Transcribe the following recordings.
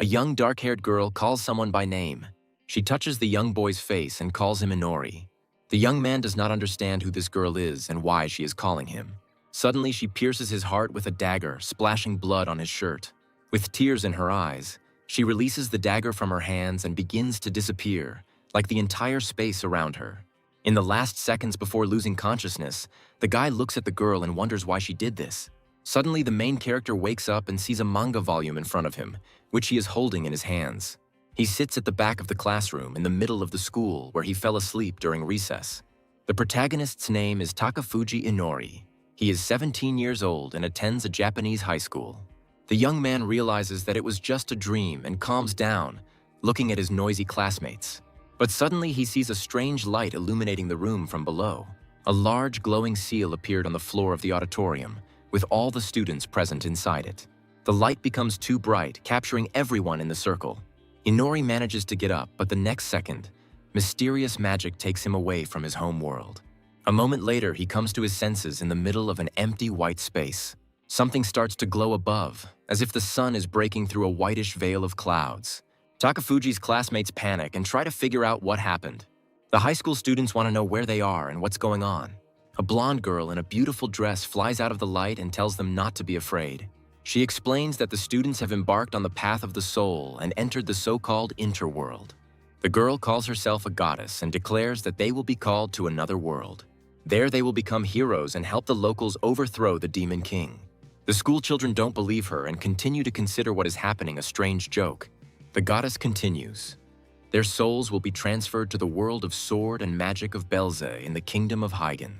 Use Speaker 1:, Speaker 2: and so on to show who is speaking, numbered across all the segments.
Speaker 1: A young dark-haired girl calls someone by name. She touches the young boy's face and calls him Inori. The young man does not understand who this girl is and why she is calling him. Suddenly, she pierces his heart with a dagger, splashing blood on his shirt. With tears in her eyes, she releases the dagger from her hands and begins to disappear, like the entire space around her. In the last seconds before losing consciousness, the guy looks at the girl and wonders why she did this. Suddenly, the main character wakes up and sees a manga volume in front of him, which he is holding in his hands. He sits at the back of the classroom in the middle of the school where he fell asleep during recess. The protagonist's name is Takafuji Inori. He is 17 years old and attends a Japanese high school. The young man realizes that it was just a dream and calms down, looking at his noisy classmates. But suddenly he sees a strange light illuminating the room from below. A large glowing seal appeared on the floor of the auditorium, with all the students present inside it. The light becomes too bright, capturing everyone in the circle. Inori manages to get up, but the next second, mysterious magic takes him away from his home world. A moment later, he comes to his senses in the middle of an empty white space. Something starts to glow above, as if the sun is breaking through a whitish veil of clouds. Takafuji's classmates panic and try to figure out what happened. The high school students want to know where they are and what's going on. A blonde girl in a beautiful dress flies out of the light and tells them not to be afraid. She explains that the students have embarked on the path of the soul and entered the so-called interworld. The girl calls herself a goddess and declares that they will be called to another world. There they will become heroes and help the locals overthrow the Demon King. The school children don't believe her and continue to consider what is happening a strange joke. The goddess continues. Their souls will be transferred to the world of sword and magic of Belze in the kingdom of Hyen.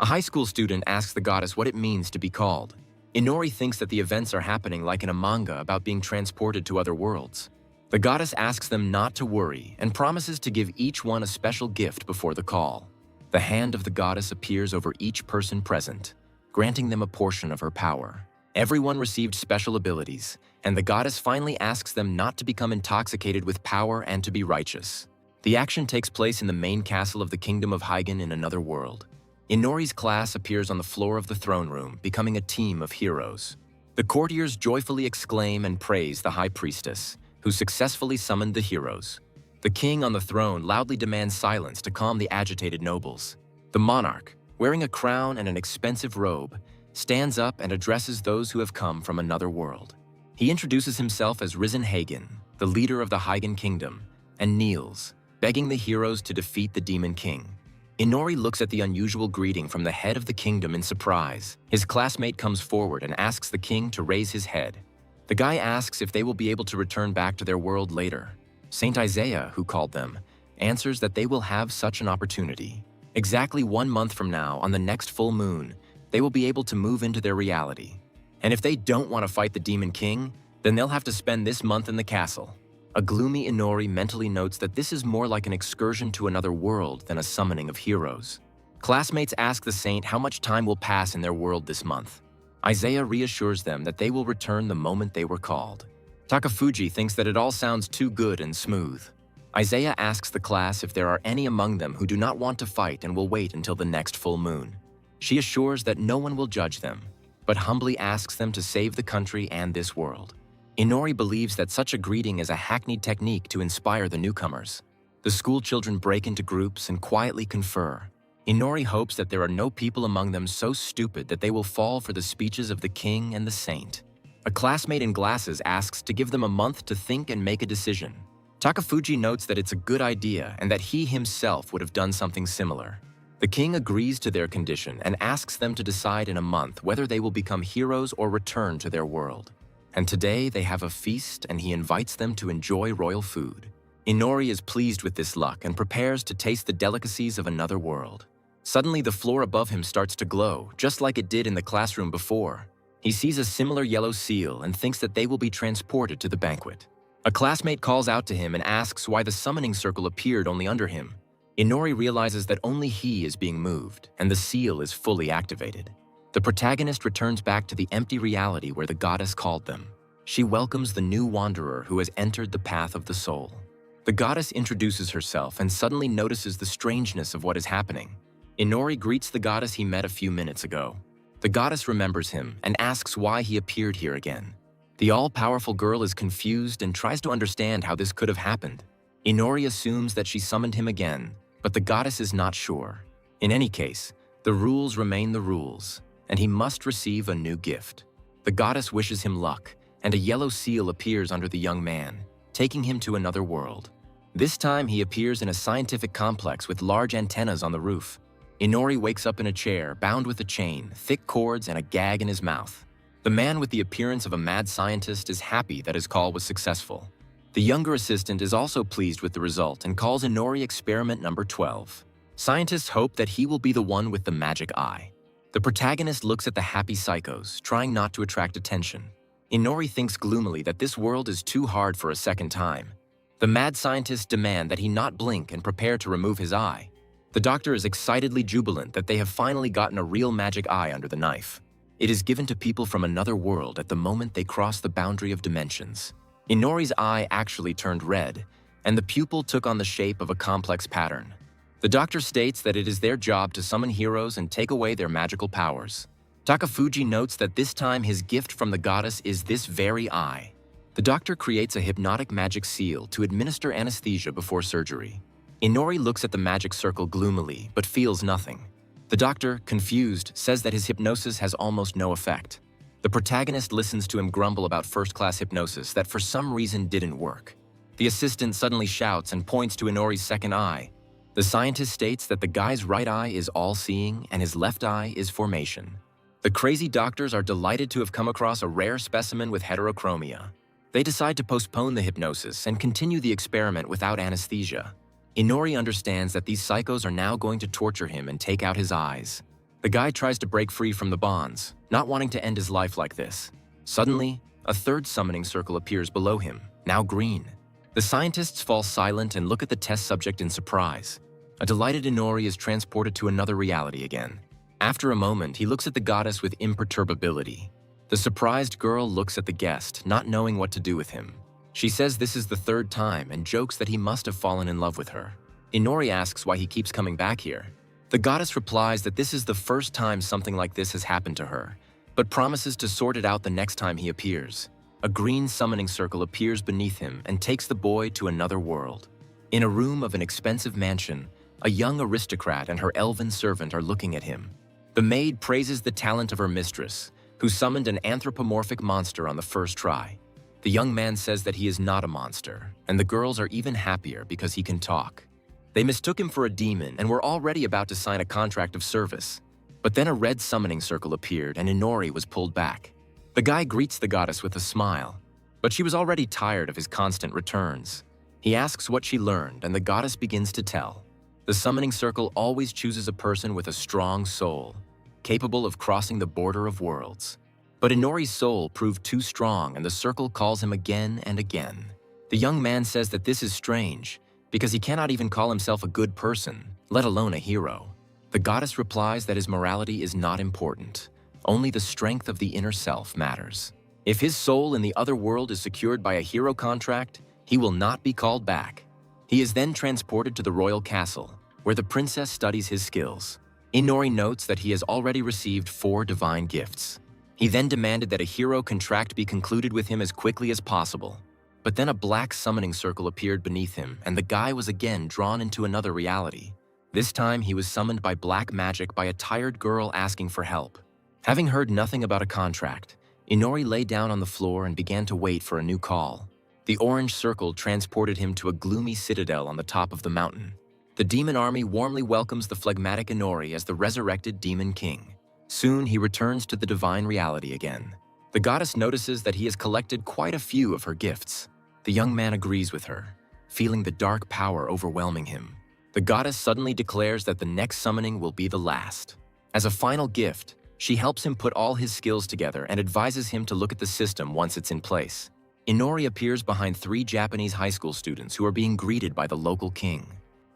Speaker 1: A high school student asks the goddess what it means to be called. Inori thinks that the events are happening like in a manga about being transported to other worlds. The goddess asks them not to worry and promises to give each one a special gift before the call. The hand of the goddess appears over each person present, granting them a portion of her power. Everyone received special abilities, and the goddess finally asks them not to become intoxicated with power and to be righteous. The action takes place in the main castle of the kingdom of Hyen in another world. Inori's class appears on the floor of the throne room, becoming a team of heroes. The courtiers joyfully exclaim and praise the high priestess, who successfully summoned the heroes. The king on the throne loudly demands silence to calm the agitated nobles. The monarch, wearing a crown and an expensive robe, stands up and addresses those who have come from another world. He introduces himself as Risen Hagen, the leader of the Hyen kingdom, and kneels, begging the heroes to defeat the Demon King. Inori looks at the unusual greeting from the head of the kingdom in surprise. His classmate comes forward and asks the king to raise his head. The guy asks if they will be able to return back to their world later. Saint Isaiah, who called them, answers that they will have such an opportunity. Exactly 1 month from now, on the next full moon, they will be able to move into their reality. And if they don't want to fight the Demon King, then they'll have to spend this month in the castle. A gloomy Inori mentally notes that this is more like an excursion to another world than a summoning of heroes. Classmates ask the saint how much time will pass in their world this month. Isaiah reassures them that they will return the moment they were called. Takafuji thinks that it all sounds too good and smooth. Isaiah asks the class if there are any among them who do not want to fight and will wait until the next full moon. She assures that no one will judge them, but humbly asks them to save the country and this world. Inori believes that such a greeting is a hackneyed technique to inspire the newcomers. The school children break into groups and quietly confer. Inori hopes that there are no people among them so stupid that they will fall for the speeches of the king and the saint. A classmate in glasses asks to give them a month to think and make a decision. Takafuji notes that it's a good idea and that he himself would have done something similar. The king agrees to their condition and asks them to decide in a month whether they will become heroes or return to their world. And today they have a feast and he invites them to enjoy royal food. Inori is pleased with this luck and prepares to taste the delicacies of another world. Suddenly the floor above him starts to glow, just like it did in the classroom before. He sees a similar yellow seal and thinks that they will be transported to the banquet. A classmate calls out to him and asks why the summoning circle appeared only under him. Inori realizes that only he is being moved, and the seal is fully activated. The protagonist returns back to the empty reality where the goddess called them. She welcomes the new wanderer who has entered the path of the soul. The goddess introduces herself and suddenly notices the strangeness of what is happening. Inori greets the goddess he met a few minutes ago. The goddess remembers him and asks why he appeared here again. The all-powerful girl is confused and tries to understand how this could have happened. Inori assumes that she summoned him again, but the goddess is not sure. In any case, the rules remain the rules, and he must receive a new gift. The goddess wishes him luck, and a yellow seal appears under the young man, taking him to another world. This time he appears in a scientific complex with large antennas on the roof. Inori wakes up in a chair, bound with a chain, thick cords, and a gag in his mouth. The man with the appearance of a mad scientist is happy that his call was successful. The younger assistant is also pleased with the result and calls Inori experiment number 12. Scientists hope that he will be the one with the magic eye. The protagonist looks at the happy psychos, trying not to attract attention. Inori thinks gloomily that this world is too hard for a second time. The mad scientists demand that he not blink and prepare to remove his eye. The doctor is excitedly jubilant that they have finally gotten a real magic eye under the knife. It is given to people from another world at the moment they cross the boundary of dimensions. Inori's eye actually turned red, and the pupil took on the shape of a complex pattern. The doctor states that it is their job to summon heroes and take away their magical powers. Takafuji notes that this time his gift from the goddess is this very eye. The doctor creates a hypnotic magic seal to administer anesthesia before surgery. Inori looks at the magic circle gloomily, but feels nothing. The doctor, confused, says that his hypnosis has almost no effect. The protagonist listens to him grumble about first-class hypnosis that for some reason didn't work. The assistant suddenly shouts and points to Inori's second eye. The scientist states that the guy's right eye is all-seeing and his left eye is formation. The crazy doctors are delighted to have come across a rare specimen with heterochromia. They decide to postpone the hypnosis and continue the experiment without anesthesia. Inori understands that these psychos are now going to torture him and take out his eyes. The guy tries to break free from the bonds, not wanting to end his life like this. Suddenly, a third summoning circle appears below him, now green. The scientists fall silent and look at the test subject in surprise. A delighted Inori is transported to another reality again. After a moment, he looks at the goddess with imperturbability. The surprised girl looks at the guest, not knowing what to do with him. She says this is the third time and jokes that he must have fallen in love with her. Inori asks why he keeps coming back here. The goddess replies that this is the first time something like this has happened to her, but promises to sort it out the next time he appears. A green summoning circle appears beneath him and takes the boy to another world. In a room of an expensive mansion, a young aristocrat and her elven servant are looking at him. The maid praises the talent of her mistress, who summoned an anthropomorphic monster on the first try. The young man says that he is not a monster, and the girls are even happier because he can talk. They mistook him for a demon and were already about to sign a contract of service. But then a red summoning circle appeared and Inori was pulled back. The guy greets the goddess with a smile, but she was already tired of his constant returns. He asks what she learned and the goddess begins to tell. The summoning circle always chooses a person with a strong soul, capable of crossing the border of worlds. But Inori's soul proved too strong and the circle calls him again and again. The young man says that this is strange, because he cannot even call himself a good person, let alone a hero. The goddess replies that his morality is not important. Only the strength of the inner self matters. If his soul in the other world is secured by a hero contract, he will not be called back. He is then transported to the royal castle, where the princess studies his skills. Inori notes that he has already received 4 divine gifts. He then demanded that a hero contract be concluded with him as quickly as possible. But then a black summoning circle appeared beneath him, and the guy was again drawn into another reality. This time he was summoned by black magic by a tired girl asking for help. Having heard nothing about a contract, Inori lay down on the floor and began to wait for a new call. The orange circle transported him to a gloomy citadel on the top of the mountain. The demon army warmly welcomes the phlegmatic Inori as the resurrected demon king. Soon he returns to the divine reality again. The goddess notices that he has collected quite a few of her gifts. The young man agrees with her, feeling the dark power overwhelming him. The goddess suddenly declares that the next summoning will be the last. As a final gift, she helps him put all his skills together and advises him to look at the system once it's in place. Inori appears behind 3 Japanese high school students who are being greeted by the local king.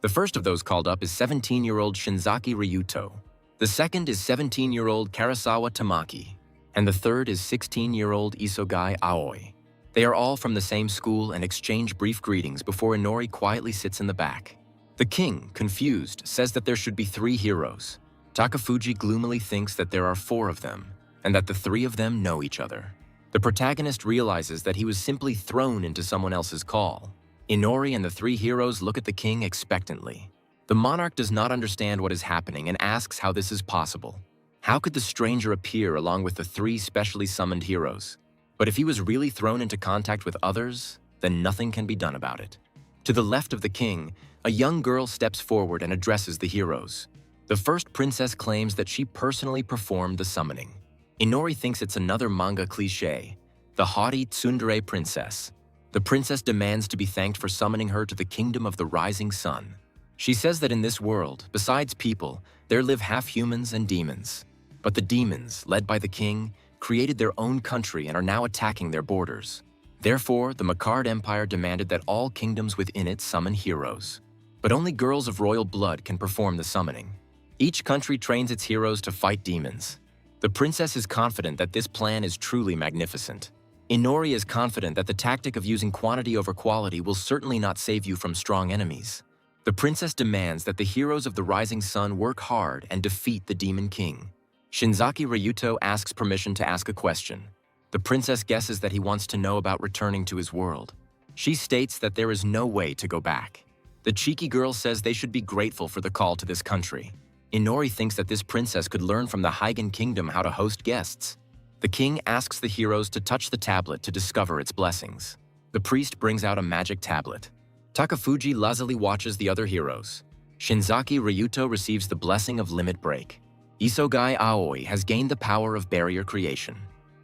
Speaker 1: The first of those called up is 17-year-old Shinzaki Ryuto. The second is 17-year-old Karasawa Tamaki. And the third is 16-year-old Isogai Aoi. They are all from the same school and exchange brief greetings before Inori quietly sits in the back. The king, confused, says that there should be 3 heroes. Takafuji gloomily thinks that there are 4 of them, and that the 3 of them know each other. The protagonist realizes that he was simply thrown into someone else's call. Inori and the three heroes look at the king expectantly. The monarch does not understand what is happening and asks how this is possible. How could the stranger appear along with the three specially summoned heroes? But if he was really thrown into contact with others, then nothing can be done about it. To the left of the king, a young girl steps forward and addresses the heroes. The first princess claims that she personally performed the summoning. Inori thinks it's another manga cliché, the haughty tsundere princess. The princess demands to be thanked for summoning her to the kingdom of the rising sun. She says that in this world, besides people, there live half-humans and demons. But the demons, led by the king, created their own country and are now attacking their borders. Therefore, the Makard Empire demanded that all kingdoms within it summon heroes. But only girls of royal blood can perform the summoning. Each country trains its heroes to fight demons. The princess is confident that this plan is truly magnificent. Inori is confident that the tactic of using quantity over quality will certainly not save you from strong enemies. The princess demands that the heroes of the rising sun work hard and defeat the demon king. Shinzaki Ryuto asks permission to ask a question. The princess guesses that he wants to know about returning to his world. She states that there is no way to go back. The cheeky girl says they should be grateful for the call to this country. Inori thinks that this princess could learn from the Hyen kingdom how to host guests. The king asks the heroes to touch the tablet to discover its blessings. The priest brings out a magic tablet. Takafuji lazily watches the other heroes. Shinzaki Ryuto receives the blessing of limit break. Isogai Aoi has gained the power of barrier creation.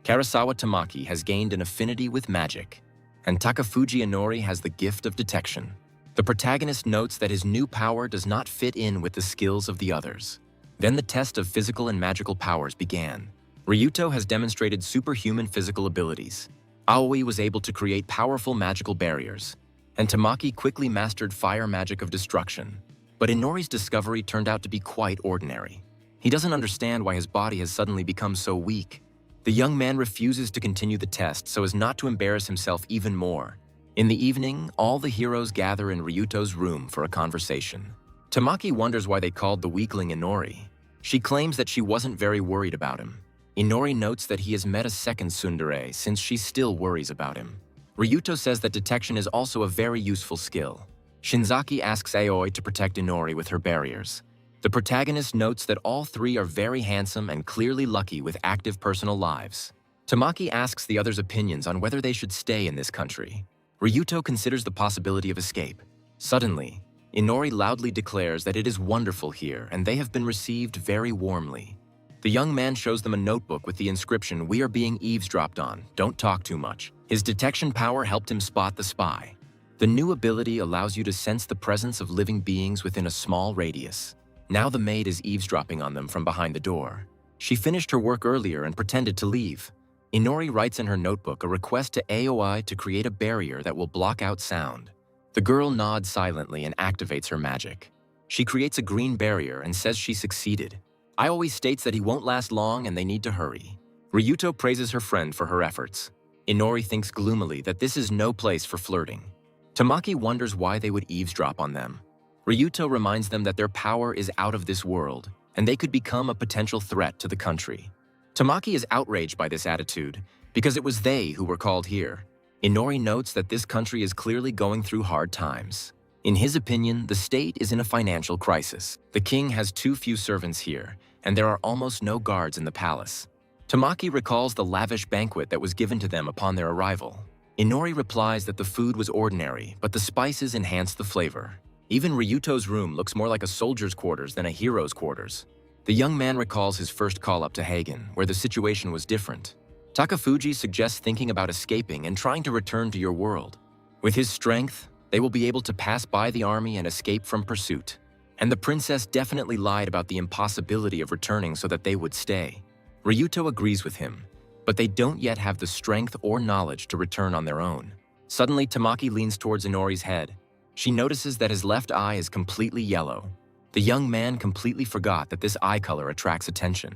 Speaker 1: Karasawa Tamaki has gained an affinity with magic. And Takafuji Inori has the gift of detection. The protagonist notes that his new power does not fit in with the skills of the others. Then the test of physical and magical powers began. Ryuto has demonstrated superhuman physical abilities. Aoi was able to create powerful magical barriers. And Tamaki quickly mastered fire magic of destruction. But Inori's discovery turned out to be quite ordinary. He doesn't understand why his body has suddenly become so weak. The young man refuses to continue the test so as not to embarrass himself even more. In the evening, all the heroes gather in Ryuto's room for a conversation. Tamaki wonders why they called the weakling Inori. She claims that she wasn't very worried about him. Inori notes that he has met a second tsundere since she still worries about him. Ryuto says that detection is also a very useful skill. Shinzaki asks Aoi to protect Inori with her barriers. The protagonist notes that all three are very handsome and clearly lucky with active personal lives. Tamaki asks the others' opinions on whether they should stay in this country. Ryuto considers the possibility of escape. Suddenly, Inori loudly declares that it is wonderful here and they have been received very warmly. The young man shows them a notebook with the inscription, "We are being eavesdropped on, don't talk too much." His detection power helped him spot the spy. The new ability allows you to sense the presence of living beings within a small radius. Now the maid is eavesdropping on them from behind the door. She finished her work earlier and pretended to leave. Inori writes in her notebook a request to Aoi to create a barrier that will block out sound. The girl nods silently and activates her magic. She creates a green barrier and says she succeeded. Aoi states that he won't last long and they need to hurry. Ryuto praises her friend for her efforts. Inori thinks gloomily that this is no place for flirting. Tamaki wonders why they would eavesdrop on them. Ryuto reminds them that their power is out of this world, and they could become a potential threat to the country. Tamaki is outraged by this attitude, because it was they who were called here. Inori notes that this country is clearly going through hard times. In his opinion, the state is in a financial crisis. The king has too few servants here, and there are almost no guards in the palace. Tamaki recalls the lavish banquet that was given to them upon their arrival. Inori replies that the food was ordinary, but the spices enhanced the flavor. Even Ryuto's room looks more like a soldier's quarters than a hero's quarters. The young man recalls his first call-up to Hagen, where the situation was different. Takafuji suggests thinking about escaping and trying to return to your world. With his strength, they will be able to pass by the army and escape from pursuit. And the princess definitely lied about the impossibility of returning so that they would stay. Ryuto agrees with him, but they don't yet have the strength or knowledge to return on their own. Suddenly, Tamaki leans towards Inori's head. She notices that his left eye is completely yellow. The young man completely forgot that this eye color attracts attention.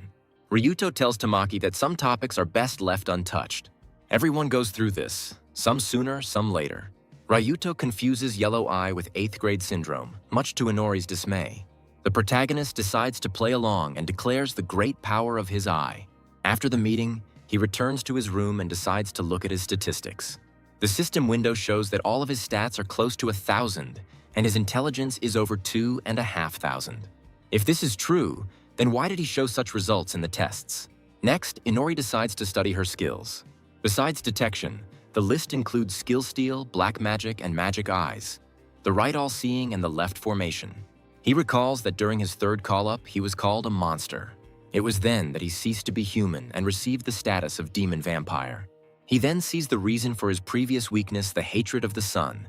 Speaker 1: Ryuto tells Tamaki that some topics are best left untouched. Everyone goes through this, some sooner, some later. Ryuto confuses yellow eye with 8th grade syndrome, much to Inori's dismay. The protagonist decides to play along and declares the great power of his eye. After the meeting, He returns to his room and decides to look at his statistics. The system window shows that all of his stats are close to 1,000, and his intelligence is over 2,500. If this is true, then why did he show such results in the tests? Next, Inori decides to study her skills. Besides detection, the list includes skill steal, black magic, and magic eyes, the right all-seeing and the left formation. He recalls that during his third call-up, he was called a monster. It was then that he ceased to be human and received the status of demon vampire. He then sees the reason for his previous weakness, the hatred of the sun.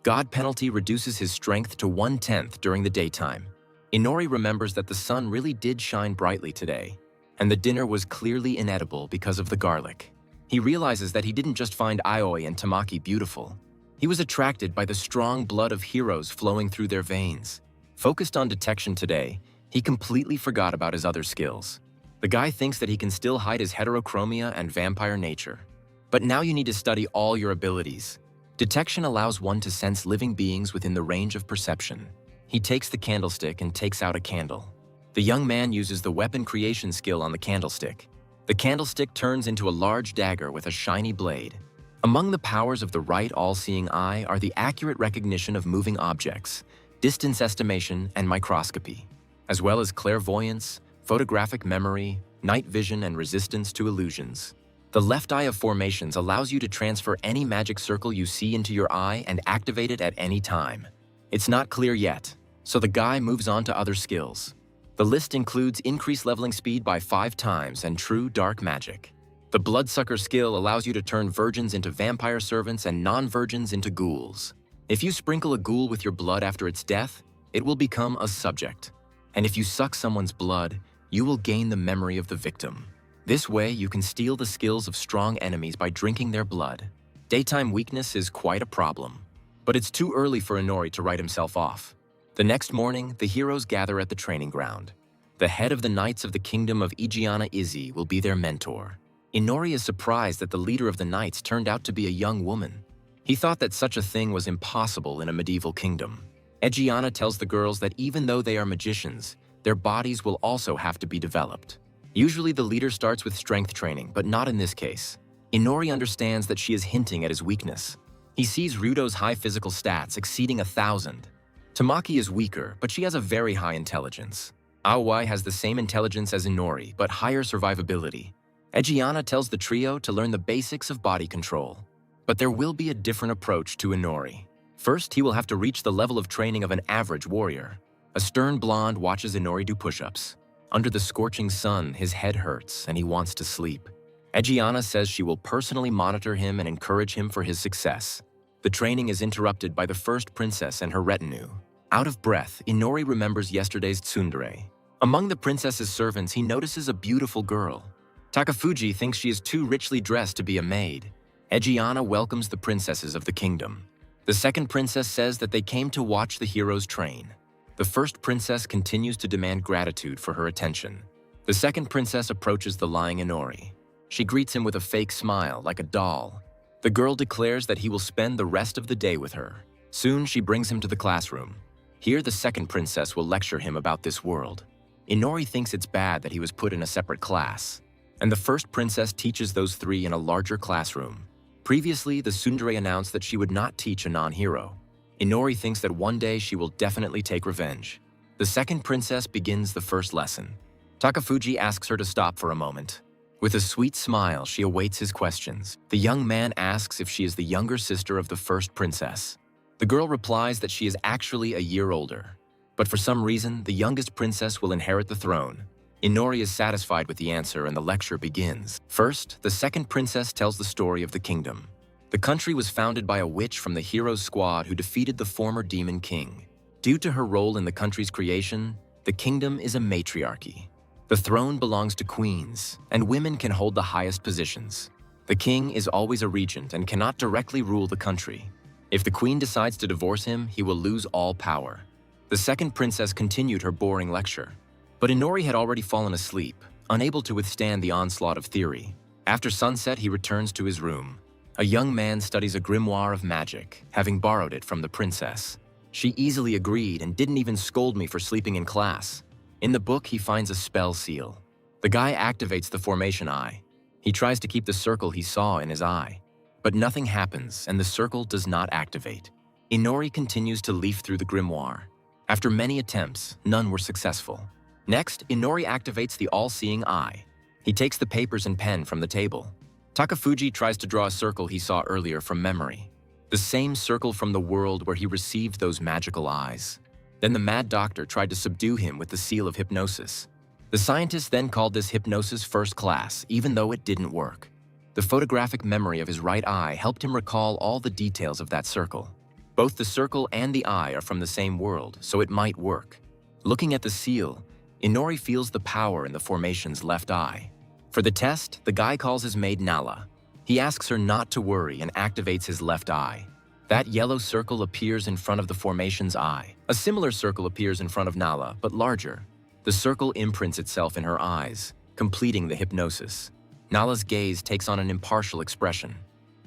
Speaker 1: God penalty reduces his strength to 1/10 during the daytime. Inori remembers that the sun really did shine brightly today, and the dinner was clearly inedible because of the garlic. He realizes that he didn't just find Aoi and Tamaki beautiful. He was attracted by the strong blood of heroes flowing through their veins. Focused on detection today, he completely forgot about his other skills. The guy thinks that he can still hide his heterochromia and vampire nature. But now you need to study all your abilities. Detection allows one to sense living beings within the range of perception. He takes the candlestick and takes out a candle. The young man uses the weapon creation skill on the candlestick. The candlestick turns into a large dagger with a shiny blade. Among the powers of the right all-seeing eye are the accurate recognition of moving objects, distance estimation, and microscopy, as well as clairvoyance, photographic memory, night vision, and resistance to illusions. The left eye of formations allows you to transfer any magic circle you see into your eye and activate it at any time. It's not clear yet, so the guy moves on to other skills. The list includes increased leveling speed by 5 times and true dark magic. The Bloodsucker skill allows you to turn virgins into vampire servants and non-virgins into ghouls. If you sprinkle a ghoul with your blood after its death, it will become a subject. And if you suck someone's blood, you will gain the memory of the victim. This way, you can steal the skills of strong enemies by drinking their blood. Daytime weakness is quite a problem. But it's too early for Inori to write himself off. The next morning, the heroes gather at the training ground. The head of the Knights of the Kingdom of Egiana Izzy will be their mentor. Inori is surprised that the leader of the Knights turned out to be a young woman. He thought that such a thing was impossible in a medieval kingdom. Egiana tells the girls that even though they are magicians, their bodies will also have to be developed. Usually the leader starts with strength training, but not in this case. Inori understands that she is hinting at his weakness. He sees Ryudo's high physical stats exceeding 1,000. Tamaki is weaker, but she has a very high intelligence. Aoi has the same intelligence as Inori, but higher survivability. Egiana tells the trio to learn the basics of body control. But there will be a different approach to Inori. First, he will have to reach the level of training of an average warrior. A stern blonde watches Inori do push-ups. Under the scorching sun, his head hurts and he wants to sleep. Egiana says she will personally monitor him and encourage him for his success. The training is interrupted by the first princess and her retinue. Out of breath, Inori remembers yesterday's tsundere. Among the princess's servants, he notices a beautiful girl. Takafuji thinks she is too richly dressed to be a maid. Egiana welcomes the princesses of the kingdom. The second princess says that they came to watch the heroes train. The first princess continues to demand gratitude for her attention. The second princess approaches the lying Inori. She greets him with a fake smile, like a doll. The girl declares that he will spend the rest of the day with her. Soon, she brings him to the classroom. Here, the second princess will lecture him about this world. Inori thinks it's bad that he was put in a separate class. And the first princess teaches those three in a larger classroom. Previously, the tsundere announced that she would not teach a non-hero. Inori thinks that one day she will definitely take revenge. The second princess begins the first lesson. Takafuji asks her to stop for a moment. With a sweet smile, she awaits his questions. The young man asks if she is the younger sister of the first princess. The girl replies that she is actually a year older. But for some reason, the youngest princess will inherit the throne. Inori is satisfied with the answer and the lecture begins. First, the second princess tells the story of the kingdom. The country was founded by a witch from the heroes' squad who defeated the former demon king. Due to her role in the country's creation, the kingdom is a matriarchy. The throne belongs to queens, and women can hold the highest positions. The king is always a regent and cannot directly rule the country. If the queen decides to divorce him, he will lose all power. The second princess continued her boring lecture. But Inori had already fallen asleep, unable to withstand the onslaught of theory. After sunset, he returns to his room. A young man studies a grimoire of magic, having borrowed it from the princess. She easily agreed and didn't even scold me for sleeping in class. In the book, he finds a spell seal. The guy activates the formation eye. He tries to keep the circle he saw in his eye, but nothing happens and the circle does not activate. Inori continues to leaf through the grimoire. After many attempts, none were successful. Next, Inori activates the all-seeing eye. He takes the papers and pen from the table. Takafuji tries to draw a circle he saw earlier from memory. The same circle from the world where he received those magical eyes. Then the mad doctor tried to subdue him with the seal of hypnosis. The scientist then called this hypnosis first class, even though it didn't work. The photographic memory of his right eye helped him recall all the details of that circle. Both the circle and the eye are from the same world, so it might work. Looking at the seal, Inori feels the power in the formation's left eye. For the test, the guy calls his maid Nala. He asks her not to worry and activates his left eye. That yellow circle appears in front of the formation's eye. A similar circle appears in front of Nala, but larger. The circle imprints itself in her eyes, completing the hypnosis. Nala's gaze takes on an impartial expression.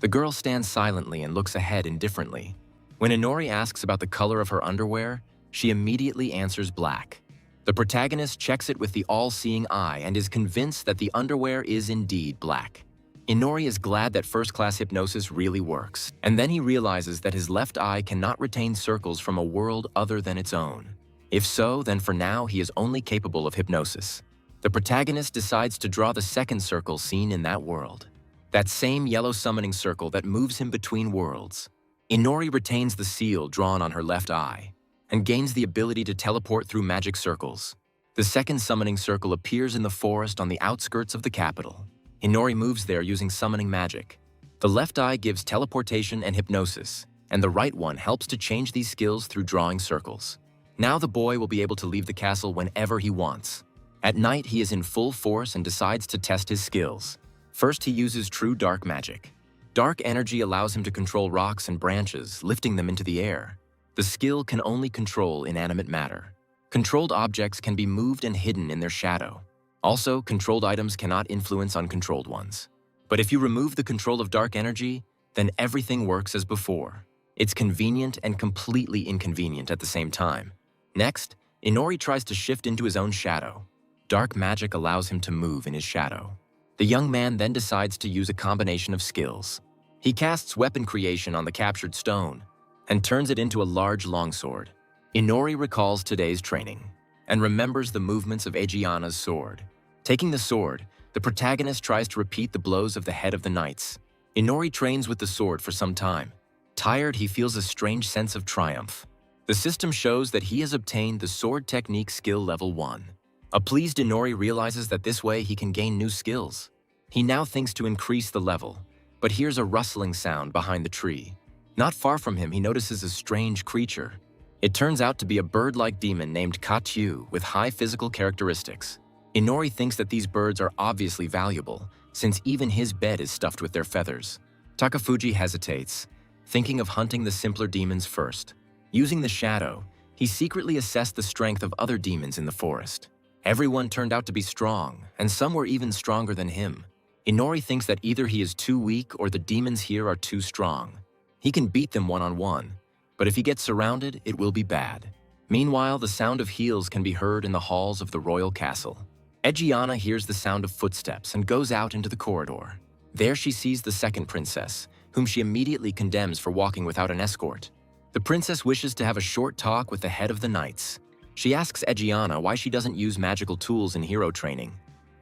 Speaker 1: The girl stands silently and looks ahead indifferently. When Inori asks about the color of her underwear, she immediately answers black. The protagonist checks it with the all-seeing eye and is convinced that the underwear is indeed black. Inori is glad that first-class hypnosis really works, and then he realizes that his left eye cannot retain circles from a world other than its own. If so, then for now he is only capable of hypnosis. The protagonist decides to draw the second circle seen in that world. That same yellow summoning circle that moves him between worlds. Inori retains the seal drawn on her left eye, and gains the ability to teleport through magic circles. The second summoning circle appears in the forest on the outskirts of the capital. Inori moves there using summoning magic. The left eye gives teleportation and hypnosis, and the right one helps to change these skills through drawing circles. Now the boy will be able to leave the castle whenever he wants. At night, he is in full force and decides to test his skills. First, he uses true dark magic. Dark energy allows him to control rocks and branches, lifting them into the air. The skill can only control inanimate matter. Controlled objects can be moved and hidden in their shadow. Also, controlled items cannot influence uncontrolled ones. But if you remove the control of dark energy, then everything works as before. It's convenient and completely inconvenient at the same time. Next, Inori tries to shift into his own shadow. Dark magic allows him to move in his shadow. The young man then decides to use a combination of skills. He casts weapon creation on the captured stone, and turns it into a large longsword. Inori recalls today's training, and remembers the movements of Egiana's sword. Taking the sword, the protagonist tries to repeat the blows of the head of the knights. Inori trains with the sword for some time. Tired, he feels a strange sense of triumph. The system shows that he has obtained the sword technique skill level 1. A pleased Inori realizes that this way he can gain new skills. He now thinks to increase the level, but hears a rustling sound behind the tree. Not far from him, he notices a strange creature. It turns out to be a bird-like demon named Katyu with high physical characteristics. Inori thinks that these birds are obviously valuable, since even his bed is stuffed with their feathers. Takafuji hesitates, thinking of hunting the simpler demons first. Using the shadow, he secretly assessed the strength of other demons in the forest. Everyone turned out to be strong, and some were even stronger than him. Inori thinks that either he is too weak or the demons here are too strong. He can beat them one-on-one, but if he gets surrounded, it will be bad. Meanwhile, the sound of heels can be heard in the halls of the royal castle. Egiana hears the sound of footsteps and goes out into the corridor. There she sees the second princess, whom she immediately condemns for walking without an escort. The princess wishes to have a short talk with the head of the knights. She asks Egiana why she doesn't use magical tools in hero training.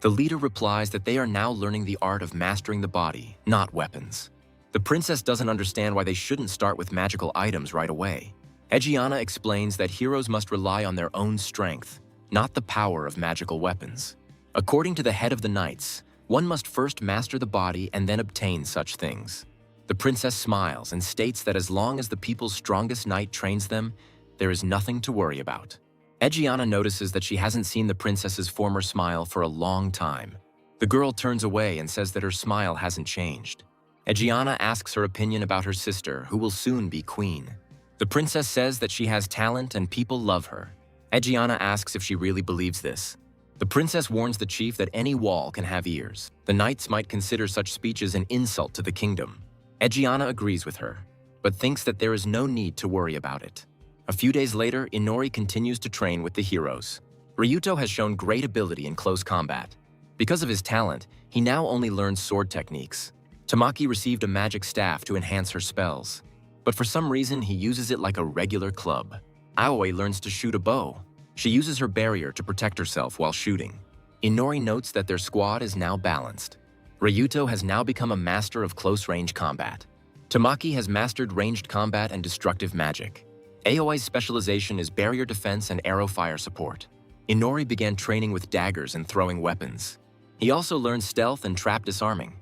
Speaker 1: The leader replies that they are now learning the art of mastering the body, not weapons. The princess doesn't understand why they shouldn't start with magical items right away. Egiana explains that heroes must rely on their own strength, not the power of magical weapons. According to the head of the knights, one must first master the body and then obtain such things. The princess smiles and states that as long as the people's strongest knight trains them, there is nothing to worry about. Egiana notices that she hasn't seen the princess's former smile for a long time. The girl turns away and says that her smile hasn't changed. Egiana asks her opinion about her sister, who will soon be queen. The princess says that she has talent and people love her. Egiana asks if she really believes this. The princess warns the chief that any wall can have ears. The knights might consider such speeches an insult to the kingdom. Egiana agrees with her, but thinks that there is no need to worry about it. A few days later, Inori continues to train with the heroes. Ryuto has shown great ability in close combat. Because of his talent, he now only learns sword techniques. Tamaki received a magic staff to enhance her spells, but for some reason he uses it like a regular club. Aoi learns to shoot a bow. She uses her barrier to protect herself while shooting. Inori notes that their squad is now balanced. Ryuto has now become a master of close-range combat. Tamaki has mastered ranged combat and destructive magic. Aoi's specialization is barrier defense and arrow fire support. Inori began training with daggers and throwing weapons. He also learned stealth and trap disarming.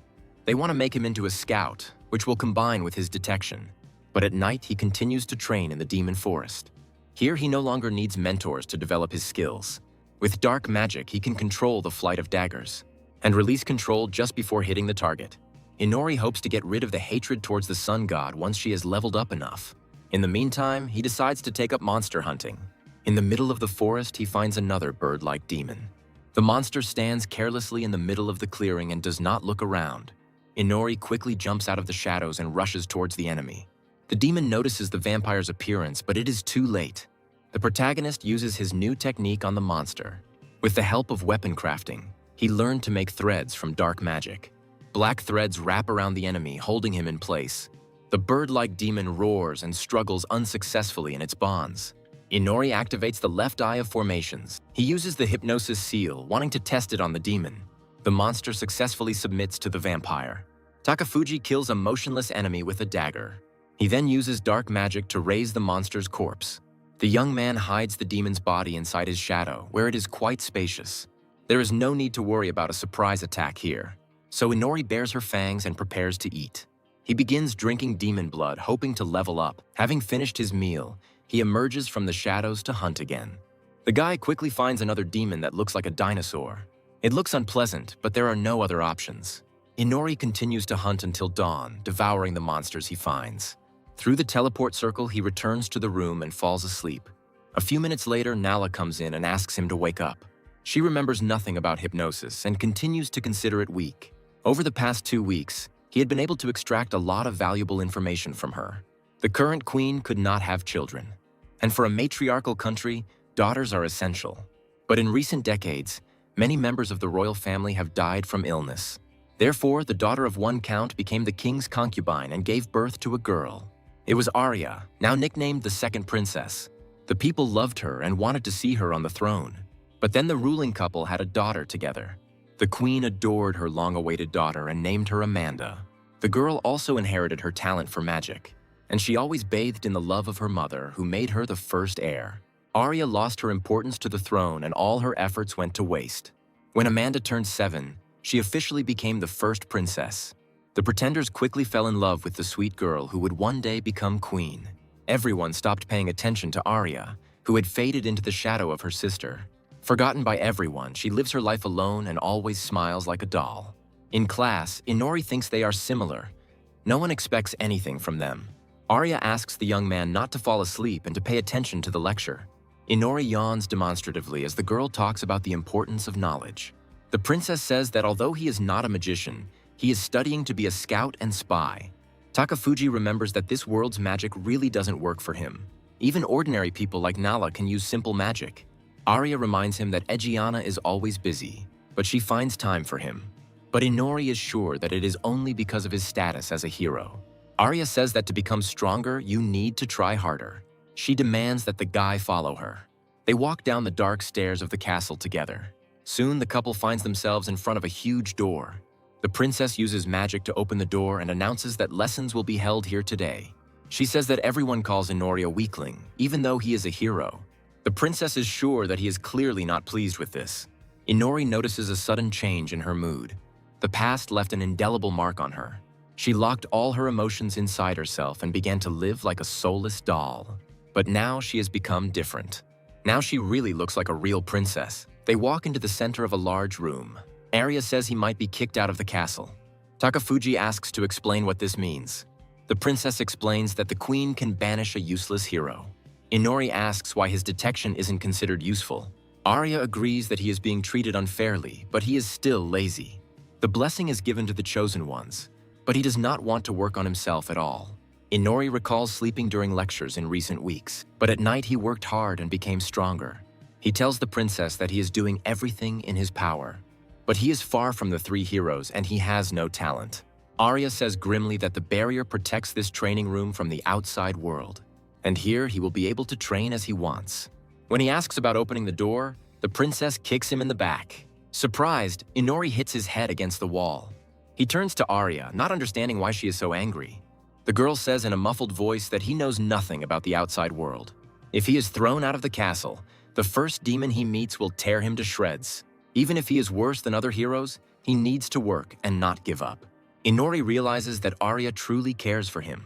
Speaker 1: They want to make him into a scout, which will combine with his detection. But at night, he continues to train in the Demon Forest. Here, he no longer needs mentors to develop his skills. With dark magic, he can control the flight of daggers and release control just before hitting the target. Inori hopes to get rid of the hatred towards the sun god once she has leveled up enough. In the meantime, he decides to take up monster hunting. In the middle of the forest, he finds another bird-like demon. The monster stands carelessly in the middle of the clearing and does not look around. Inori quickly jumps out of the shadows and rushes towards the enemy. The demon notices the vampire's appearance, but it is too late. The protagonist uses his new technique on the monster. With the help of weapon crafting, he learned to make threads from dark magic. Black threads wrap around the enemy, holding him in place. The bird-like demon roars and struggles unsuccessfully in its bonds. Inori activates the left eye of formations. He uses the hypnosis seal, wanting to test it on the demon. The monster successfully submits to the vampire. Takafuji kills a motionless enemy with a dagger. He then uses dark magic to raise the monster's corpse. The young man hides the demon's body inside his shadow, where it is quite spacious. There is no need to worry about a surprise attack here. So Inori bares her fangs and prepares to eat. He begins drinking demon blood, hoping to level up. Having finished his meal, he emerges from the shadows to hunt again. The guy quickly finds another demon that looks like a dinosaur. It looks unpleasant, but there are no other options. Inori continues to hunt until dawn, devouring the monsters he finds. Through the teleport circle, he returns to the room and falls asleep. A few minutes later, Nala comes in and asks him to wake up. She remembers nothing about hypnosis and continues to consider it weak. Over the past 2 weeks, he had been able to extract a lot of valuable information from her. The current queen could not have children. And for a matriarchal country, daughters are essential. But in recent decades, many members of the royal family have died from illness. Therefore, the daughter of one count became the king's concubine and gave birth to a girl. It was Arya, now nicknamed the second princess. The people loved her and wanted to see her on the throne. But then the ruling couple had a daughter together. The queen adored her long-awaited daughter and named her Amanda. The girl also inherited her talent for magic, and she always bathed in the love of her mother, who made her the first heir. Arya lost her importance to the throne and all her efforts went to waste. When Amanda turned 7, she officially became the first princess. The pretenders quickly fell in love with the sweet girl who would one day become queen. Everyone stopped paying attention to Arya, who had faded into the shadow of her sister. Forgotten by everyone, she lives her life alone and always smiles like a doll. In class, Inori thinks they are similar. No one expects anything from them. Arya asks the young man not to fall asleep and to pay attention to the lecture. Inori yawns demonstratively as the girl talks about the importance of knowledge. The princess says that although he is not a magician, he is studying to be a scout and spy. Takafuji remembers that this world's magic really doesn't work for him. Even ordinary people like Nala can use simple magic. Arya reminds him that Egiana is always busy, but she finds time for him. But Inori is sure that it is only because of his status as a hero. Arya says that to become stronger, you need to try harder. She demands that the guy follow her. They walk down the dark stairs of the castle together. Soon, the couple finds themselves in front of a huge door. The princess uses magic to open the door and announces that lessons will be held here today. She says that everyone calls Inori a weakling, even though he is a hero. The princess is sure that he is clearly not pleased with this. Inori notices a sudden change in her mood. The past left an indelible mark on her. She locked all her emotions inside herself and began to live like a soulless doll. But now she has become different. Now she really looks like a real princess. They walk into the center of a large room. Arya says he might be kicked out of the castle. Takafuji asks to explain what this means. The princess explains that the queen can banish a useless hero. Inori asks why his detection isn't considered useful. Arya agrees that he is being treated unfairly, but he is still lazy. The blessing is given to the chosen ones, but he does not want to work on himself at all. Inori recalls sleeping during lectures in recent weeks, but at night he worked hard and became stronger. He tells the princess that he is doing everything in his power. But he is far from the three heroes and he has no talent. Arya says grimly that the barrier protects this training room from the outside world, and here he will be able to train as he wants. When he asks about opening the door, the princess kicks him in the back. Surprised, Inori hits his head against the wall. He turns to Arya, not understanding why she is so angry. The girl says in a muffled voice that he knows nothing about the outside world. If he is thrown out of the castle, the first demon he meets will tear him to shreds. Even if he is worse than other heroes, he needs to work and not give up. Inori realizes that Arya truly cares for him.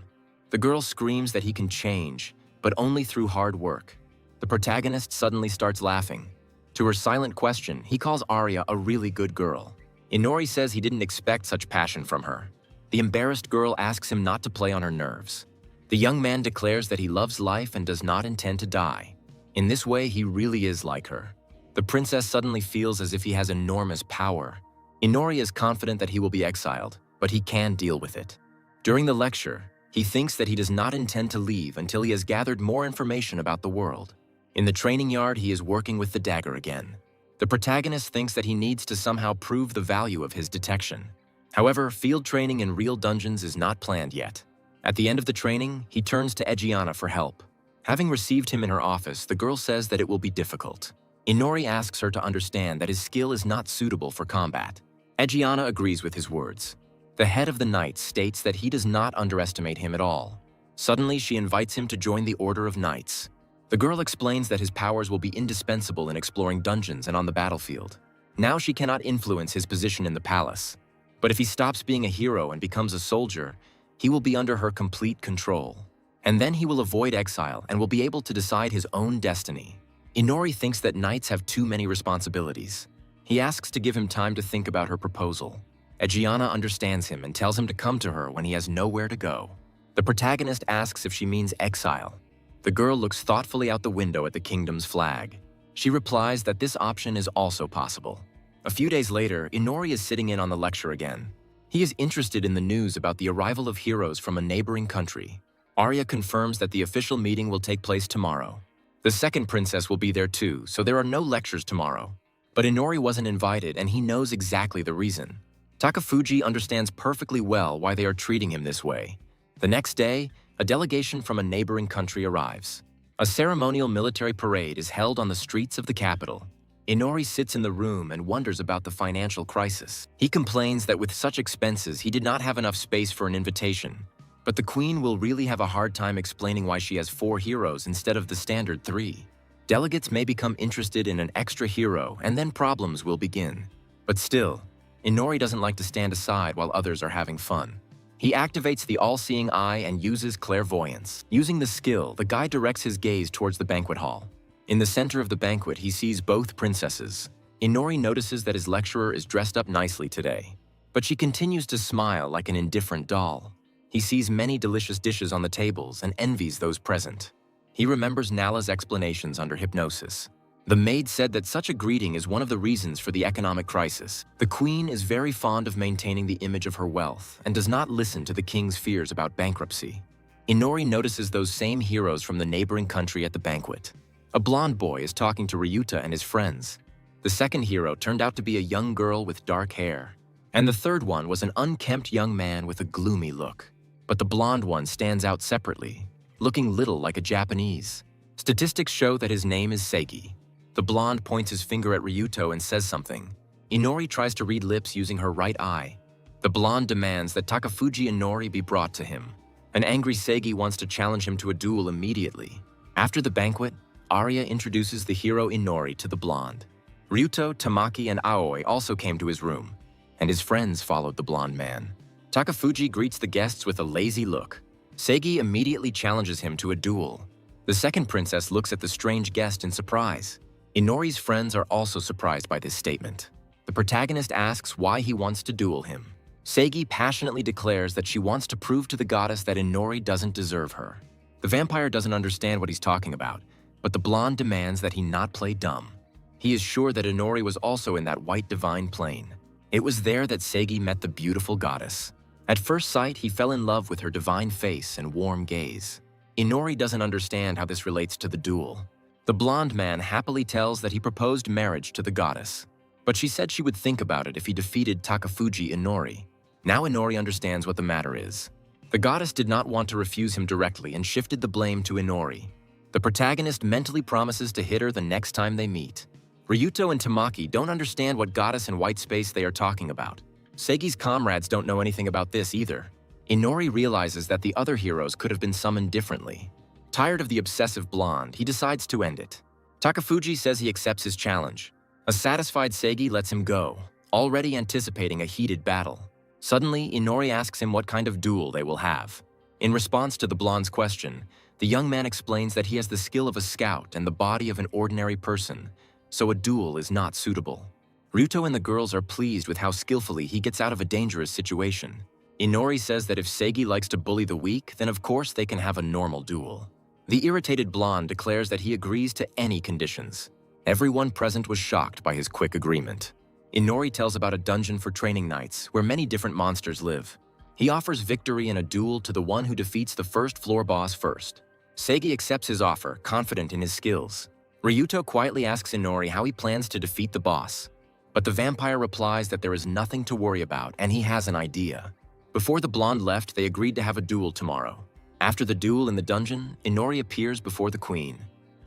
Speaker 1: The girl screams that he can change, but only through hard work. The protagonist suddenly starts laughing. To her silent question, he calls Arya a really good girl. Inori says he didn't expect such passion from her. The embarrassed girl asks him not to play on her nerves. The young man declares that he loves life and does not intend to die. In this way, he really is like her. The princess suddenly feels as if he has enormous power. Inori is confident that he will be exiled, but he can deal with it. During the lecture, he thinks that he does not intend to leave until he has gathered more information about the world. In the training yard, he is working with the dagger again. The protagonist thinks that he needs to somehow prove the value of his detection. However, field training in real dungeons is not planned yet. At the end of the training, he turns to Egiana for help. Having received him in her office, the girl says that it will be difficult. Inori asks her to understand that his skill is not suitable for combat. Egiana agrees with his words. The head of the Knights states that he does not underestimate him at all. Suddenly, she invites him to join the Order of Knights. The girl explains that his powers will be indispensable in exploring dungeons and on the battlefield. Now she cannot influence his position in the palace. But if he stops being a hero and becomes a soldier, he will be under her complete control. And then he will avoid exile and will be able to decide his own destiny. Inori thinks that knights have too many responsibilities. He asks to give him time to think about her proposal. Egiana understands him and tells him to come to her when he has nowhere to go. The protagonist asks if she means exile. The girl looks thoughtfully out the window at the kingdom's flag. She replies that this option is also possible. A few days later, Inori is sitting in on the lecture again. He is interested in the news about the arrival of heroes from a neighboring country. Arya confirms that the official meeting will take place tomorrow. The second princess will be there too, so there are no lectures tomorrow. But Inori wasn't invited and he knows exactly the reason. Takafuji understands perfectly well why they are treating him this way. The next day, a delegation from a neighboring country arrives. A ceremonial military parade is held on the streets of the capital. Inori sits in the room and wonders about the financial crisis. He complains that with such expenses, he did not have enough space for an invitation. But the queen will really have a hard time explaining why she has 4 heroes instead of the standard 3. Delegates may become interested in an extra hero and then problems will begin. But still, Inori doesn't like to stand aside while others are having fun. He activates the all-seeing eye and uses clairvoyance. Using the skill, the guy directs his gaze towards the banquet hall. In the center of the banquet, he sees both princesses. Inori notices that his lecturer is dressed up nicely today, but she continues to smile like an indifferent doll. He sees many delicious dishes on the tables and envies those present. He remembers Nala's explanations under hypnosis. The maid said that such a greeting is one of the reasons for the economic crisis. The queen is very fond of maintaining the image of her wealth and does not listen to the king's fears about bankruptcy. Inori notices those same heroes from the neighboring country at the banquet. A blonde boy is talking to Ryuta and his friends. The second hero turned out to be a young girl with dark hair. And the third one was an unkempt young man with a gloomy look. But the blonde one stands out separately, looking little like a Japanese. Statistics show that his name is Seigi. The blonde points his finger at Ryuto and says something. Inori tries to read lips using her right eye. The blonde demands that Takafuji Inori be brought to him. An angry Seigi wants to challenge him to a duel immediately. After the banquet, Arya introduces the hero Inori to the blonde. Ryuto, Tamaki, and Aoi also came to his room, and his friends followed the blonde man. Takafuji greets the guests with a lazy look. Seigi immediately challenges him to a duel. The second princess looks at the strange guest in surprise. Inori's friends are also surprised by this statement. The protagonist asks why he wants to duel him. Seigi passionately declares that she wants to prove to the goddess that Inori doesn't deserve her. The vampire doesn't understand what he's talking about, but the blonde demands that he not play dumb. He is sure that Inori was also in that white divine plane. It was there that Seigi met the beautiful goddess. At first sight, he fell in love with her divine face and warm gaze. Inori doesn't understand how this relates to the duel. The blonde man happily tells that he proposed marriage to the goddess. but she said she would think about it if he defeated Takafuji Inori. Now Inori understands what the matter is. The goddess did not want to refuse him directly and shifted the blame to Inori. The protagonist mentally promises to hit her the next time they meet. Ryuto and Tamaki don't understand what goddess and white space they are talking about. Seigi's comrades don't know anything about this either. Inori realizes that the other heroes could have been summoned differently. Tired of the obsessive blonde, he decides to end it. Takafuji says he accepts his challenge. A satisfied Seigi lets him go, already anticipating a heated battle. Suddenly, Inori asks him what kind of duel they will have. In response to the blonde's question, the young man explains that he has the skill of a scout and the body of an ordinary person, so a duel is not suitable. Ryuto and the girls are pleased with how skillfully he gets out of a dangerous situation. Inori says that if Seigi likes to bully the weak, then of course they can have a normal duel. The irritated blonde declares that he agrees to any conditions. Everyone present was shocked by his quick agreement. Inori tells about a dungeon for training knights where many different monsters live. He offers victory in a duel to the one who defeats the first floor boss first. Seigi accepts his offer, confident in his skills. Ryuto quietly asks Inori how he plans to defeat the boss. But the vampire replies that there is nothing to worry about and he has an idea. Before the blonde left, they agreed to have a duel tomorrow. After the duel in the dungeon, Inori appears before the queen.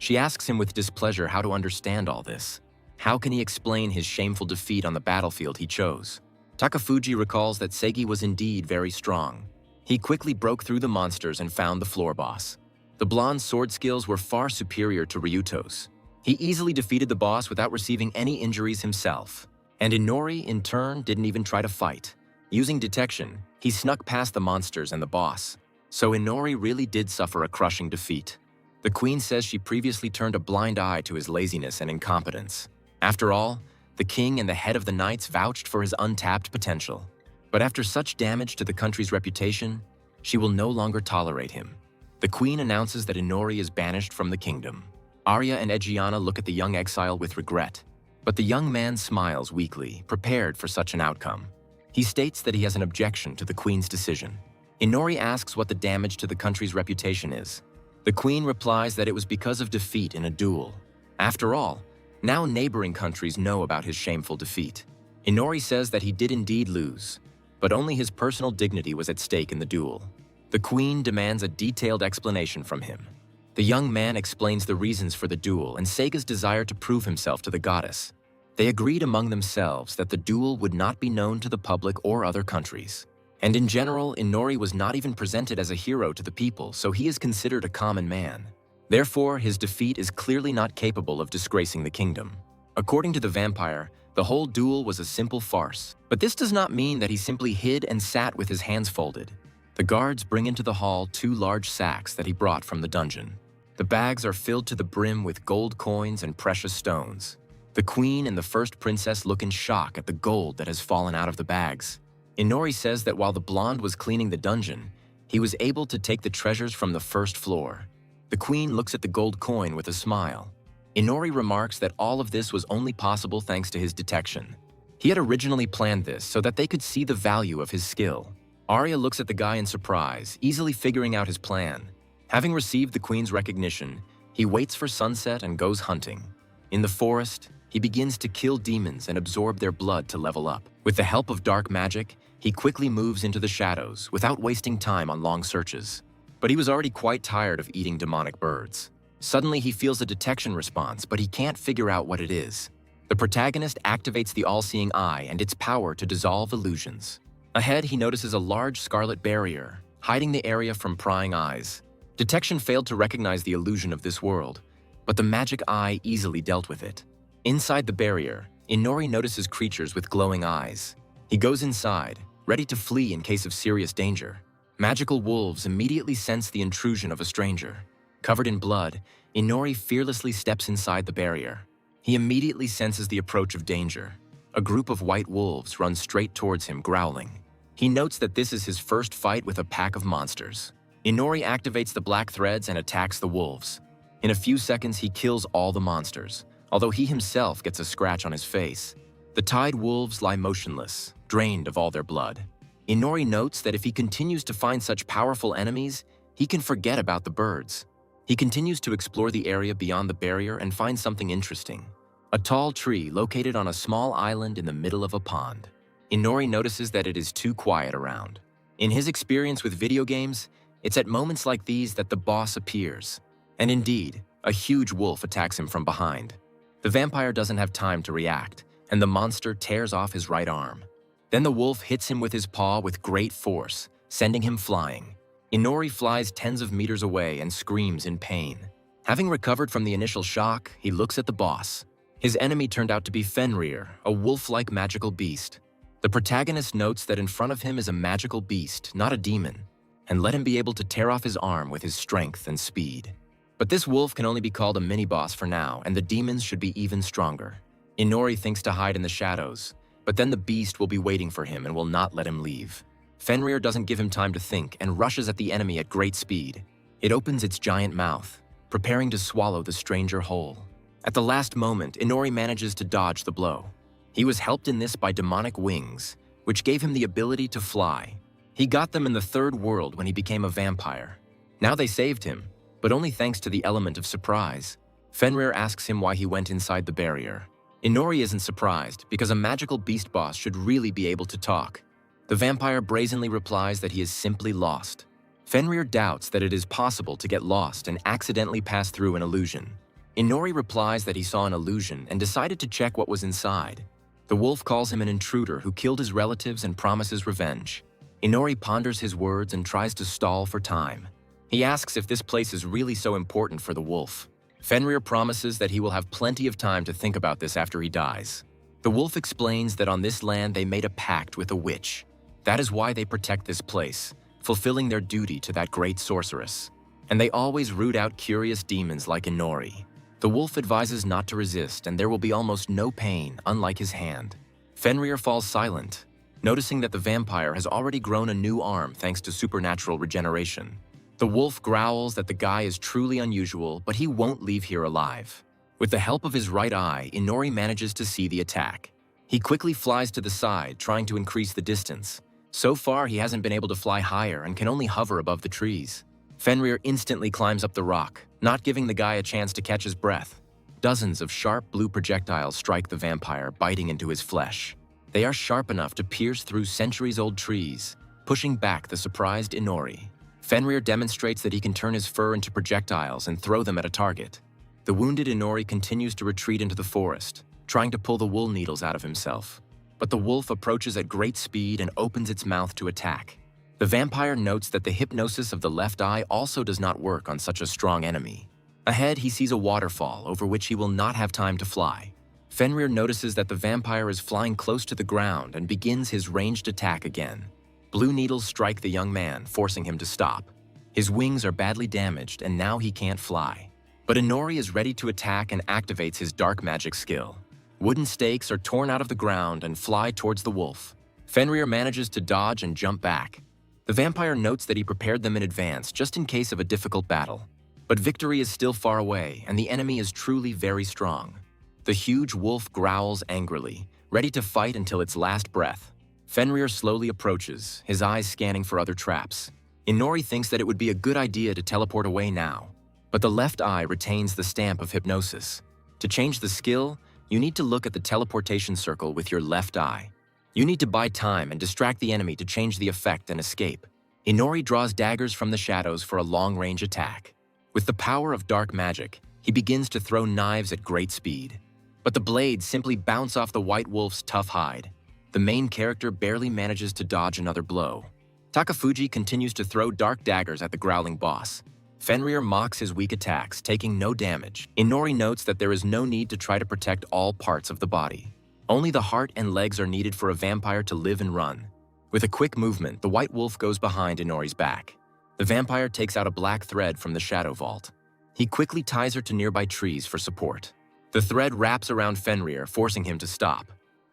Speaker 1: She asks him with displeasure how to understand all this. How can he explain his shameful defeat on the battlefield he chose? Takafuji recalls that Seigi was indeed very strong. He quickly broke through the monsters and found the floor boss. The blonde's sword skills were far superior to Ryuto's. He easily defeated the boss without receiving any injuries himself. And Inori, in turn, didn't even try to fight. Using detection, he snuck past the monsters and the boss. So Inori really did suffer a crushing defeat. The queen says she previously turned a blind eye to his laziness and incompetence. After all, the king and the head of the knights vouched for his untapped potential. But after such damage to the country's reputation, she will no longer tolerate him. The queen announces that Inori is banished from the kingdom. Arya and Egiana look at the young exile with regret. But the young man smiles weakly, prepared for such an outcome. He states that he has an objection to the queen's decision. Inori asks what the damage to the country's reputation is. The queen replies that it was because of defeat in a duel. After all, now neighboring countries know about his shameful defeat. Inori says that he did indeed lose, but only his personal dignity was at stake in the duel. The queen demands a detailed explanation from him. The young man explains the reasons for the duel and Seiga's desire to prove himself to the goddess. They agreed among themselves that the duel would not be known to the public or other countries. And in general, Inori was not even presented as a hero to the people, so he is considered a common man. Therefore, his defeat is clearly not capable of disgracing the kingdom. According to the vampire, the whole duel was a simple farce. But this does not mean that he simply hid and sat with his hands folded. The guards bring into the hall 2 large sacks that he brought from the dungeon. The bags are filled to the brim with gold coins and precious stones. The queen and the first princess look in shock at the gold that has fallen out of the bags. Inori says that while the blonde was cleaning the dungeon, he was able to take the treasures from the first floor. The queen looks at the gold coin with a smile. Inori remarks that all of this was only possible thanks to his detection. He had originally planned this so that they could see the value of his skill. Arya looks at the guy in surprise, easily figuring out his plan. Having received the queen's recognition, he waits for sunset and goes hunting. In the forest, he begins to kill demons and absorb their blood to level up. With the help of dark magic, he quickly moves into the shadows without wasting time on long searches. But he was already quite tired of eating demonic birds. Suddenly, he feels a detection response, but he can't figure out what it is. The protagonist activates the all-seeing eye and its power to dissolve illusions. Ahead, he notices a large scarlet barrier, hiding the area from prying eyes. Detection failed to recognize the illusion of this world, but the magic eye easily dealt with it. Inside the barrier, Inori notices creatures with glowing eyes. He goes inside, ready to flee in case of serious danger. Magical wolves immediately sense the intrusion of a stranger. Covered in blood, Inori fearlessly steps inside the barrier. He immediately senses the approach of danger. A group of white wolves run straight towards him, growling. He notes that this is his first fight with a pack of monsters. Inori activates the black threads and attacks the wolves. In a few seconds, he kills all the monsters, although he himself gets a scratch on his face. The tied wolves lie motionless, drained of all their blood. Inori notes that if he continues to find such powerful enemies, he can forget about the birds. He continues to explore the area beyond the barrier and finds something interesting. a tall tree located on a small island in the middle of a pond. Inori notices that it is too quiet around. In his experience with video games, it's at moments like these that the boss appears. And indeed, a huge wolf attacks him from behind. The vampire doesn't have time to react, and the monster tears off his right arm. Then the wolf hits him with his paw with great force, sending him flying. Inori flies tens of meters away and screams in pain. Having recovered from the initial shock, he looks at the boss. His enemy turned out to be Fenrir, a wolf-like magical beast. The protagonist notes that in front of him is a magical beast, not a demon, and let him be able to tear off his arm with his strength and speed. But this wolf can only be called a mini-boss for now, and the demons should be even stronger. Inori thinks to hide in the shadows, but then the beast will be waiting for him and will not let him leave. Fenrir doesn't give him time to think and rushes at the enemy at great speed. It opens its giant mouth, preparing to swallow the stranger whole. At the last moment, Inori manages to dodge the blow. He was helped in this by demonic wings, which gave him the ability to fly. He got them in the third world when he became a vampire. Now they saved him, but only thanks to the element of surprise. Fenrir asks him why he went inside the barrier. Inori isn't surprised, because a magical beast boss should really be able to talk. The vampire brazenly replies that he is simply lost. Fenrir doubts that it is possible to get lost and accidentally pass through an illusion. Inori replies that he saw an illusion and decided to check what was inside. The wolf calls him an intruder who killed his relatives and promises revenge. Inori ponders his words and tries to stall for time. He asks if this place is really so important for the wolf. Fenrir promises that he will have plenty of time to think about this after he dies. The wolf explains that on this land they made a pact with a witch. That is why they protect this place, fulfilling their duty to that great sorceress. And they always root out curious demons like Inori. The wolf advises not to resist, and there will be almost no pain, unlike his hand. Fenrir falls silent, noticing that the vampire has already grown a new arm thanks to supernatural regeneration. The wolf growls that the guy is truly unusual, but he won't leave here alive. With the help of his right eye, Inori manages to see the attack. He quickly flies to the side, trying to increase the distance. So far, he hasn't been able to fly higher and can only hover above the trees. Fenrir instantly climbs up the rock, not giving the guy a chance to catch his breath. Dozens of sharp blue projectiles strike the vampire, biting into his flesh. They are sharp enough to pierce through centuries-old trees, pushing back the surprised Inori. Fenrir demonstrates that he can turn his fur into projectiles and throw them at a target. The wounded Inori continues to retreat into the forest, trying to pull the wool needles out of himself. But the wolf approaches at great speed and opens its mouth to attack. The vampire notes that the hypnosis of the left eye also does not work on such a strong enemy. Ahead, he sees a waterfall over which he will not have time to fly. Fenrir notices that the vampire is flying close to the ground and begins his ranged attack again. Blue needles strike the young man, forcing him to stop. His wings are badly damaged and now he can't fly. But Inori is ready to attack and activates his dark magic skill. Wooden stakes are torn out of the ground and fly towards the wolf. Fenrir manages to dodge and jump back. The vampire notes that he prepared them in advance just in case of a difficult battle. But victory is still far away and the enemy is truly very strong. The huge wolf growls angrily, ready to fight until its last breath. Fenrir slowly approaches, his eyes scanning for other traps. Inori thinks that it would be a good idea to teleport away now. But the left eye retains the stamp of hypnosis. To change the skill, you need to look at the teleportation circle with your left eye. You need to buy time and distract the enemy to change the effect and escape. Inori draws daggers from the shadows for a long-range attack. With the power of dark magic, he begins to throw knives at great speed. But the blades simply bounce off the white wolf's tough hide. The main character barely manages to dodge another blow. Takafuji continues to throw dark daggers at the growling boss. Fenrir mocks his weak attacks, taking no damage. Inori notes that there is no need to try to protect all parts of the body. Only the heart and legs are needed for a vampire to live and run. With a quick movement, the white wolf goes behind Inori's back. The vampire takes out a black thread from the shadow vault. He quickly ties her to nearby trees for support. The thread wraps around Fenrir, forcing him to stop.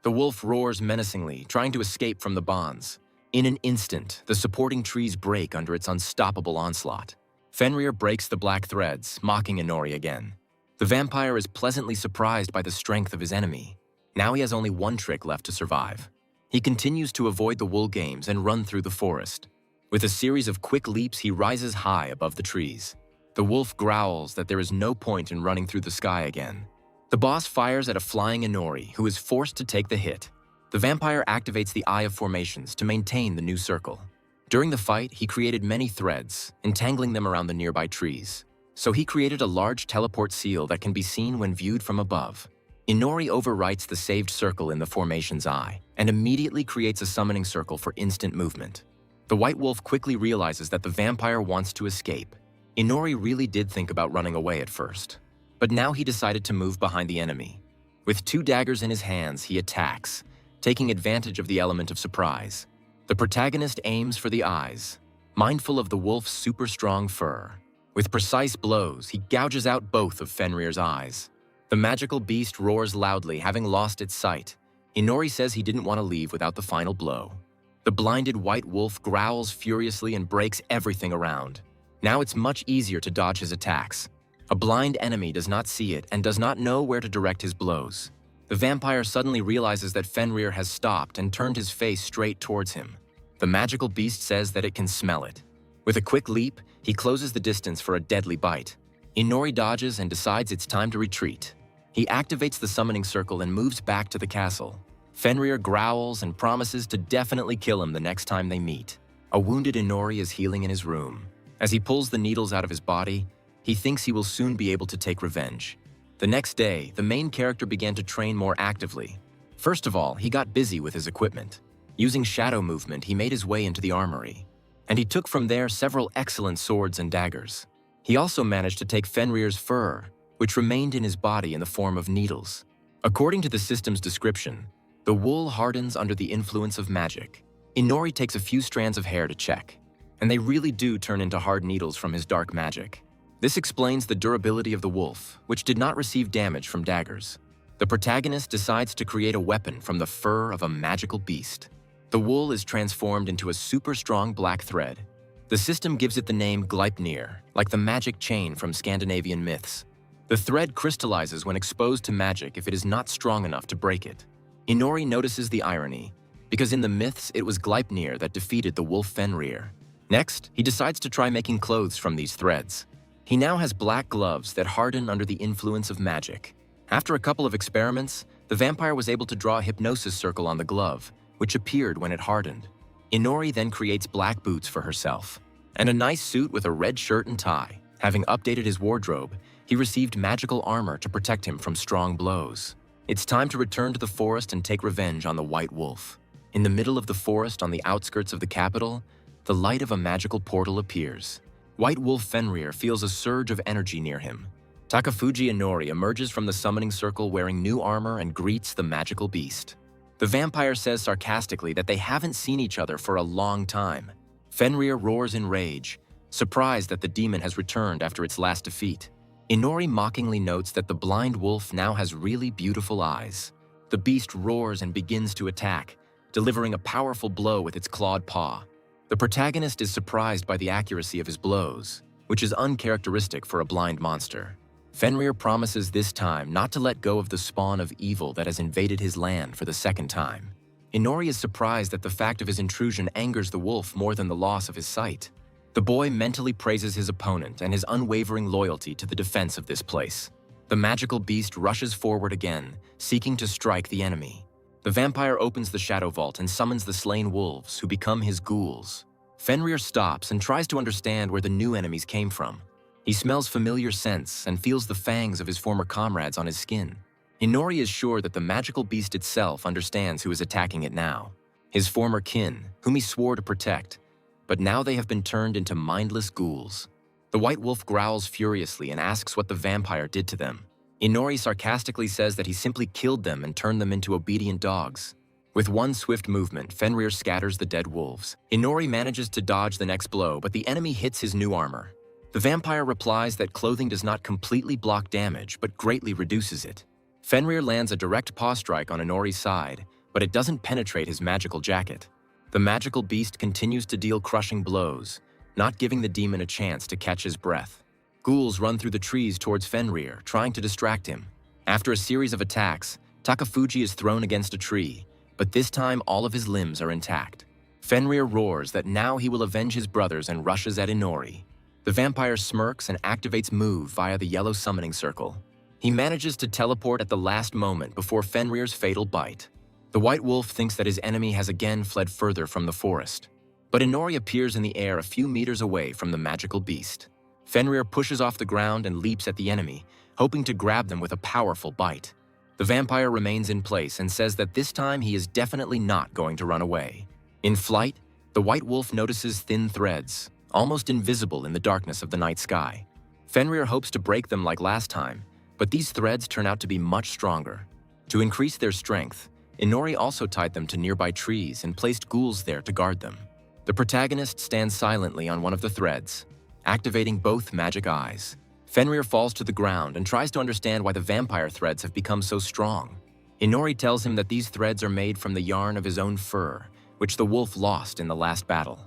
Speaker 1: The wolf roars menacingly, trying to escape from the bonds. In an instant, the supporting trees break under its unstoppable onslaught. Fenrir breaks the black threads, mocking Inori again. The vampire is pleasantly surprised by the strength of his enemy. Now he has only one trick left to survive. He continues to avoid the wool games and run through the forest. With a series of quick leaps, he rises high above the trees. The wolf growls that there is no point in running through the sky again. The boss fires at a flying Inori, who is forced to take the hit. The vampire activates the Eye of Formations to maintain the new circle. During the fight, he created many threads, entangling them around the nearby trees. So he created a large teleport seal that can be seen when viewed from above. Inori overwrites the saved circle in the formation's eye and immediately creates a summoning circle for instant movement. The White Wolf quickly realizes that the vampire wants to escape. Inori really did think about running away at first, but now he decided to move behind the enemy. With 2 daggers in his hands, he attacks, taking advantage of the element of surprise. The protagonist aims for the eyes, mindful of the wolf's super strong fur. With precise blows, he gouges out both of Fenrir's eyes. The magical beast roars loudly, having lost its sight. Inori says he didn't want to leave without the final blow. The blinded White Wolf growls furiously and breaks everything around. Now it's much easier to dodge his attacks. A blind enemy does not see it and does not know where to direct his blows. The vampire suddenly realizes that Fenrir has stopped and turned his face straight towards him. The magical beast says that it can smell it. With a quick leap, he closes the distance for a deadly bite. Inori dodges and decides it's time to retreat. He activates the summoning circle and moves back to the castle. Fenrir growls and promises to definitely kill him the next time they meet. A wounded Inori is healing in his room. As he pulls the needles out of his body, he thinks he will soon be able to take revenge. The next day, the main character began to train more actively. First of all, he got busy with his equipment. Using shadow movement, he made his way into the armory, and he took from there several excellent swords and daggers. He also managed to take Fenrir's fur, which remained in his body in the form of needles. According to the system's description, the wool hardens under the influence of magic. Inori takes a few strands of hair to check, and they really do turn into hard needles from his dark magic. This explains the durability of the wolf, which did not receive damage from daggers. The protagonist decides to create a weapon from the fur of a magical beast. The wool is transformed into a super strong black thread. The system gives it the name Gleipnir, like the magic chain from Scandinavian myths. The thread crystallizes when exposed to magic if it is not strong enough to break it. Inori notices the irony, because in the myths it was Gleipnir that defeated the wolf Fenrir. Next, he decides to try making clothes from these threads. He now has black gloves that harden under the influence of magic. After a couple of experiments, the vampire was able to draw a hypnosis circle on the glove, which appeared when it hardened. Inori then creates black boots for herself, and a nice suit with a red shirt and tie. Having updated his wardrobe, he received magical armor to protect him from strong blows. It's time to return to the forest and take revenge on the White Wolf. In the middle of the forest on the outskirts of the capital, the light of a magical portal appears. White Wolf Fenrir feels a surge of energy near him. Takafuji Inori emerges from the summoning circle wearing new armor and greets the magical beast. The vampire says sarcastically that they haven't seen each other for a long time. Fenrir roars in rage, surprised that the demon has returned after its last defeat. Inori mockingly notes that the blind wolf now has really beautiful eyes. The beast roars and begins to attack, delivering a powerful blow with its clawed paw. The protagonist is surprised by the accuracy of his blows, which is uncharacteristic for a blind monster. Fenrir promises this time not to let go of the spawn of evil that has invaded his land for the second time. Inori is surprised that the fact of his intrusion angers the wolf more than the loss of his sight. The boy mentally praises his opponent and his unwavering loyalty to the defense of this place. The magical beast rushes forward again, seeking to strike the enemy. The vampire opens the shadow vault and summons the slain wolves, who become his ghouls. Fenrir stops and tries to understand where the new enemies came from. He smells familiar scents and feels the fangs of his former comrades on his skin. Inori is sure that the magical beast itself understands who is attacking it now. His former kin, whom he swore to protect, but now they have been turned into mindless ghouls. The White Wolf growls furiously and asks what the vampire did to them. Inori sarcastically says that he simply killed them and turned them into obedient dogs. With one swift movement, Fenrir scatters the dead wolves. Inori manages to dodge the next blow, but the enemy hits his new armor. The vampire replies that clothing does not completely block damage, but greatly reduces it. Fenrir lands a direct paw strike on Inori's side, but it doesn't penetrate his magical jacket. The magical beast continues to deal crushing blows, not giving the demon a chance to catch his breath. Ghouls run through the trees towards Fenrir, trying to distract him. After a series of attacks, Takafuji is thrown against a tree, but this time all of his limbs are intact. Fenrir roars that now he will avenge his brothers and rushes at Inori. The vampire smirks and activates Move via the yellow summoning circle. He manages to teleport at the last moment before Fenrir's fatal bite. The White Wolf thinks that his enemy has again fled further from the forest. But Inori appears in the air a few meters away from the magical beast. Fenrir pushes off the ground and leaps at the enemy, hoping to grab them with a powerful bite. The vampire remains in place and says that this time he is definitely not going to run away. In flight, the White Wolf notices thin threads, almost invisible in the darkness of the night sky. Fenrir hopes to break them like last time, but these threads turn out to be much stronger. To increase their strength, Inori also tied them to nearby trees and placed ghouls there to guard them. The protagonist stands silently on one of the threads, activating both magic eyes. Fenrir falls to the ground and tries to understand why the vampire threads have become so strong. Inori tells him that these threads are made from the yarn of his own fur, which the wolf lost in the last battle.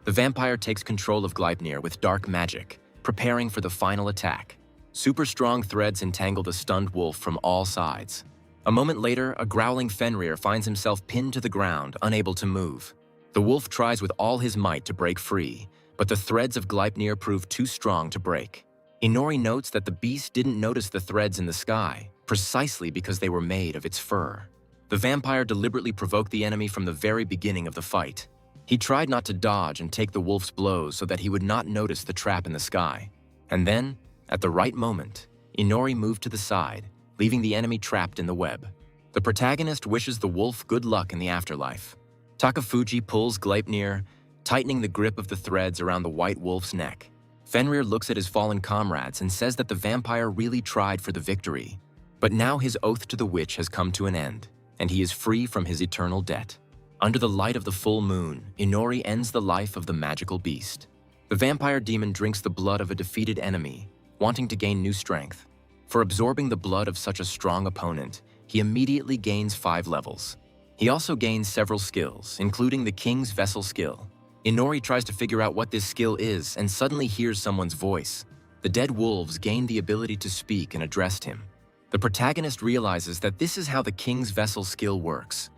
Speaker 1: The vampire takes control of Gleipnir with dark magic, preparing for the final attack. Super strong threads entangle the stunned wolf from all sides. A moment later, a growling Fenrir finds himself pinned to the ground, unable to move. The wolf tries with all his might to break free, but the threads of Gleipnir prove too strong to break. Inori notes that the beast didn't notice the threads in the sky, precisely because they were made of its fur. The vampire deliberately provoked the enemy from the very beginning of the fight. He tried not to dodge and take the wolf's blows so that he would not notice the trap in the sky. And then, at the right moment, Inori moved to the side, leaving the enemy trapped in the web. The protagonist wishes the wolf good luck in the afterlife. Takafuji pulls Gleipnir, tightening the grip of the threads around the White Wolf's neck. Fenrir looks at his fallen comrades and says that the vampire really tried for the victory. But now his oath to the witch has come to an end, and he is free from his eternal debt. Under the light of the full moon, Inori ends the life of the magical beast. The vampire demon drinks the blood of a defeated enemy, wanting to gain new strength. For absorbing the blood of such a strong opponent, he immediately gains 5 levels. He also gains several skills, including the King's Vessel skill. Inori tries to figure out what this skill is and suddenly hears someone's voice. The dead wolves gain the ability to speak and addressed him. The protagonist realizes that this is how the King's Vessel skill works.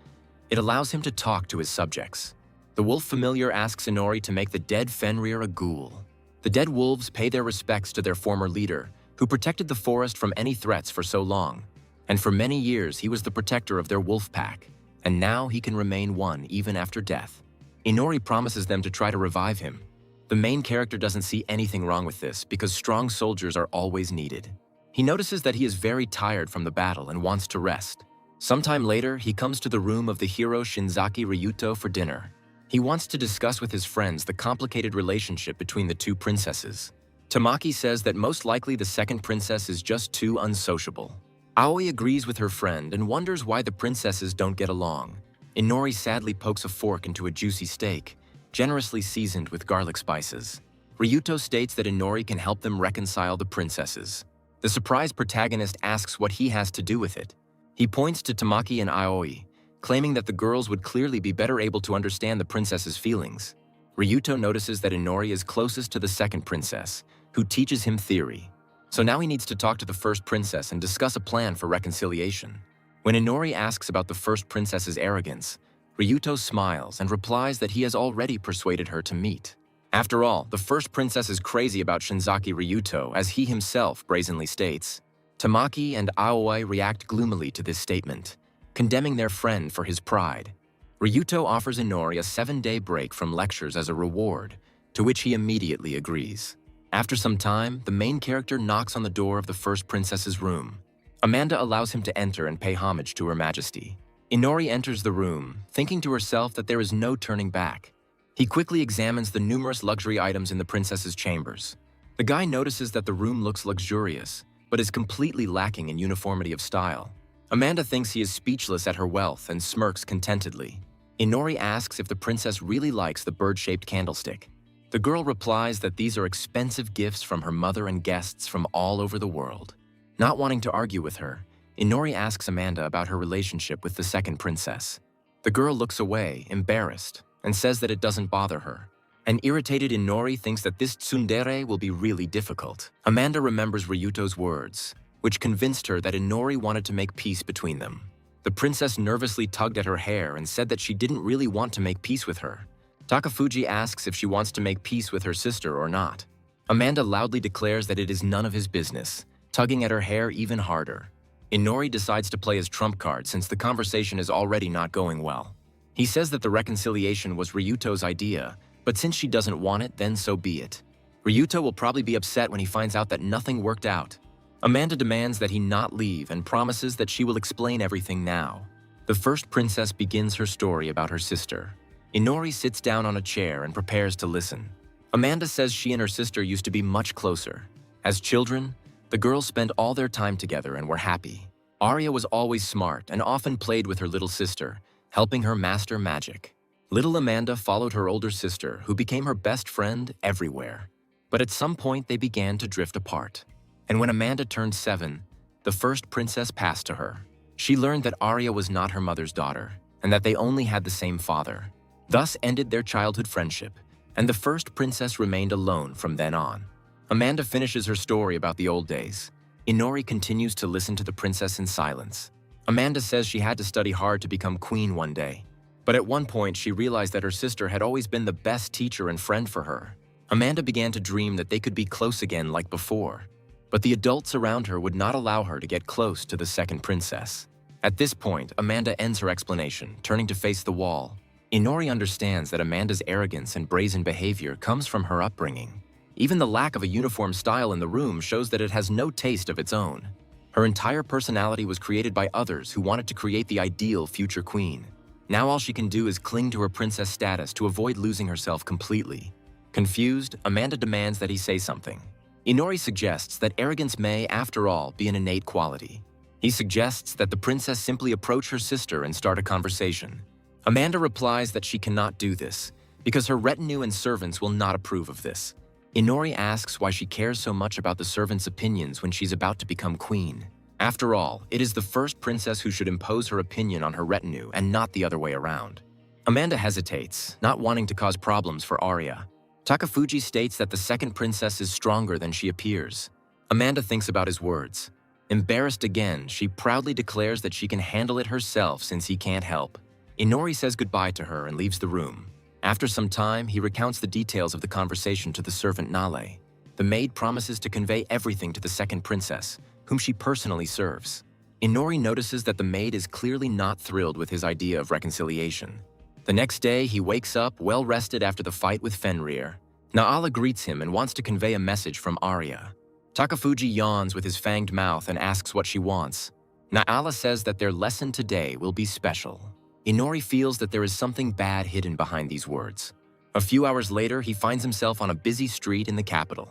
Speaker 1: It allows him to talk to his subjects. The wolf familiar asks Inori to make the dead Fenrir a ghoul. The dead wolves pay their respects to their former leader, who protected the forest from any threats for so long. And for many years he was the protector of their wolf pack, and now he can remain one even after death. Inori promises them to try to revive him. The main character doesn't see anything wrong with this because strong soldiers are always needed. He notices that he is very tired from the battle and wants to rest. Sometime later, he comes to the room of the hero Shinzaki Ryuto for dinner. He wants to discuss with his friends the complicated relationship between the two princesses. Tamaki says that most likely the second princess is just too unsociable. Aoi agrees with her friend and wonders why the princesses don't get along. Inori sadly pokes a fork into a juicy steak, generously seasoned with garlic spices. Ryuto states that Inori can help them reconcile the princesses. The surprised protagonist asks what he has to do with it. He points to Tamaki and Aoi, claiming that the girls would clearly be better able to understand the princess's feelings. Ryuto notices that Inori is closest to the second princess, who teaches him theory. So now he needs to talk to the first princess and discuss a plan for reconciliation. When Inori asks about the first princess's arrogance, Ryuto smiles and replies that he has already persuaded her to meet. After all, the first princess is crazy about Shinzaki Ryuto, as he himself brazenly states. Tamaki and Aoi react gloomily to this statement, condemning their friend for his pride. Ryuto offers Inori a 7-day break from lectures as a reward, to which he immediately agrees. After some time, the main character knocks on the door of the first princess's room. Amanda allows him to enter and pay homage to Her Majesty. Inori enters the room, thinking to herself that there is no turning back. He quickly examines the numerous luxury items in the princess's chambers. The guy notices that the room looks luxurious, but is completely lacking in uniformity of style. Amanda thinks he is speechless at her wealth and smirks contentedly. Inori asks if the princess really likes the bird-shaped candlestick. The girl replies that these are expensive gifts from her mother and guests from all over the world. Not wanting to argue with her, Inori asks Amanda about her relationship with the second princess. The girl looks away, embarrassed, and says that it doesn't bother her. An irritated Inori thinks that this tsundere will be really difficult. Amanda remembers Ryuto's words, which convinced her that Inori wanted to make peace between them. The princess nervously tugged at her hair and said that she didn't really want to make peace with her. Takafuji asks if she wants to make peace with her sister or not. Amanda loudly declares that it is none of his business, tugging at her hair even harder. Inori decides to play his trump card since the conversation is already not going well. He says that the reconciliation was Ryuto's idea, but since she doesn't want it, then so be it. Ryuto will probably be upset when he finds out that nothing worked out. Amanda demands that he not leave and promises that she will explain everything now. The first princess begins her story about her sister. Inori sits down on a chair and prepares to listen. Amanda says she and her sister used to be much closer. As children, the girls spent all their time together and were happy. Arya was always smart and often played with her little sister, helping her master magic. Little Amanda followed her older sister, who became her best friend everywhere. But at some point, they began to drift apart. And when Amanda turned 7, the first princess passed to her. She learned that Arya was not her mother's daughter, and that they only had the same father. Thus ended their childhood friendship, and the first princess remained alone from then on. Amanda finishes her story about the old days. Inori continues to listen to the princess in silence. Amanda says she had to study hard to become queen one day. But at one point, she realized that her sister had always been the best teacher and friend for her. Amanda began to dream that they could be close again like before. But the adults around her would not allow her to get close to the second princess. At this point, Amanda ends her explanation, turning to face the wall. Inori understands that Amanda's arrogance and brazen behavior comes from her upbringing. Even the lack of a uniform style in the room shows that it has no taste of its own. Her entire personality was created by others who wanted to create the ideal future queen. Now all she can do is cling to her princess status to avoid losing herself completely. Confused, Amanda demands that he say something. Inori suggests that arrogance may, after all, be an innate quality. He suggests that the princess simply approach her sister and start a conversation. Amanda replies that she cannot do this, because her retinue and servants will not approve of this. Inori asks why she cares so much about the servants' opinions when she's about to become queen. After all, it is the first princess who should impose her opinion on her retinue and not the other way around. Amanda hesitates, not wanting to cause problems for Arya. Takafuji states that the second princess is stronger than she appears. Amanda thinks about his words. Embarrassed again, she proudly declares that she can handle it herself since he can't help. Inori says goodbye to her and leaves the room. After some time, he recounts the details of the conversation to the servant Nale. The maid promises to convey everything to the second princess, whom she personally serves. Inori notices that the maid is clearly not thrilled with his idea of reconciliation. The next day, he wakes up well-rested after the fight with Fenrir. Naala greets him and wants to convey a message from Arya. Takafuji yawns with his fanged mouth and asks what she wants. Naala says that their lesson today will be special. Inori feels that there is something bad hidden behind these words. A few hours later, he finds himself on a busy street in the capital.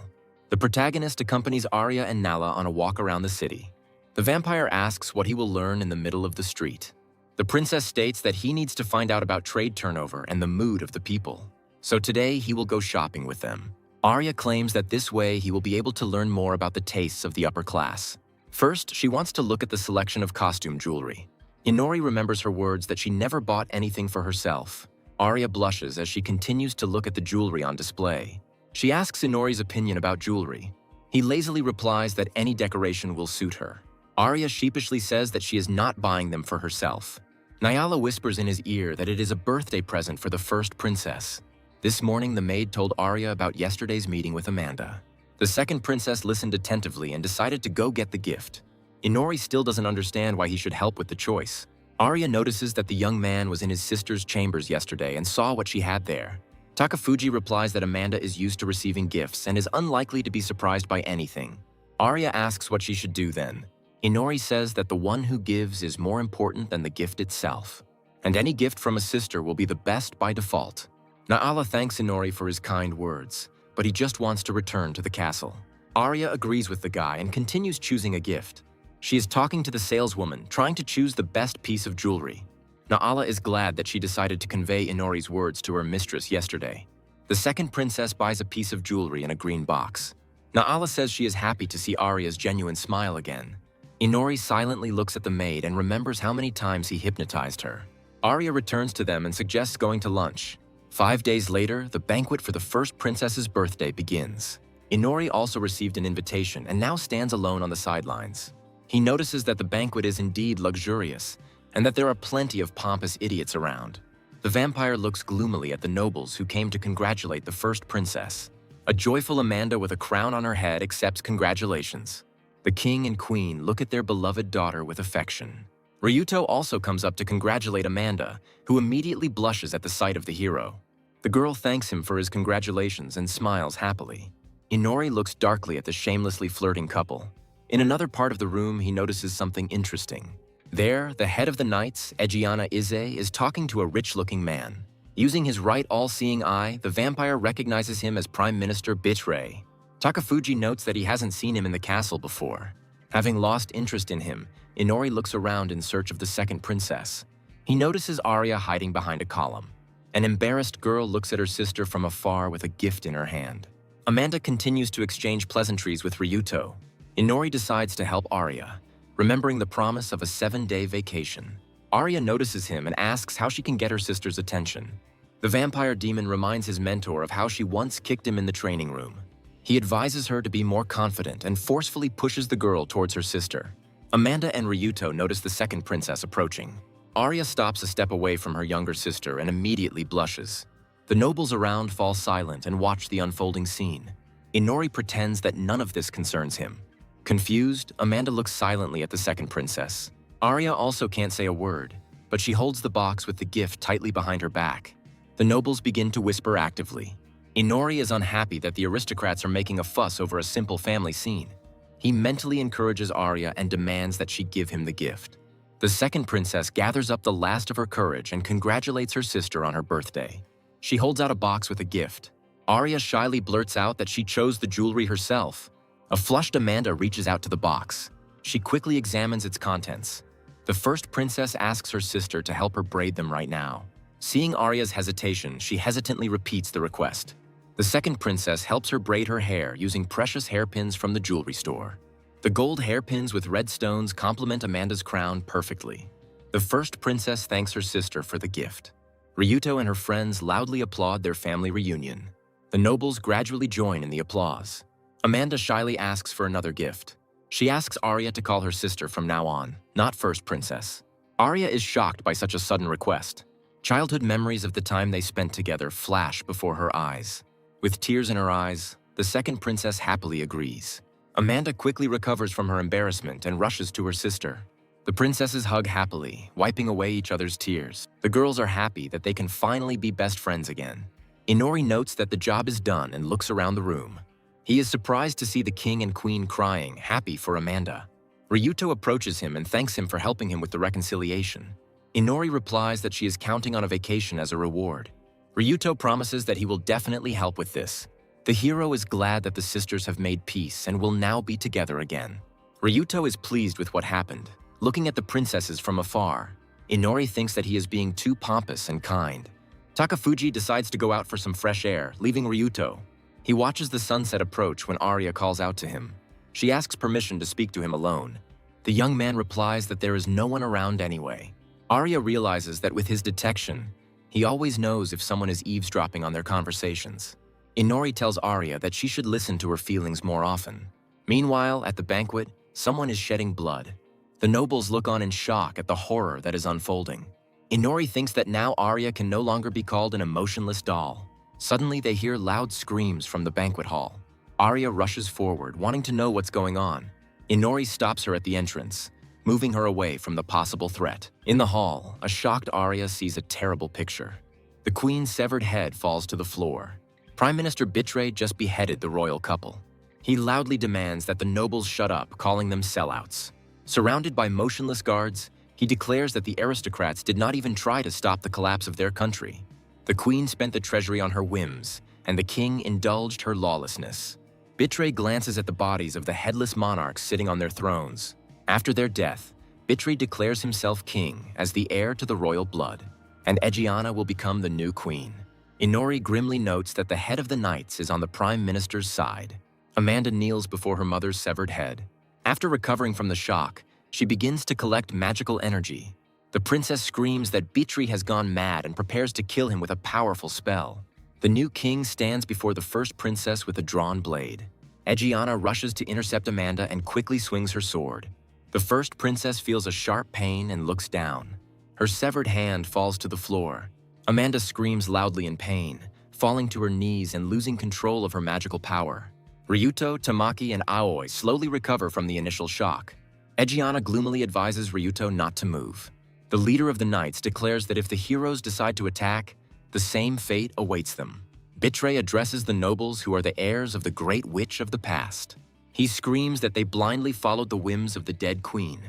Speaker 1: The protagonist accompanies Arya and Nala on a walk around the city. The vampire asks what he will learn in the middle of the street. The princess states that he needs to find out about trade turnover and the mood of the people. So today, he will go shopping with them. Arya claims that this way he will be able to learn more about the tastes of the upper class. First, she wants to look at the selection of costume jewelry. Inori remembers her words that she never bought anything for herself. Arya blushes as she continues to look at the jewelry on display. She asks Inori's opinion about jewelry. He lazily replies that any decoration will suit her. Arya sheepishly says that she is not buying them for herself. Nyala whispers in his ear that it is a birthday present for the first princess. This morning, the maid told Arya about yesterday's meeting with Amanda. The second princess listened attentively and decided to go get the gift. Inori still doesn't understand why he should help with the choice. Arya notices that the young man was in his sister's chambers yesterday and saw what she had there. Takafuji replies that Amanda is used to receiving gifts and is unlikely to be surprised by anything. Arya asks what she should do then. Inori says that the one who gives is more important than the gift itself, and any gift from a sister will be the best by default. Naala thanks Inori for his kind words, but he just wants to return to the castle. Arya agrees with the guy and continues choosing a gift. She is talking to the saleswoman, trying to choose the best piece of jewelry. Naala is glad that she decided to convey Inori's words to her mistress yesterday. The second princess buys a piece of jewelry in a green box. Naala says she is happy to see Arya's genuine smile again. Inori silently looks at the maid and remembers how many times he hypnotized her. Arya returns to them and suggests going to lunch. 5 days later, the banquet for the first princess's birthday begins. Inori also received an invitation and now stands alone on the sidelines. He notices that the banquet is indeed luxurious, and that there are plenty of pompous idiots around. The vampire looks gloomily at the nobles who came to congratulate the first princess. A joyful Amanda with a crown on her head accepts congratulations. The king and queen look at their beloved daughter with affection. Ryuto also comes up to congratulate Amanda, who immediately blushes at the sight of the hero. The girl thanks him for his congratulations and smiles happily. Inori looks darkly at the shamelessly flirting couple. In another part of the room, he notices something interesting. There, the head of the knights, Egiana Ize, is talking to a rich-looking man. Using his right all-seeing eye, the vampire recognizes him as Prime Minister Bichray. Takafuji notes that he hasn't seen him in the castle before. Having lost interest in him, Inori looks around in search of the second princess. He notices Arya hiding behind a column. An embarrassed girl looks at her sister from afar with a gift in her hand. Amanda continues to exchange pleasantries with Ryuto. Inori decides to help Arya, remembering the promise of a 7-day vacation. Arya notices him and asks how she can get her sister's attention. The vampire demon reminds his mentor of how she once kicked him in the training room. He advises her to be more confident and forcefully pushes the girl towards her sister. Amanda and Ryuto notice the second princess approaching. Arya stops a step away from her younger sister and immediately blushes. The nobles around fall silent and watch the unfolding scene. Inori pretends that none of this concerns him. Confused, Amanda looks silently at the second princess. Arya also can't say a word, but she holds the box with the gift tightly behind her back. The nobles begin to whisper actively. Inori is unhappy that the aristocrats are making a fuss over a simple family scene. He mentally encourages Arya and demands that she give him the gift. The second princess gathers up the last of her courage and congratulates her sister on her birthday. She holds out a box with a gift. Arya shyly blurts out that she chose the jewelry herself. A flushed Amanda reaches out to the box. She quickly examines its contents. The first princess asks her sister to help her braid them right now. Seeing Arya's hesitation, she hesitantly repeats the request. The second princess helps her braid her hair using precious hairpins from the jewelry store. The gold hairpins with red stones complement Amanda's crown perfectly. The first princess thanks her sister for the gift. Ryuto and her friends loudly applaud their family reunion. The nobles gradually join in the applause. Amanda shyly asks for another gift. She asks Arya to call her sister from now on, not first princess. Arya is shocked by such a sudden request. Childhood memories of the time they spent together flash before her eyes. With tears in her eyes, the second princess happily agrees. Amanda quickly recovers from her embarrassment and rushes to her sister. The princesses hug happily, wiping away each other's tears. The girls are happy that they can finally be best friends again. Inori notes that the job is done and looks around the room. He is surprised to see the king and queen crying, happy for Amanda. Ryuto approaches him and thanks him for helping him with the reconciliation. Inori replies that she is counting on a vacation as a reward. Ryuto promises that he will definitely help with this. The hero is glad that the sisters have made peace and will now be together again. Ryuto is pleased with what happened. Looking at the princesses from afar, Inori thinks that he is being too pompous and kind. Takafuji decides to go out for some fresh air, leaving Ryuto. He watches the sunset approach when Arya calls out to him. She asks permission to speak to him alone. The young man replies that there is no one around anyway. Arya realizes that with his detection, he always knows if someone is eavesdropping on their conversations. Inori tells Arya that she should listen to her feelings more often. Meanwhile, at the banquet, someone is shedding blood. The nobles look on in shock at the horror that is unfolding. Inori thinks that now Arya can no longer be called an emotionless doll. Suddenly, they hear loud screams from the banquet hall. Arya rushes forward, wanting to know what's going on. Inori stops her at the entrance, moving her away from the possible threat. In the hall, a shocked Arya sees a terrible picture. The queen's severed head falls to the floor. Prime Minister Bichray just beheaded the royal couple. He loudly demands that the nobles shut up, calling them sellouts. Surrounded by motionless guards, he declares that the aristocrats did not even try to stop the collapse of their country. The queen spent the treasury on her whims, and the king indulged her lawlessness. Bichray glances at the bodies of the headless monarchs sitting on their thrones. After their death, Bichray declares himself king as the heir to the royal blood, and Egiana will become the new queen. Inori grimly notes that the head of the knights is on the prime minister's side. Amanda kneels before her mother's severed head. After recovering from the shock, she begins to collect magical energy. The princess screams that Bichray has gone mad and prepares to kill him with a powerful spell. The new king stands before the first princess with a drawn blade. Egiana rushes to intercept Amanda and quickly swings her sword. The first princess feels a sharp pain and looks down. Her severed hand falls to the floor. Amanda screams loudly in pain, falling to her knees and losing control of her magical power. Ryuto, Tamaki, and Aoi slowly recover from the initial shock. Egiana gloomily advises Ryuto not to move. The leader of the knights declares that if the heroes decide to attack, the same fate awaits them. Bitre addresses the nobles who are the heirs of the great witch of the past. He screams that they blindly followed the whims of the dead queen,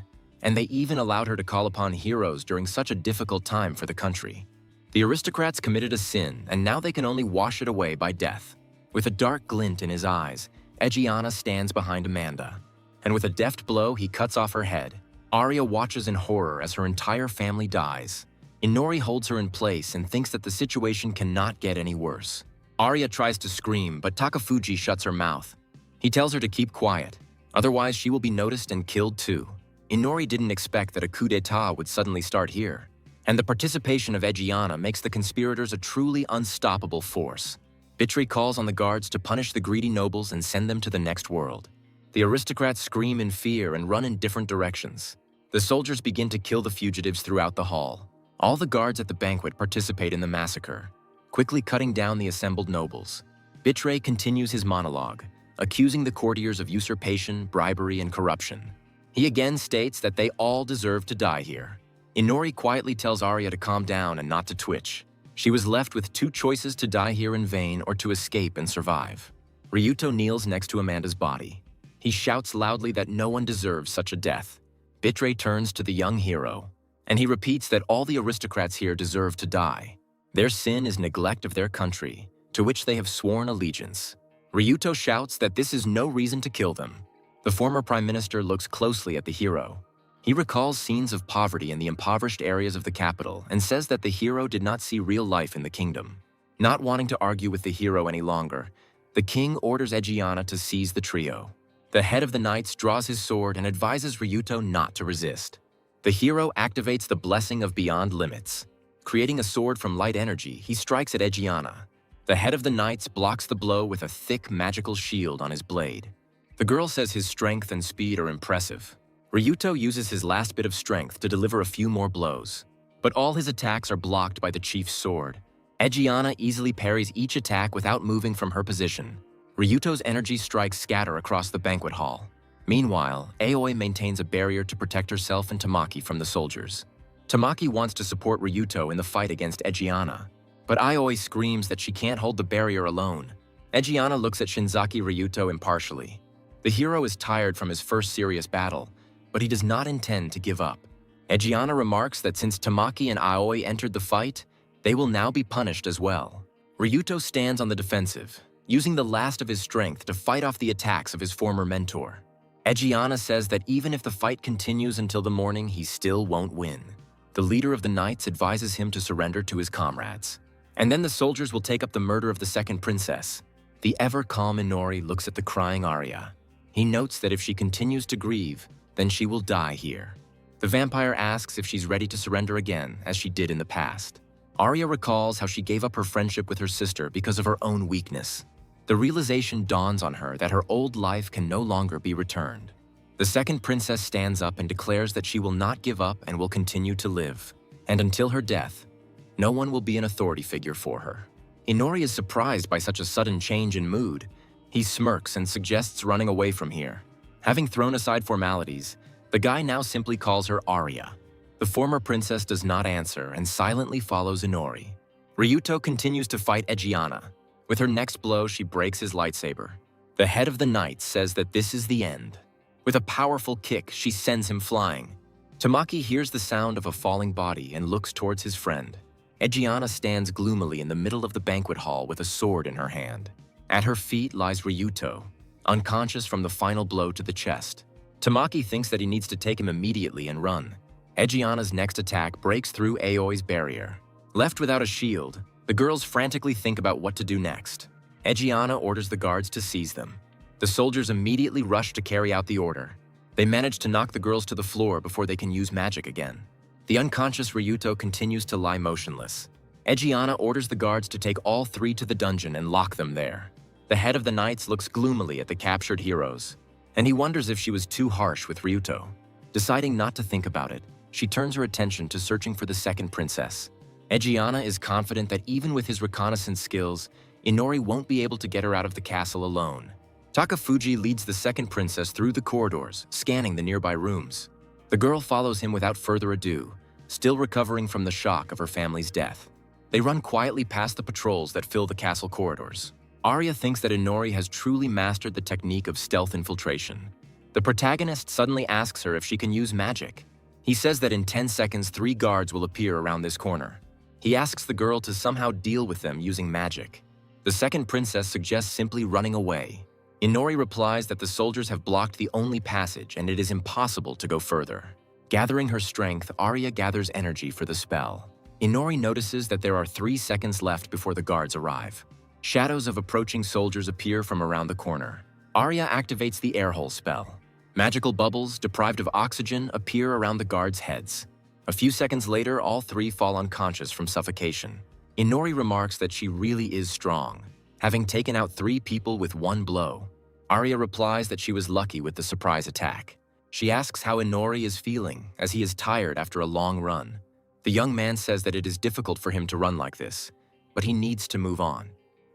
Speaker 1: and they even allowed her to call upon heroes during such a difficult time for the country. The aristocrats committed a sin, and now they can only wash it away by death. With a dark glint in his eyes, Egiana stands behind Amanda, and with a deft blow, he cuts off her head. Arya watches in horror as her entire family dies. Inori holds her in place and thinks that the situation cannot get any worse. Arya tries to scream, but Takafuji shuts her mouth. He tells her to keep quiet, otherwise she will be noticed and killed too. Inori didn't expect that a coup d'etat would suddenly start here, and the participation of Egiana makes the conspirators a truly unstoppable force. Bitre calls on the guards to punish the greedy nobles and send them to the next world. The aristocrats scream in fear and run in different directions. The soldiers begin to kill the fugitives throughout the hall. All the guards at the banquet participate in the massacre, quickly cutting down the assembled nobles. Bitre continues his monologue, accusing the courtiers of usurpation, bribery, and corruption. He again states that they all deserve to die here. Inori quietly tells Arya to calm down and not to twitch. She was left with two choices: to die here in vain or to escape and survive. Ryuto kneels next to Amanda's body. He shouts loudly that no one deserves such a death. Bitre turns to the young hero, and he repeats that all the aristocrats here deserve to die. Their sin is neglect of their country, to which they have sworn allegiance. Ryuto shouts that this is no reason to kill them. The former prime minister looks closely at the hero. He recalls scenes of poverty in the impoverished areas of the capital and says that the hero did not see real life in the kingdom. Not wanting to argue with the hero any longer, the king orders Egiana to seize the trio. The head of the knights draws his sword and advises Ryuto not to resist. The hero activates the blessing of beyond limits. Creating a sword from light energy, he strikes at Egiana. The head of the knights blocks the blow with a thick magical shield on his blade. The girl says his strength and speed are impressive. Ryuto uses his last bit of strength to deliver a few more blows, but all his attacks are blocked by the chief's sword. Egiana easily parries each attack without moving from her position. Ryuto's energy strikes scatter across the banquet hall. Meanwhile, Aoi maintains a barrier to protect herself and Tamaki from the soldiers. Tamaki wants to support Ryuto in the fight against Egiana, but Aoi screams that she can't hold the barrier alone. Egiana looks at Shinzaki Ryuto impartially. The hero is tired from his first serious battle, but he does not intend to give up. Egiana remarks that since Tamaki and Aoi entered the fight, they will now be punished as well. Ryuto stands on the defensive, using the last of his strength to fight off the attacks of his former mentor. Egiana says that even if the fight continues until the morning, he still won't win. The leader of the knights advises him to surrender to his comrades. And then the soldiers will take up the murder of the second princess. The ever-calm Inori looks at the crying Arya. He notes that if she continues to grieve, then she will die here. The vampire asks if she's ready to surrender again, as she did in the past. Arya recalls how she gave up her friendship with her sister because of her own weakness. The realization dawns on her that her old life can no longer be returned. The second princess stands up and declares that she will not give up and will continue to live. And until her death, no one will be an authority figure for her. Inori is surprised by such a sudden change in mood. He smirks and suggests running away from here. Having thrown aside formalities, the guy now simply calls her Arya. The former princess does not answer and silently follows Inori. Ryuto continues to fight Egiana. With her next blow, she breaks his lightsaber. The head of the knights says that this is the end. With a powerful kick, she sends him flying. Tamaki hears the sound of a falling body and looks towards his friend. Egiana stands gloomily in the middle of the banquet hall with a sword in her hand. At her feet lies Ryuto, unconscious from the final blow to the chest. Tamaki thinks that he needs to take him immediately and run. Egiana's next attack breaks through Aoi's barrier. Left without a shield, the girls frantically think about what to do next. Egiana orders the guards to seize them. The soldiers immediately rush to carry out the order. They manage to knock the girls to the floor before they can use magic again. The unconscious Ryuto continues to lie motionless. Egiana orders the guards to take all three to the dungeon and lock them there. The head of the knights looks gloomily at the captured heroes, and he wonders if she was too harsh with Ryuto. Deciding not to think about it, she turns her attention to searching for the second princess. Egiana is confident that even with his reconnaissance skills, Inori won't be able to get her out of the castle alone. Takafuji leads the second princess through the corridors, scanning the nearby rooms. The girl follows him without further ado, still recovering from the shock of her family's death. They run quietly past the patrols that fill the castle corridors. Arya thinks that Inori has truly mastered the technique of stealth infiltration. The protagonist suddenly asks her if she can use magic. He says that in 10 seconds 3 guards will appear around this corner. He asks the girl to somehow deal with them using magic. The second princess suggests simply running away. Inori replies that the soldiers have blocked the only passage and it is impossible to go further. Gathering her strength, Arya gathers energy for the spell. Inori notices that there are 3 seconds left before the guards arrive. Shadows of approaching soldiers appear from around the corner. Arya activates the airhole spell. Magical bubbles, deprived of oxygen, appear around the guards' heads. A few seconds later, all 3 fall unconscious from suffocation. Inori remarks that she really is strong, having taken out 3 people with 1 blow. Arya replies that she was lucky with the surprise attack. She asks how Inori is feeling, as he is tired after a long run. The young man says that it is difficult for him to run like this, but he needs to move on.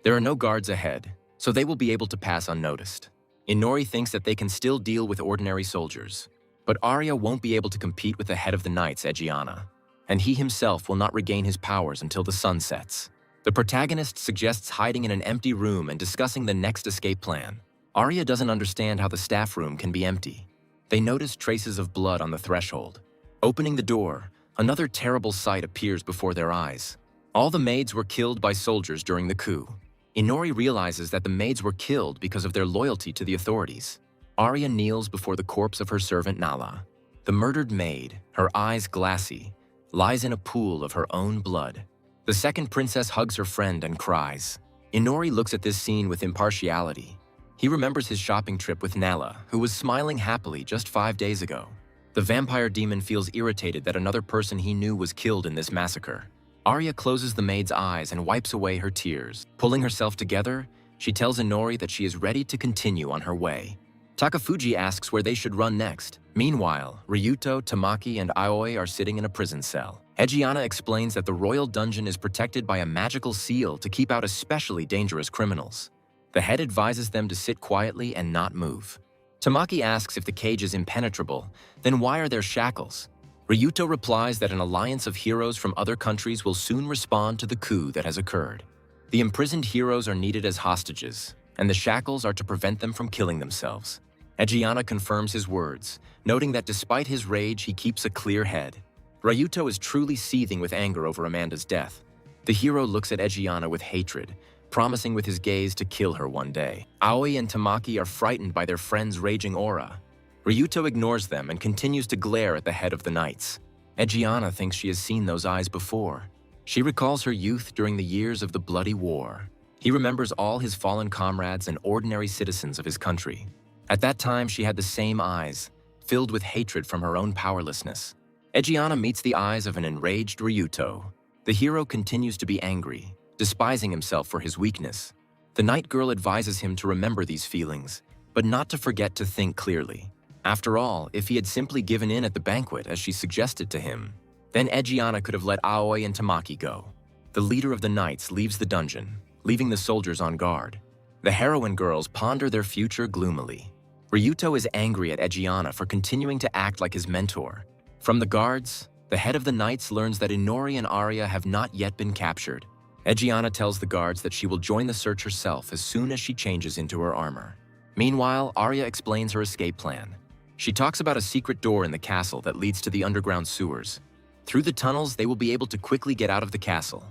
Speaker 1: There are no guards ahead, so they will be able to pass unnoticed. Inori thinks that they can still deal with ordinary soldiers, but Arya won't be able to compete with the head of the knights, Egiana, and he himself will not regain his powers until the sun sets. The protagonist suggests hiding in an empty room and discussing the next escape plan. Arya doesn't understand how the staff room can be empty. They notice traces of blood on the threshold. Opening the door, another terrible sight appears before their eyes. All the maids were killed by soldiers during the coup. Inori realizes that the maids were killed because of their loyalty to the authorities. Arya kneels before the corpse of her servant Nala. The murdered maid, her eyes glassy, lies in a pool of her own blood. The second princess hugs her friend and cries. Inori looks at this scene with impartiality. He remembers his shopping trip with Nala, who was smiling happily just 5 days ago. The vampire demon feels irritated that another person he knew was killed in this massacre. Arya closes the maid's eyes and wipes away her tears. Pulling herself together, she tells Inori that she is ready to continue on her way. Takafuji asks where they should run next. Meanwhile, Ryuto, Tamaki, and Aoi are sitting in a prison cell. Egiana explains that the royal dungeon is protected by a magical seal to keep out especially dangerous criminals. The head advises them to sit quietly and not move. Tamaki asks if the cage is impenetrable, then why are there shackles? Ryuto replies that an alliance of heroes from other countries will soon respond to the coup that has occurred. The imprisoned heroes are needed as hostages, and the shackles are to prevent them from killing themselves. Egiana confirms his words, noting that despite his rage, he keeps a clear head. Ryuto is truly seething with anger over Amanda's death. The hero looks at Egiana with hatred, promising with his gaze to kill her one day. Aoi and Tamaki are frightened by their friend's raging aura. Ryuto ignores them and continues to glare at the head of the knights. Egiana thinks she has seen those eyes before. She recalls her youth during the years of the bloody war. He remembers all his fallen comrades and ordinary citizens of his country. At that time, she had the same eyes, filled with hatred from her own powerlessness. Egiana meets the eyes of an enraged Ryuto. The hero continues to be angry, despising himself for his weakness. The night girl advises him to remember these feelings, but not to forget to think clearly. After all, if he had simply given in at the banquet as she suggested to him, then Egiana could have let Aoi and Tamaki go. The leader of the knights leaves the dungeon, leaving the soldiers on guard. The heroine girls ponder their future gloomily. Ryuto is angry at Egiana for continuing to act like his mentor. From the guards, the head of the knights learns that Inori and Arya have not yet been captured. Egiana tells the guards that she will join the search herself as soon as she changes into her armor. Meanwhile, Arya explains her escape plan. She talks about a secret door in the castle that leads to the underground sewers. Through the tunnels, they will be able to quickly get out of the castle.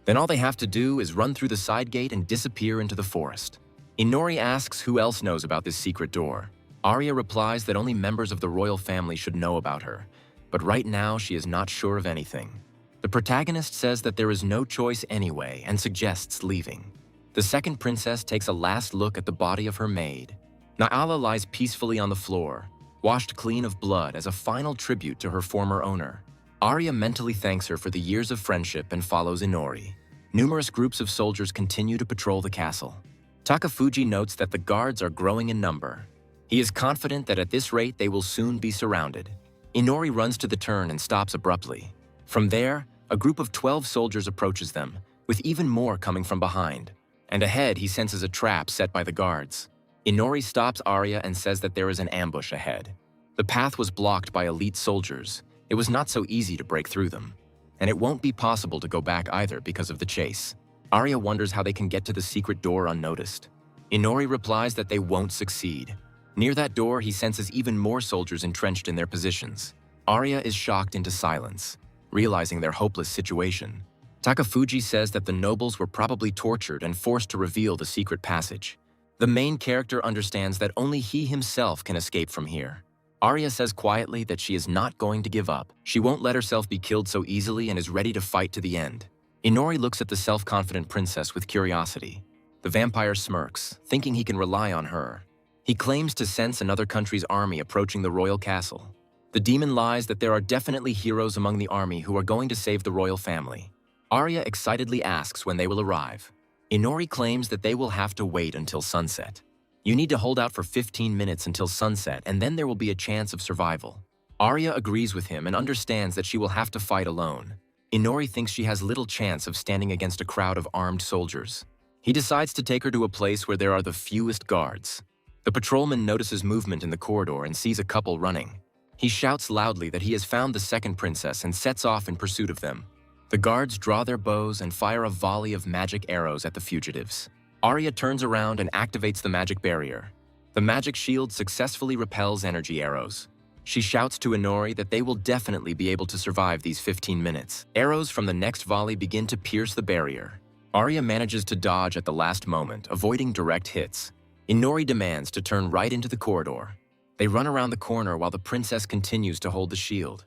Speaker 1: Then all they have to do is run through the side gate and disappear into the forest. Inori asks who else knows about this secret door. Arya replies that only members of the royal family should know about her, but right now she is not sure of anything. The protagonist says that there is no choice anyway and suggests leaving. The second princess takes a last look at the body of her maid. Naala lies peacefully on the floor, washed clean of blood as a final tribute to her former owner. Arya mentally thanks her for the years of friendship and follows Inori. Numerous groups of soldiers continue to patrol the castle. Takafuji notes that the guards are growing in number. He is confident that at this rate they will soon be surrounded. Inori runs to the turn and stops abruptly. From there, a group of 12 soldiers approaches them, with even more coming from behind. And ahead he senses a trap set by the guards. Inori stops Arya and says that there is an ambush ahead. The path was blocked by elite soldiers. It was not so easy to break through them. And it won't be possible to go back either because of the chase. Arya wonders how they can get to the secret door unnoticed. Inori replies that they won't succeed. Near that door, he senses even more soldiers entrenched in their positions. Arya is shocked into silence, realizing their hopeless situation. Takafuji says that the nobles were probably tortured and forced to reveal the secret passage. The main character understands that only he himself can escape from here. Arya says quietly that she is not going to give up. She won't let herself be killed so easily and is ready to fight to the end. Inori looks at the self-confident princess with curiosity. The vampire smirks, thinking he can rely on her. He claims to sense another country's army approaching the royal castle. The demon lies that there are definitely heroes among the army who are going to save the royal family. Arya excitedly asks when they will arrive. Inori claims that they will have to wait until sunset. You need to hold out for 15 minutes until sunset, and then there will be a chance of survival. Arya agrees with him and understands that she will have to fight alone. Inori thinks she has little chance of standing against a crowd of armed soldiers. He decides to take her to a place where there are the fewest guards. The patrolman notices movement in the corridor and sees a couple running. He shouts loudly that he has found the second princess and sets off in pursuit of them. The guards draw their bows and fire a volley of magic arrows at the fugitives. Arya turns around and activates the magic barrier. The magic shield successfully repels energy arrows. She shouts to Inori that they will definitely be able to survive these 15 minutes. Arrows from the next volley begin to pierce the barrier. Arya manages to dodge at the last moment, avoiding direct hits. Inori demands to turn right into the corridor. They run around the corner while the princess continues to hold the shield.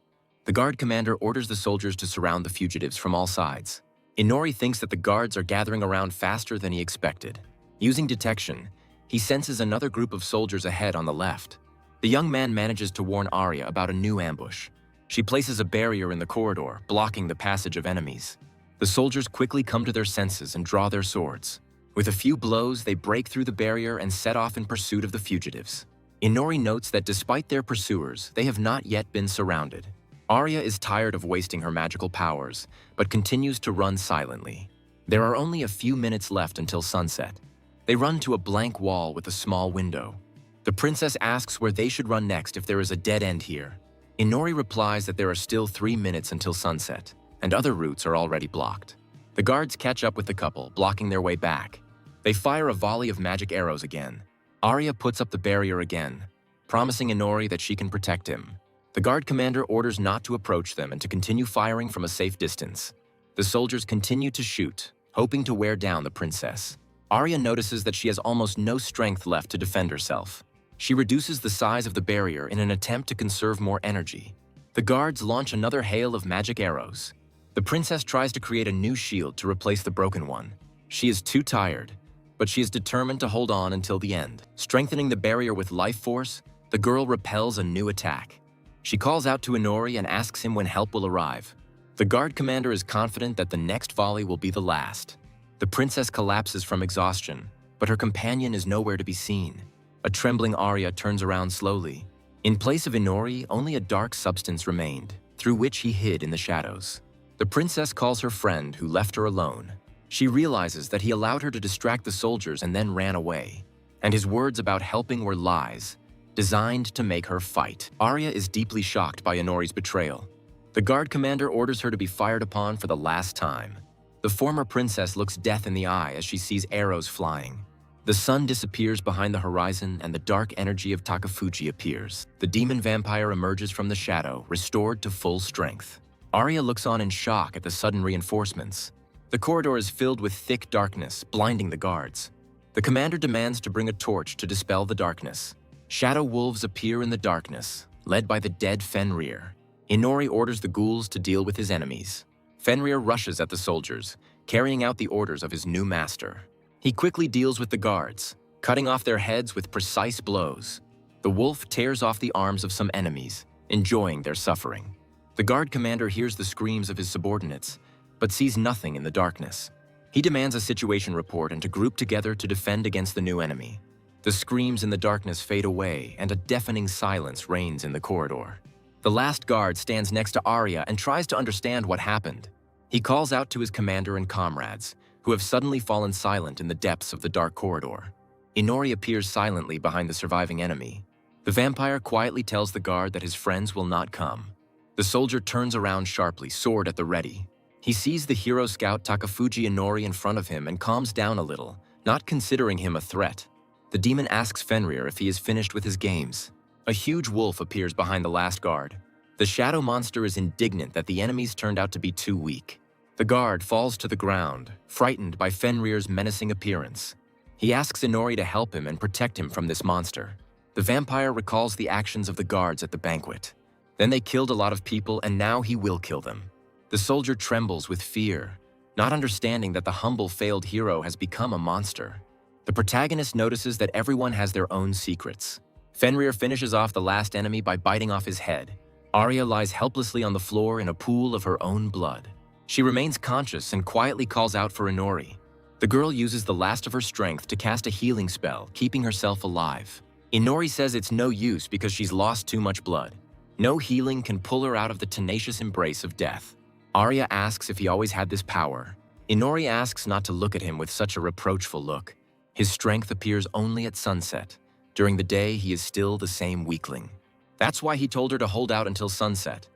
Speaker 1: The guard commander orders the soldiers to surround the fugitives from all sides. Inori thinks that the guards are gathering around faster than he expected. Using detection, he senses another group of soldiers ahead on the left. The young man manages to warn Arya about a new ambush. She places a barrier in the corridor, blocking the passage of enemies. The soldiers quickly come to their senses and draw their swords. With a few blows, they break through the barrier and set off in pursuit of the fugitives. Inori notes that despite their pursuers, they have not yet been surrounded. Arya is tired of wasting her magical powers, but continues to run silently. There are only a few minutes left until sunset. They run to a blank wall with a small window. The princess asks where they should run next if there is a dead end here. Inori replies that there are still 3 minutes until sunset, and other routes are already blocked. The guards catch up with the couple, blocking their way back. They fire a volley of magic arrows again. Arya puts up the barrier again, promising Inori that she can protect him. The guard commander orders not to approach them and to continue firing from a safe distance. The soldiers continue to shoot, hoping to wear down the princess. Arya notices that she has almost no strength left to defend herself. She reduces the size of the barrier in an attempt to conserve more energy. The guards launch another hail of magic arrows. The princess tries to create a new shield to replace the broken one. She is too tired, but she is determined to hold on until the end. Strengthening the barrier with life force, the girl repels a new attack. She calls out to Inori and asks him when help will arrive. The guard commander is confident that the next volley will be the last. The princess collapses from exhaustion, but her companion is nowhere to be seen. A trembling Arya turns around slowly. In place of Inori, only a dark substance remained, through which he hid in the shadows. The princess calls her friend, who left her alone. She realizes that he allowed her to distract the soldiers and then ran away. And his words about helping were lies, designed to make her fight. Arya is deeply shocked by Inori's betrayal. The guard commander orders her to be fired upon for the last time. The former princess looks death in the eye as she sees arrows flying. The sun disappears behind the horizon and the dark energy of Takafuji appears. The demon vampire emerges from the shadow, restored to full strength. Arya looks on in shock at the sudden reinforcements. The corridor is filled with thick darkness, blinding the guards. The commander demands to bring a torch to dispel the darkness. Shadow wolves appear in the darkness, led by the dead Fenrir. Inori orders the ghouls to deal with his enemies. Fenrir rushes at the soldiers, carrying out the orders of his new master. He quickly deals with the guards, cutting off their heads with precise blows. The wolf tears off the arms of some enemies, enjoying their suffering. The guard commander hears the screams of his subordinates, but sees nothing in the darkness. He demands a situation report and to group together to defend against the new enemy. The screams in the darkness fade away and a deafening silence reigns in the corridor. The last guard stands next to Arya and tries to understand what happened. He calls out to his commander and comrades, who have suddenly fallen silent in the depths of the dark corridor. Inori appears silently behind the surviving enemy. The vampire quietly tells the guard that his friends will not come. The soldier turns around sharply, sword at the ready. He sees the hero scout Takafuji Inori in front of him and calms down a little, not considering him a threat. The demon asks Fenrir if he is finished with his games. A huge wolf appears behind the last guard. The shadow monster is indignant that the enemies turned out to be too weak. The guard falls to the ground, frightened by Fenrir's menacing appearance. He asks Inori to help him and protect him from this monster. The vampire recalls the actions of the guards at the banquet. Then they killed a lot of people and now he will kill them. The soldier trembles with fear, not understanding that the humble failed hero has become a monster. The protagonist notices that everyone has their own secrets. Fenrir finishes off the last enemy by biting off his head. Arya lies helplessly on the floor in a pool of her own blood. She remains conscious and quietly calls out for Inori. The girl uses the last of her strength to cast a healing spell, keeping herself alive. Inori says it's no use because she's lost too much blood. No healing can pull her out of the tenacious embrace of death. Arya asks if he always had this power. Inori asks not to look at him with such a reproachful look. His strength appears only at sunset. During the day, he is still the same weakling. That's why he told her to hold out until sunset.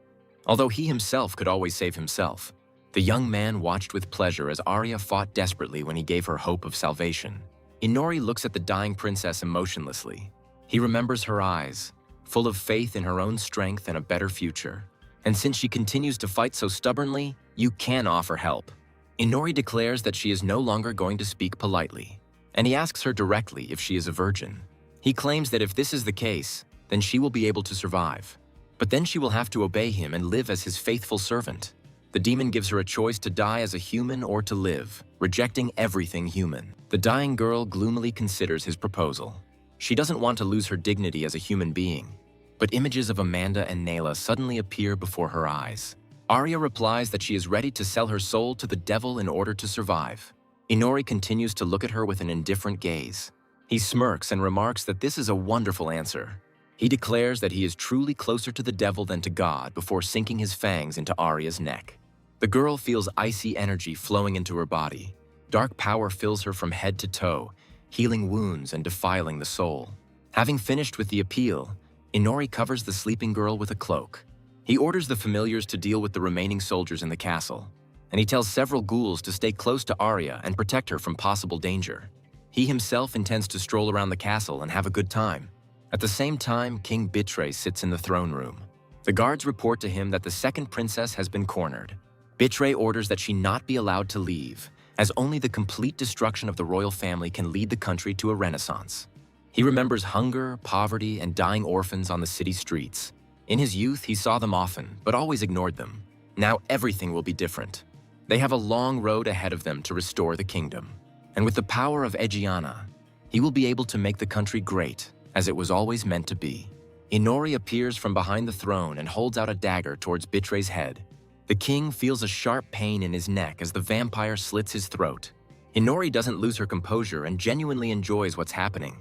Speaker 1: Although he himself could always save himself. The young man watched with pleasure as Arya fought desperately when he gave her hope of salvation. Inori looks at the dying princess emotionlessly. He remembers her eyes, full of faith in her own strength and a better future. And since she continues to fight so stubbornly, you can offer help. Inori declares that she is no longer going to speak politely, and he asks her directly if she is a virgin. He claims that if this is the case, then she will be able to survive. But then she will have to obey him and live as his faithful servant. The demon gives her a choice to die as a human or to live, rejecting everything human. The dying girl gloomily considers his proposal. She doesn't want to lose her dignity as a human being. But images of Amanda and Nayla suddenly appear before her eyes. Arya replies that she is ready to sell her soul to the devil in order to survive. Inori continues to look at her with an indifferent gaze. He smirks and remarks that this is a wonderful answer. He declares that he is truly closer to the devil than to God before sinking his fangs into Arya's neck. The girl feels icy energy flowing into her body. Dark power fills her from head to toe, healing wounds and defiling the soul. Having finished with the appeal, Inori covers the sleeping girl with a cloak. He orders the familiars to deal with the remaining soldiers in the castle, and he tells several ghouls to stay close to Arya and protect her from possible danger. He himself intends to stroll around the castle and have a good time. At the same time, King Bitray sits in the throne room. The guards report to him that the second princess has been cornered. Bitray orders that she not be allowed to leave, as only the complete destruction of the royal family can lead the country to a renaissance. He remembers hunger, poverty, and dying orphans on the city streets. In his youth, he saw them often, but always ignored them. Now everything will be different. They have a long road ahead of them to restore the kingdom. And with the power of Egiana, he will be able to make the country great, as it was always meant to be. Inori appears from behind the throne and holds out a dagger towards Bitray's head. The king feels a sharp pain in his neck as the vampire slits his throat. Inori doesn't lose her composure and genuinely enjoys what's happening.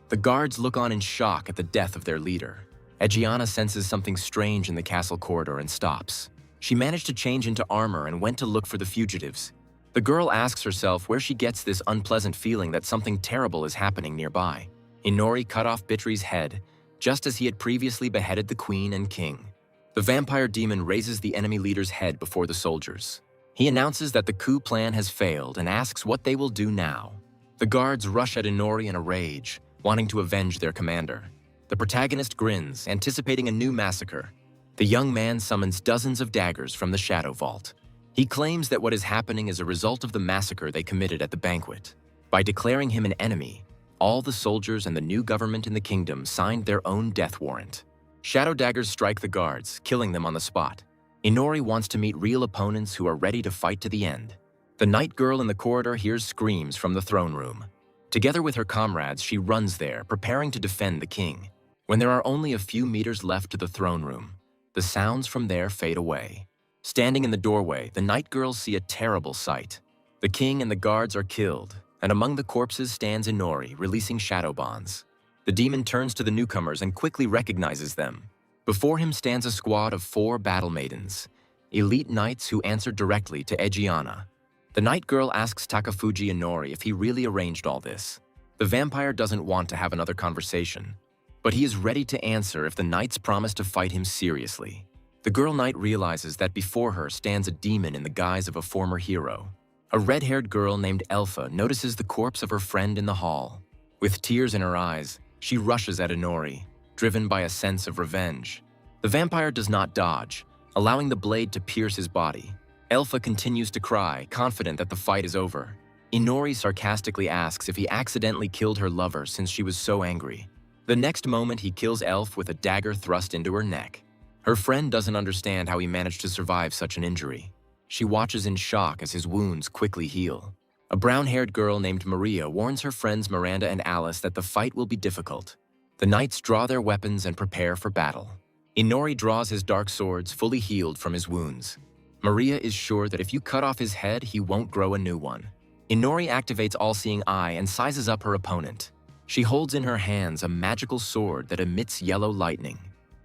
Speaker 1: The guards look on in shock at the death of their leader. Egiana senses something strange in the castle corridor and stops. She managed to change into armor and went to look for the fugitives. The girl asks herself where she gets this unpleasant feeling that something terrible is happening nearby. Inori cut off Bitray's head, just as he had previously beheaded the queen and king. The vampire demon raises the enemy leader's head before the soldiers. He announces that the coup plan has failed and asks what they will do now. The guards rush at Inori in a rage, wanting to avenge their commander. The protagonist grins, anticipating a new massacre. The young man summons dozens of daggers from the Shadow Vault. He claims that what is happening is a result of the massacre they committed at the banquet. By declaring him an enemy, all the soldiers and the new government in the kingdom signed their own death warrant. Shadow daggers strike the guards, killing them on the spot. Inori wants to meet real opponents who are ready to fight to the end. The night girl in the corridor hears screams from the throne room. Together with her comrades, she runs there, preparing to defend the king. When there are only a few meters left to the throne room, the sounds from there fade away. Standing in the doorway, the night girls see a terrible sight. The king and the guards are killed, and among the corpses stands Inori, releasing shadow bonds. The demon turns to the newcomers and quickly recognizes them. Before him stands a squad of 4 battle maidens, elite knights who answer directly to Egiana. The night girl asks Takafuji Inori if he really arranged all this. The vampire doesn't want to have another conversation, but he is ready to answer if the knights promise to fight him seriously. The girl knight realizes that before her stands a demon in the guise of a former hero. A red-haired girl named Elfa notices the corpse of her friend in the hall. With tears in her eyes, she rushes at Inori, driven by a sense of revenge. The vampire does not dodge, allowing the blade to pierce his body. Elfa continues to cry, confident that the fight is over. Inori sarcastically asks if he accidentally killed her lover since she was so angry. The next moment, he kills Elf with a dagger thrust into her neck. Her friend doesn't understand how he managed to survive such an injury. She watches in shock as his wounds quickly heal. A brown-haired girl named Maria warns her friends Miranda and Alice that the fight will be difficult. The knights draw their weapons and prepare for battle. Inori draws his dark swords, fully healed from his wounds. Maria is sure that if you cut off his head, he won't grow a new one. Inori activates All-Seeing Eye and sizes up her opponent. She holds in her hands a magical sword that emits yellow lightning.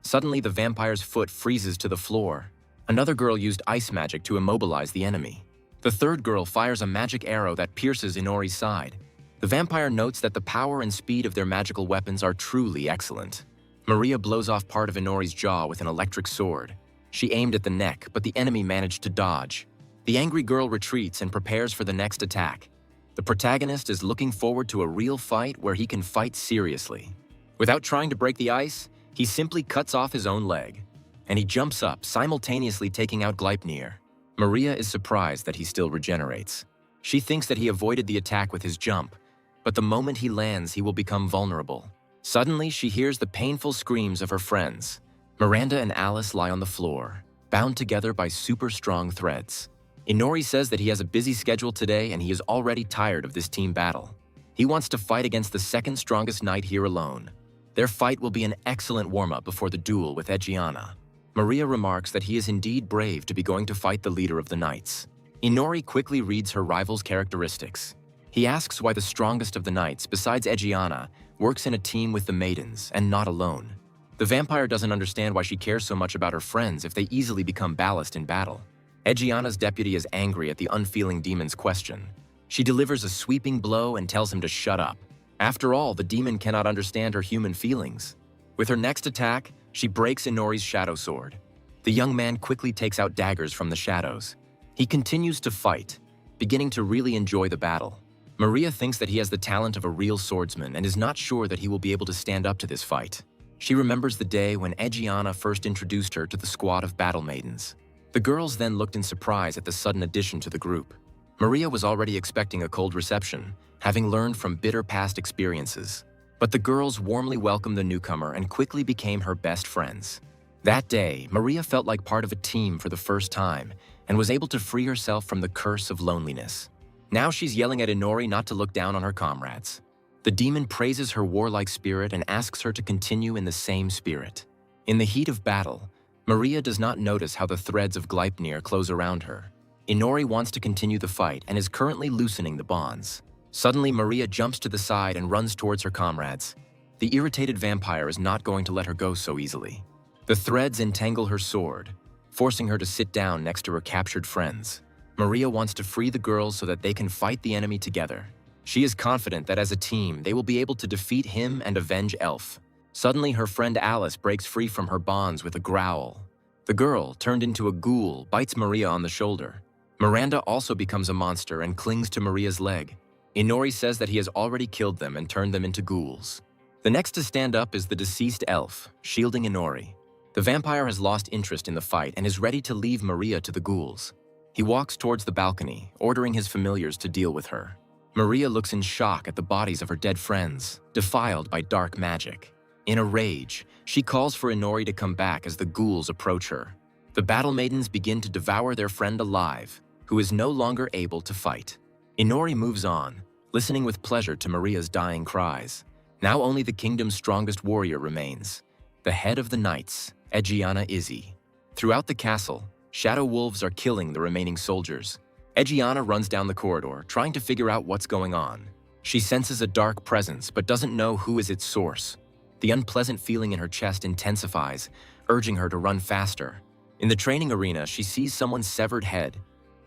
Speaker 1: Suddenly, the vampire's foot freezes to the floor. Another girl used ice magic to immobilize the enemy. The third girl fires a magic arrow that pierces Inori's side. The vampire notes that the power and speed of their magical weapons are truly excellent. Maria blows off part of Inori's jaw with an electric sword. She aimed at the neck, but the enemy managed to dodge. The angry girl retreats and prepares for the next attack. The protagonist is looking forward to a real fight where he can fight seriously. Without trying to break the ice, he simply cuts off his own leg. And he jumps up, simultaneously taking out Gleipnir. Maria is surprised that he still regenerates. She thinks that he avoided the attack with his jump, but the moment he lands, he will become vulnerable. Suddenly, she hears the painful screams of her friends. Miranda and Alice lie on the floor, bound together by super strong threads. Inori says that he has a busy schedule today and he is already tired of this team battle. He wants to fight against the second strongest knight here alone. Their fight will be an excellent warm-up before the duel with Egiana. Maria remarks that he is indeed brave to be going to fight the leader of the knights. Inori quickly reads her rival's characteristics. He asks why the strongest of the knights, besides Egiana, works in a team with the maidens and not alone. The vampire doesn't understand why she cares so much about her friends if they easily become ballast in battle. Egiana's deputy is angry at the unfeeling demon's question. She delivers a sweeping blow and tells him to shut up. After all, the demon cannot understand her human feelings. With her next attack, she breaks Inori's shadow sword. The young man quickly takes out daggers from the shadows. He continues to fight, beginning to really enjoy the battle. Maria thinks that he has the talent of a real swordsman and is not sure that he will be able to stand up to this fight. She remembers the day when Egiana first introduced her to the squad of battle maidens. The girls then looked in surprise at the sudden addition to the group. Maria was already expecting a cold reception, having learned from bitter past experiences. But the girls warmly welcomed the newcomer and quickly became her best friends. That day, Maria felt like part of a team for the first time and was able to free herself from the curse of loneliness. Now she's yelling at Inori not to look down on her comrades. The demon praises her warlike spirit and asks her to continue in the same spirit. In the heat of battle, Maria does not notice how the threads of Gleipnir close around her. Inori wants to continue the fight and is currently loosening the bonds. Suddenly, Maria jumps to the side and runs towards her comrades. The irritated vampire is not going to let her go so easily. The threads entangle her sword, forcing her to sit down next to her captured friends. Maria wants to free the girls so that they can fight the enemy together. She is confident that as a team, they will be able to defeat him and avenge Elf. Suddenly, her friend Alice breaks free from her bonds with a growl. The girl, turned into a ghoul, bites Maria on the shoulder. Miranda also becomes a monster and clings to Maria's leg. Inori says that he has already killed them and turned them into ghouls. The next to stand up is the deceased elf, shielding Inori. The vampire has lost interest in the fight and is ready to leave Maria to the ghouls. He walks towards the balcony, ordering his familiars to deal with her. Maria looks in shock at the bodies of her dead friends, defiled by dark magic. In a rage, she calls for Inori to come back as the ghouls approach her. The battle maidens begin to devour their friend alive, who is no longer able to fight. Inori moves on, listening with pleasure to Maria's dying cries. Now only the kingdom's strongest warrior remains, the head of the knights, Egiana Izzy. Throughout the castle, shadow wolves are killing the remaining soldiers. Egiana runs down the corridor, trying to figure out what's going on. She senses a dark presence, but doesn't know who is its source. The unpleasant feeling in her chest intensifies, urging her to run faster. In the training arena, she sees someone's severed head.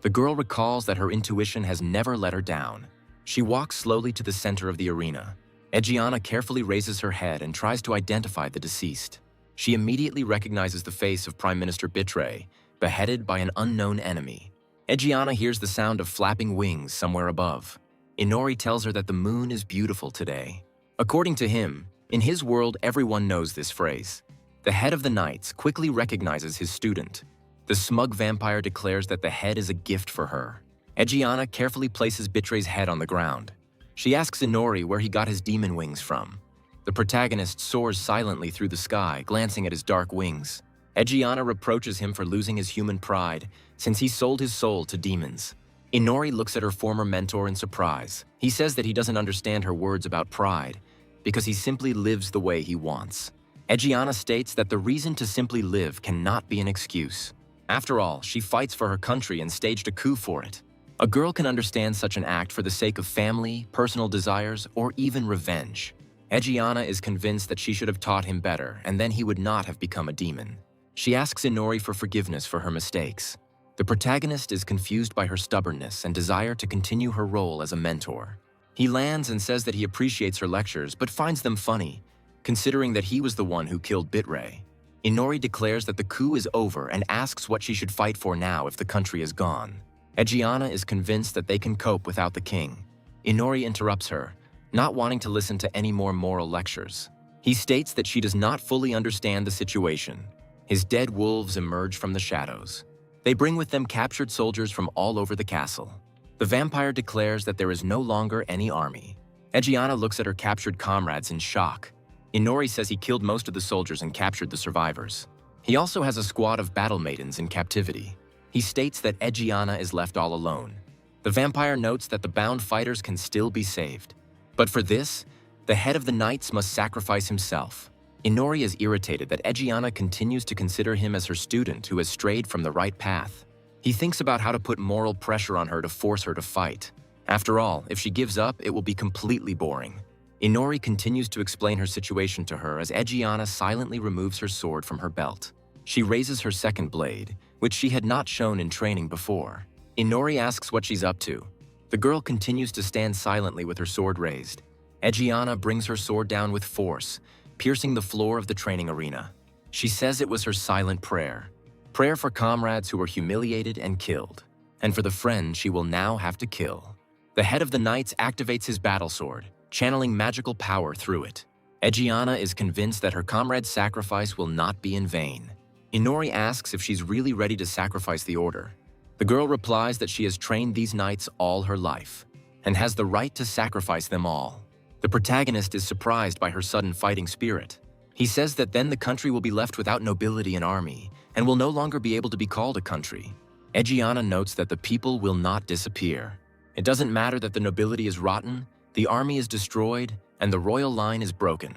Speaker 1: The girl recalls that her intuition has never let her down. She walks slowly to the center of the arena. Egiana carefully raises her head and tries to identify the deceased. She immediately recognizes the face of Prime Minister Bitre, beheaded by an unknown enemy. Egiana hears the sound of flapping wings somewhere above. Inori tells her that the moon is beautiful today. According to him, in his world everyone knows this phrase. The head of the knights quickly recognizes his student. The smug vampire declares that the head is a gift for her. Egiana carefully places Bitre's head on the ground. She asks Inori where he got his demon wings from. The protagonist soars silently through the sky, glancing at his dark wings. Egiana reproaches him for losing his human pride, since he sold his soul to demons. Inori looks at her former mentor in surprise. He says that he doesn't understand her words about pride, because he simply lives the way he wants. Egiana states that the reason to simply live cannot be an excuse. After all, she fights for her country and staged a coup for it. A girl can understand such an act for the sake of family, personal desires, or even revenge. Egiana is convinced that she should have taught him better, and then he would not have become a demon. She asks Inori for forgiveness for her mistakes. The protagonist is confused by her stubbornness and desire to continue her role as a mentor. He lands and says that he appreciates her lectures but finds them funny, considering that he was the one who killed Bitre. Inori declares that the coup is over and asks what she should fight for now if the country is gone. Egiana is convinced that they can cope without the king. Inori interrupts her, not wanting to listen to any more moral lectures. He states that she does not fully understand the situation. His dead wolves emerge from the shadows. They bring with them captured soldiers from all over the castle. The vampire declares that there is no longer any army. Egiana looks at her captured comrades in shock. Inori says he killed most of the soldiers and captured the survivors. He also has a squad of battle maidens in captivity. He states that Egiana is left all alone. The vampire notes that the bound fighters can still be saved. But for this, the head of the knights must sacrifice himself. Inori is irritated that Egiana continues to consider him as her student who has strayed from the right path. He thinks about how to put moral pressure on her to force her to fight. After all, if she gives up, it will be completely boring. Inori continues to explain her situation to her as Egiana silently removes her sword from her belt. She raises her second blade, which she had not shown in training before. Inori asks what she's up to. The girl continues to stand silently with her sword raised. Egiana brings her sword down with force, piercing the floor of the training arena. She says it was her silent prayer. Prayer for comrades who were humiliated and killed, and for the friend she will now have to kill. The head of the knights activates his battle sword, channeling magical power through it. Egiana is convinced that her comrade's sacrifice will not be in vain. Inori asks if she's really ready to sacrifice the order. The girl replies that she has trained these knights all her life, and has the right to sacrifice them all. The protagonist is surprised by her sudden fighting spirit. He says that then the country will be left without nobility and army, and will no longer be able to be called a country. Egiana notes that the people will not disappear. It doesn't matter that the nobility is rotten, the army is destroyed, and the royal line is broken.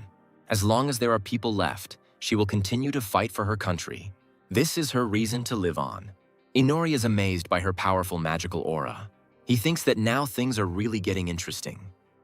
Speaker 1: As long as there are people left, she will continue to fight for her country. This is her reason to live on. Inori is amazed by her powerful magical aura. He thinks that now things are really getting interesting.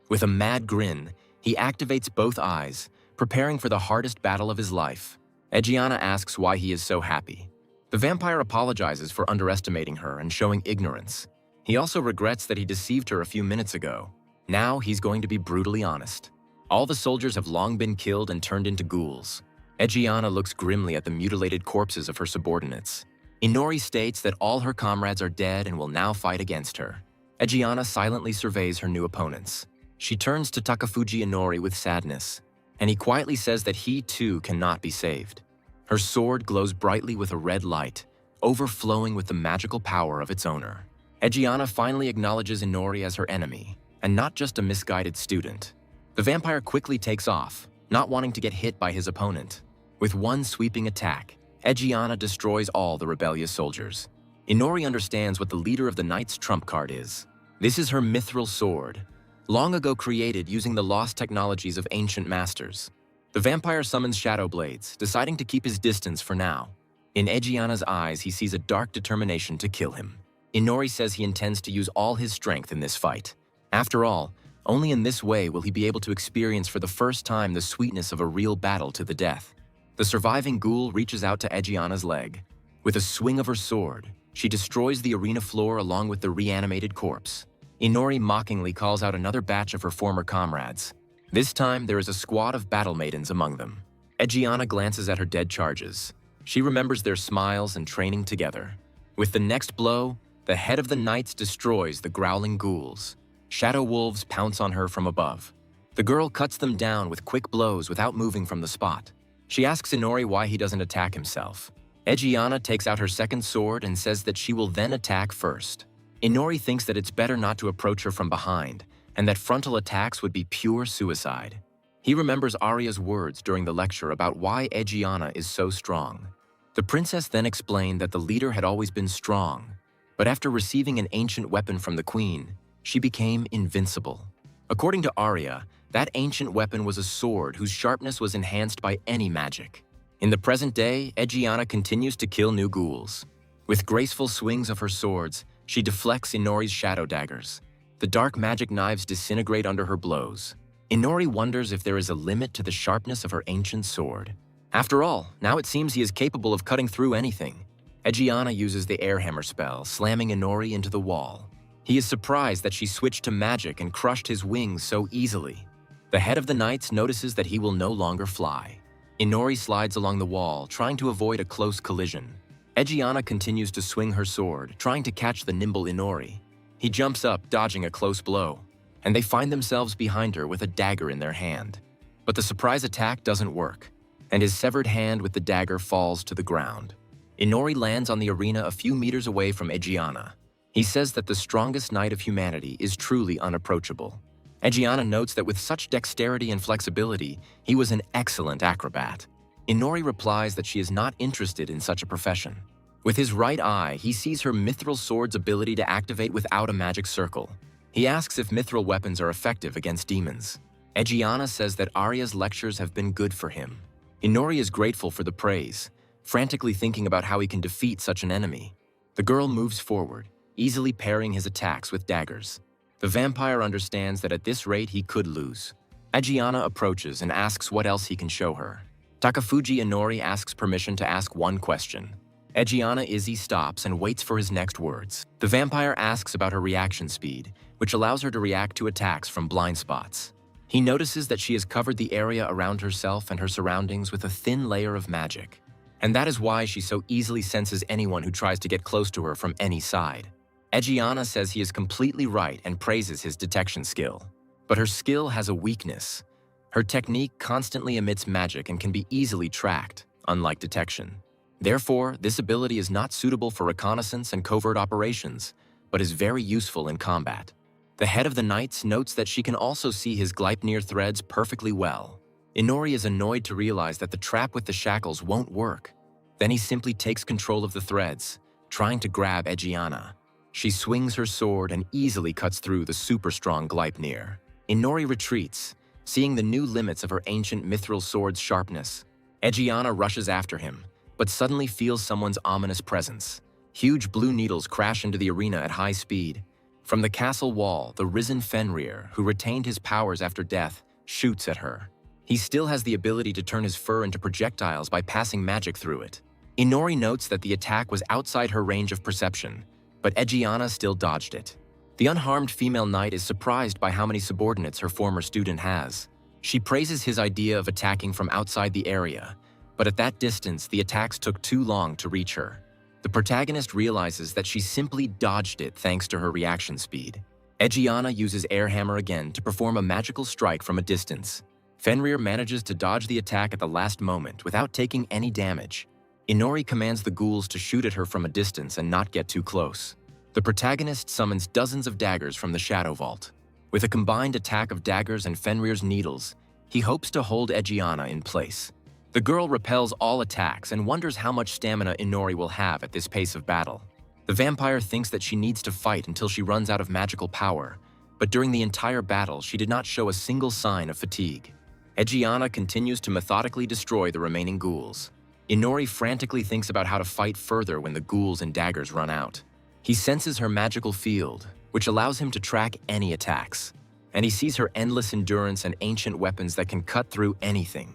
Speaker 1: With a mad grin, he activates both eyes, preparing for the hardest battle of his life. Egiana asks why he is so happy. The vampire apologizes for underestimating her and showing ignorance. He also regrets that he deceived her a few minutes ago. Now he's going to be brutally honest. All the soldiers have long been killed and turned into ghouls. Egiana looks grimly at the mutilated corpses of her subordinates. Inori states that all her comrades are dead and will now fight against her. Egiana silently surveys her new opponents. She turns to Takafuji Inori with sadness, and he quietly says that he too cannot be saved. Her sword glows brightly with a red light, overflowing with the magical power of its owner. Egiana finally acknowledges Inori as her enemy, and not just a misguided student. The vampire quickly takes off, not wanting to get hit by his opponent. With one sweeping attack, Egiana destroys all the rebellious soldiers. Inori understands what the leader of the Knights' trump card is. This is her mithril sword, long ago created using the lost technologies of ancient masters. The vampire summons shadow blades, deciding to keep his distance for now. In Egiana's eyes, he sees a dark determination to kill him. Inori says he intends to use all his strength in this fight. After all, only in this way will he be able to experience for the first time the sweetness of a real battle to the death. The surviving ghoul reaches out to Egiana's leg. With a swing of her sword, she destroys the arena floor along with the reanimated corpse. Inori mockingly calls out another batch of her former comrades. This time, there is a squad of battle maidens among them. Egiana glances at her dead charges. She remembers their smiles and training together. With the next blow, the head of the knights destroys the growling ghouls. Shadow wolves pounce on her from above. The girl cuts them down with quick blows without moving from the spot. She asks Inori why he doesn't attack himself. Egiana takes out her second sword and says that she will then attack first. Inori thinks that it's better not to approach her from behind, and that frontal attacks would be pure suicide. He remembers Arya's words during the lecture about why Egiana is so strong. The princess then explained that the leader had always been strong, but after receiving an ancient weapon from the queen, she became invincible. According to Arya, that ancient weapon was a sword whose sharpness was enhanced by any magic. In the present day, Egiana continues to kill new ghouls. With graceful swings of her swords, she deflects Inori's shadow daggers. The dark magic knives disintegrate under her blows. Inori wonders if there is a limit to the sharpness of her ancient sword. After all, now it seems he is capable of cutting through anything. Egiana uses the air hammer spell, slamming Inori into the wall. He is surprised that she switched to magic and crushed his wings so easily. The head of the knights notices that he will no longer fly. Inori slides along the wall, trying to avoid a close collision. Egiana continues to swing her sword, trying to catch the nimble Inori. He jumps up, dodging a close blow, and they find themselves behind her with a dagger in their hand. But the surprise attack doesn't work, and his severed hand with the dagger falls to the ground. Inori lands on the arena a few meters away from Egiana. He says that the strongest knight of humanity is truly unapproachable. Egiana notes that with such dexterity and flexibility, he was an excellent acrobat. Inori replies that she is not interested in such a profession. With his right eye, he sees her mithril sword's ability to activate without a magic circle. He asks if mithril weapons are effective against demons. Egiana says that Arya's lectures have been good for him. Inori is grateful for the praise, frantically thinking about how he can defeat such an enemy. The girl moves forward, easily parrying his attacks with daggers. The vampire understands that at this rate he could lose. Egiana approaches and asks what else he can show her. Takafuji Inori asks permission to ask one question. Egiana Izzy stops and waits for his next words. The vampire asks about her reaction speed, which allows her to react to attacks from blind spots. He notices that she has covered the area around herself and her surroundings with a thin layer of magic. And that is why she so easily senses anyone who tries to get close to her from any side. Egiana says he is completely right and praises his detection skill. But her skill has a weakness. Her technique constantly emits magic and can be easily tracked, unlike detection. Therefore, this ability is not suitable for reconnaissance and covert operations, but is very useful in combat. The head of the knights notes that she can also see his Gleipnir threads perfectly well. Inori is annoyed to realize that the trap with the shackles won't work. Then he simply takes control of the threads, trying to grab Egiana. She swings her sword and easily cuts through the super-strong Gleipnir. Inori retreats, seeing the new limits of her ancient mithril sword's sharpness. Egiana rushes after him, but suddenly feels someone's ominous presence. Huge blue needles crash into the arena at high speed. From the castle wall, the risen Fenrir, who retained his powers after death, shoots at her. He still has the ability to turn his fur into projectiles by passing magic through it. Inori notes that the attack was outside her range of perception, but Egiana still dodged it. The unharmed female knight is surprised by how many subordinates her former student has. She praises his idea of attacking from outside the area, but at that distance, the attacks took too long to reach her. The protagonist realizes that she simply dodged it thanks to her reaction speed. Egiana uses Air Hammer again to perform a magical strike from a distance. Fenrir manages to dodge the attack at the last moment without taking any damage. Inori commands the ghouls to shoot at her from a distance and not get too close. The protagonist summons dozens of daggers from the Shadow Vault. With a combined attack of daggers and Fenrir's needles, he hopes to hold Egiana in place. The girl repels all attacks and wonders how much stamina Inori will have at this pace of battle. The vampire thinks that she needs to fight until she runs out of magical power, but during the entire battle, she did not show a single sign of fatigue. Egiana continues to methodically destroy the remaining ghouls. Inori frantically thinks about how to fight further when the ghouls and daggers run out. He senses her magical field, which allows him to track any attacks, and he sees her endless endurance and ancient weapons that can cut through anything.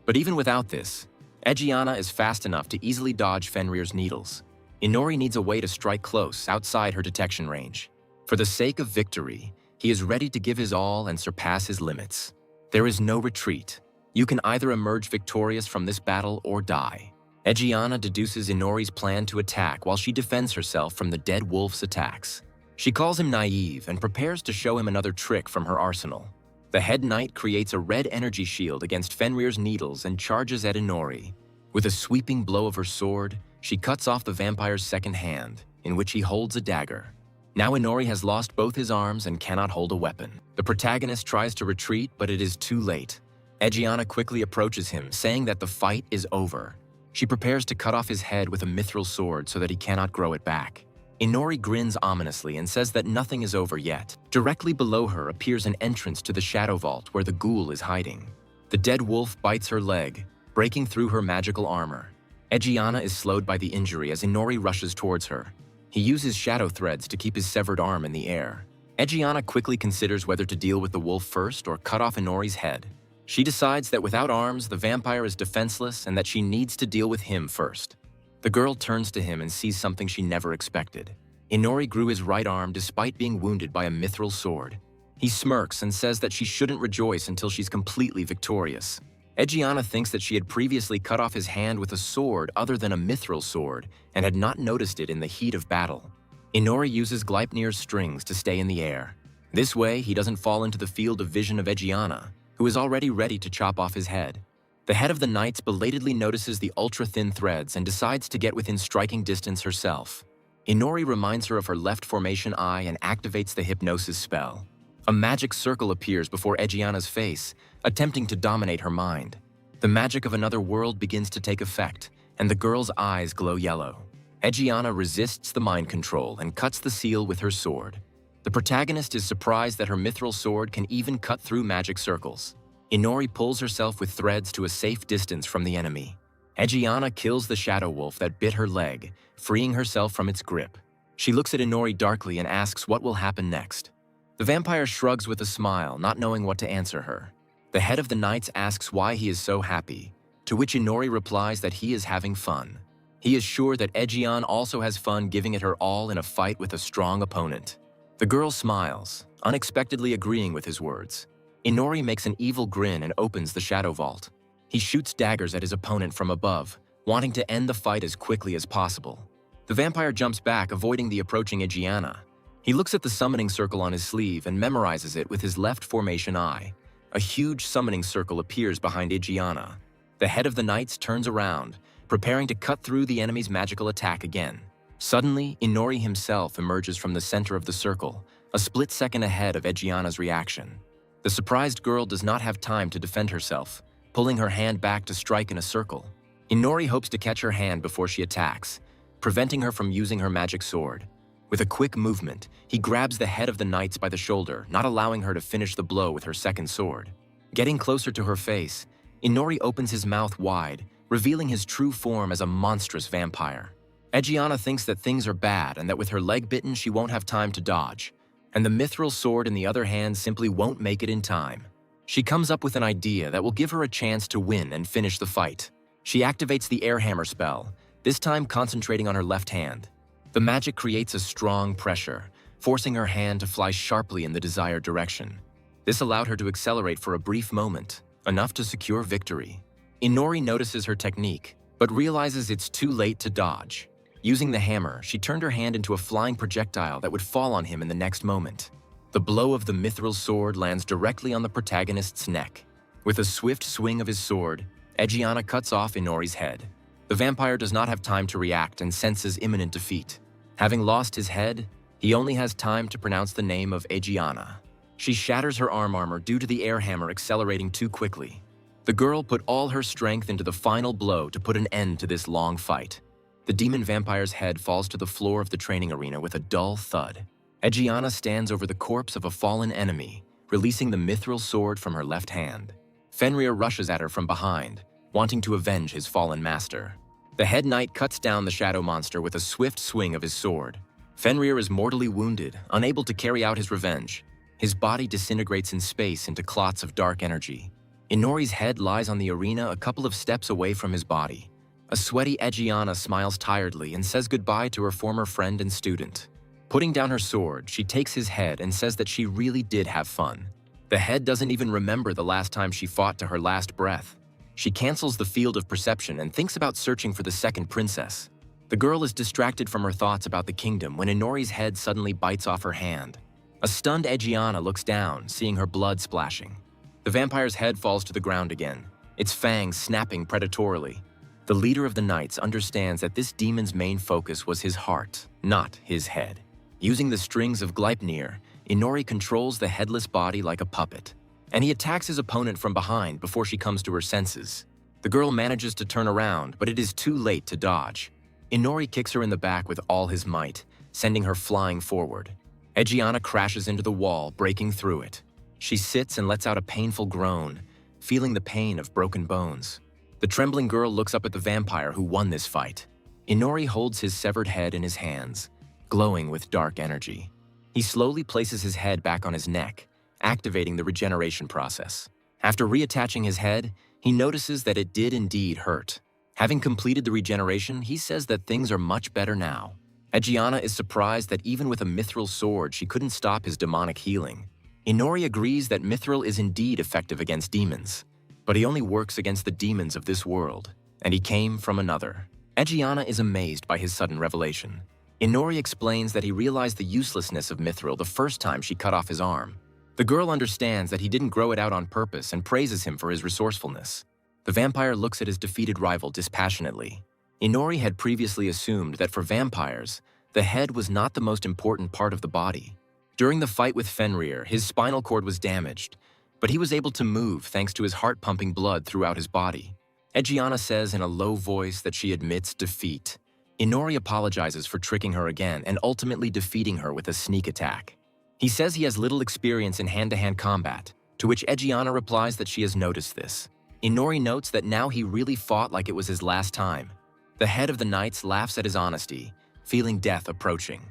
Speaker 1: But even without this, Egiana is fast enough to easily dodge Fenrir's needles. Inori needs a way to strike close, outside her detection range. For the sake of victory, he is ready to give his all and surpass his limits. There is no retreat. You can either emerge victorious from this battle or die. Egiana deduces Inori's plan to attack while she defends herself from the dead wolf's attacks. She calls him naive and prepares to show him another trick from her arsenal. The head knight creates a red energy shield against Fenrir's needles and charges at Inori. With a sweeping blow of her sword, she cuts off the vampire's second hand, in which he holds a dagger. Now Inori has lost both his arms and cannot hold a weapon. The protagonist tries to retreat, but it is too late. Egiana quickly approaches him, saying that the fight is over. She prepares to cut off his head with a mithril sword so that he cannot grow it back. Inori grins ominously and says that nothing is over yet. Directly below her appears an entrance to the shadow vault where the ghoul is hiding. The dead wolf bites her leg, breaking through her magical armor. Egiana is slowed by the injury as Inori rushes towards her. He uses shadow threads to keep his severed arm in the air. Egiana quickly considers whether to deal with the wolf first or cut off Inori's head. She decides that without arms, the vampire is defenseless and that she needs to deal with him first. The girl turns to him and sees something she never expected. Inori grew his right arm despite being wounded by a mithril sword. He smirks and says that she shouldn't rejoice until she's completely victorious. Egiana thinks that she had previously cut off his hand with a sword other than a mithril sword and had not noticed it in the heat of battle. Inori uses Gleipnir's strings to stay in the air. This way, he doesn't fall into the field of vision of Egiana, who is already ready to chop off his head. The head of the knights belatedly notices the ultra-thin threads and decides to get within striking distance herself. Inori reminds her of her left formation eye and activates the hypnosis spell. A magic circle appears before Egiana's face, attempting to dominate her mind. The magic of another world begins to take effect, and the girl's eyes glow yellow. Egiana resists the mind control and cuts the seal with her sword. The protagonist is surprised that her mithril sword can even cut through magic circles. Inori pulls herself with threads to a safe distance from the enemy. Egiana kills the shadow wolf that bit her leg, freeing herself from its grip. She looks at Inori darkly and asks what will happen next. The vampire shrugs with a smile, not knowing what to answer her. The head of the knights asks why he is so happy, to which Inori replies that he is having fun. He is sure that Egiana also has fun giving it her all in a fight with a strong opponent. The girl smiles, unexpectedly agreeing with his words. Inori makes an evil grin and opens the shadow vault. He shoots daggers at his opponent from above, wanting to end the fight as quickly as possible. The vampire jumps back, avoiding the approaching Egiana. He looks at the summoning circle on his sleeve and memorizes it with his left formation eye. A huge summoning circle appears behind Egiana. The head of the knights turns around, preparing to cut through the enemy's magical attack again. Suddenly, Inori himself emerges from the center of the circle, a split second ahead of Egiana's reaction. The surprised girl does not have time to defend herself, pulling her hand back to strike in a circle. Inori hopes to catch her hand before she attacks, preventing her from using her magic sword. With a quick movement, he grabs the head of the knights by the shoulder, not allowing her to finish the blow with her second sword. Getting closer to her face, Inori opens his mouth wide, revealing his true form as a monstrous vampire. Egiana thinks that things are bad and that with her leg bitten she won't have time to dodge, and the mithril sword in the other hand simply won't make it in time. She comes up with an idea that will give her a chance to win and finish the fight. She activates the air hammer spell, this time concentrating on her left hand. The magic creates a strong pressure, forcing her hand to fly sharply in the desired direction. This allowed her to accelerate for a brief moment, enough to secure victory. Inori notices her technique, but realizes it's too late to dodge. Using the hammer, she turned her hand into a flying projectile that would fall on him in the next moment. The blow of the mithril sword lands directly on the protagonist's neck. With a swift swing of his sword, Egiana cuts off Inori's head. The vampire does not have time to react and senses imminent defeat. Having lost his head, he only has time to pronounce the name of Egiana. She shatters her arm armor due to the air hammer accelerating too quickly. The girl put all her strength into the final blow to put an end to this long fight. The demon vampire's head falls to the floor of the training arena with a dull thud. Egiana stands over the corpse of a fallen enemy, releasing the mithril sword from her left hand. Fenrir rushes at her from behind, wanting to avenge his fallen master. The head knight cuts down the shadow monster with a swift swing of his sword. Fenrir is mortally wounded, unable to carry out his revenge. His body disintegrates in space into clots of dark energy. Inori's head lies on the arena a couple of steps away from his body. A sweaty Egiana smiles tiredly and says goodbye to her former friend and student. Putting down her sword, she takes his head and says that she really did have fun. The head doesn't even remember the last time she fought to her last breath. She cancels the field of perception and thinks about searching for the second princess. The girl is distracted from her thoughts about the kingdom when Inori's head suddenly bites off her hand. A stunned Egiana looks down, seeing her blood splashing. The vampire's head falls to the ground again, its fangs snapping predatorily. The leader of the knights understands that this demon's main focus was his heart, not his head. Using the strings of Gleipnir, Inori controls the headless body like a puppet, and he attacks his opponent from behind before she comes to her senses. The girl manages to turn around, but it is too late to dodge. Inori kicks her in the back with all his might, sending her flying forward. Egiana crashes into the wall, breaking through it. She sits and lets out a painful groan, feeling the pain of broken bones. The trembling girl looks up at the vampire who won this fight. Inori holds his severed head in his hands, glowing with dark energy. He slowly places his head back on his neck, activating the regeneration process. After reattaching his head, he notices that it did indeed hurt. Having completed the regeneration, he says that things are much better now. Egiana is surprised that even with a mithril sword, she couldn't stop his demonic healing. Inori agrees that mithril is indeed effective against demons, but he only works against the demons of this world, and he came from another. Egiana is amazed by his sudden revelation. Inori explains that he realized the uselessness of mithril the first time she cut off his arm. The girl understands that he didn't grow it out on purpose and praises him for his resourcefulness. The vampire looks at his defeated rival dispassionately. Inori had previously assumed that for vampires, the head was not the most important part of the body. During the fight with Fenrir, his spinal cord was damaged, but he was able to move thanks to his heart pumping blood throughout his body. Egiana says in a low voice that she admits defeat. Inori apologizes for tricking her again and ultimately defeating her with a sneak attack. He says he has little experience in hand-to-hand combat, to which Egiana replies that she has noticed this. Inori notes that now he really fought like it was his last time. The head of the knights laughs at his honesty, feeling death approaching.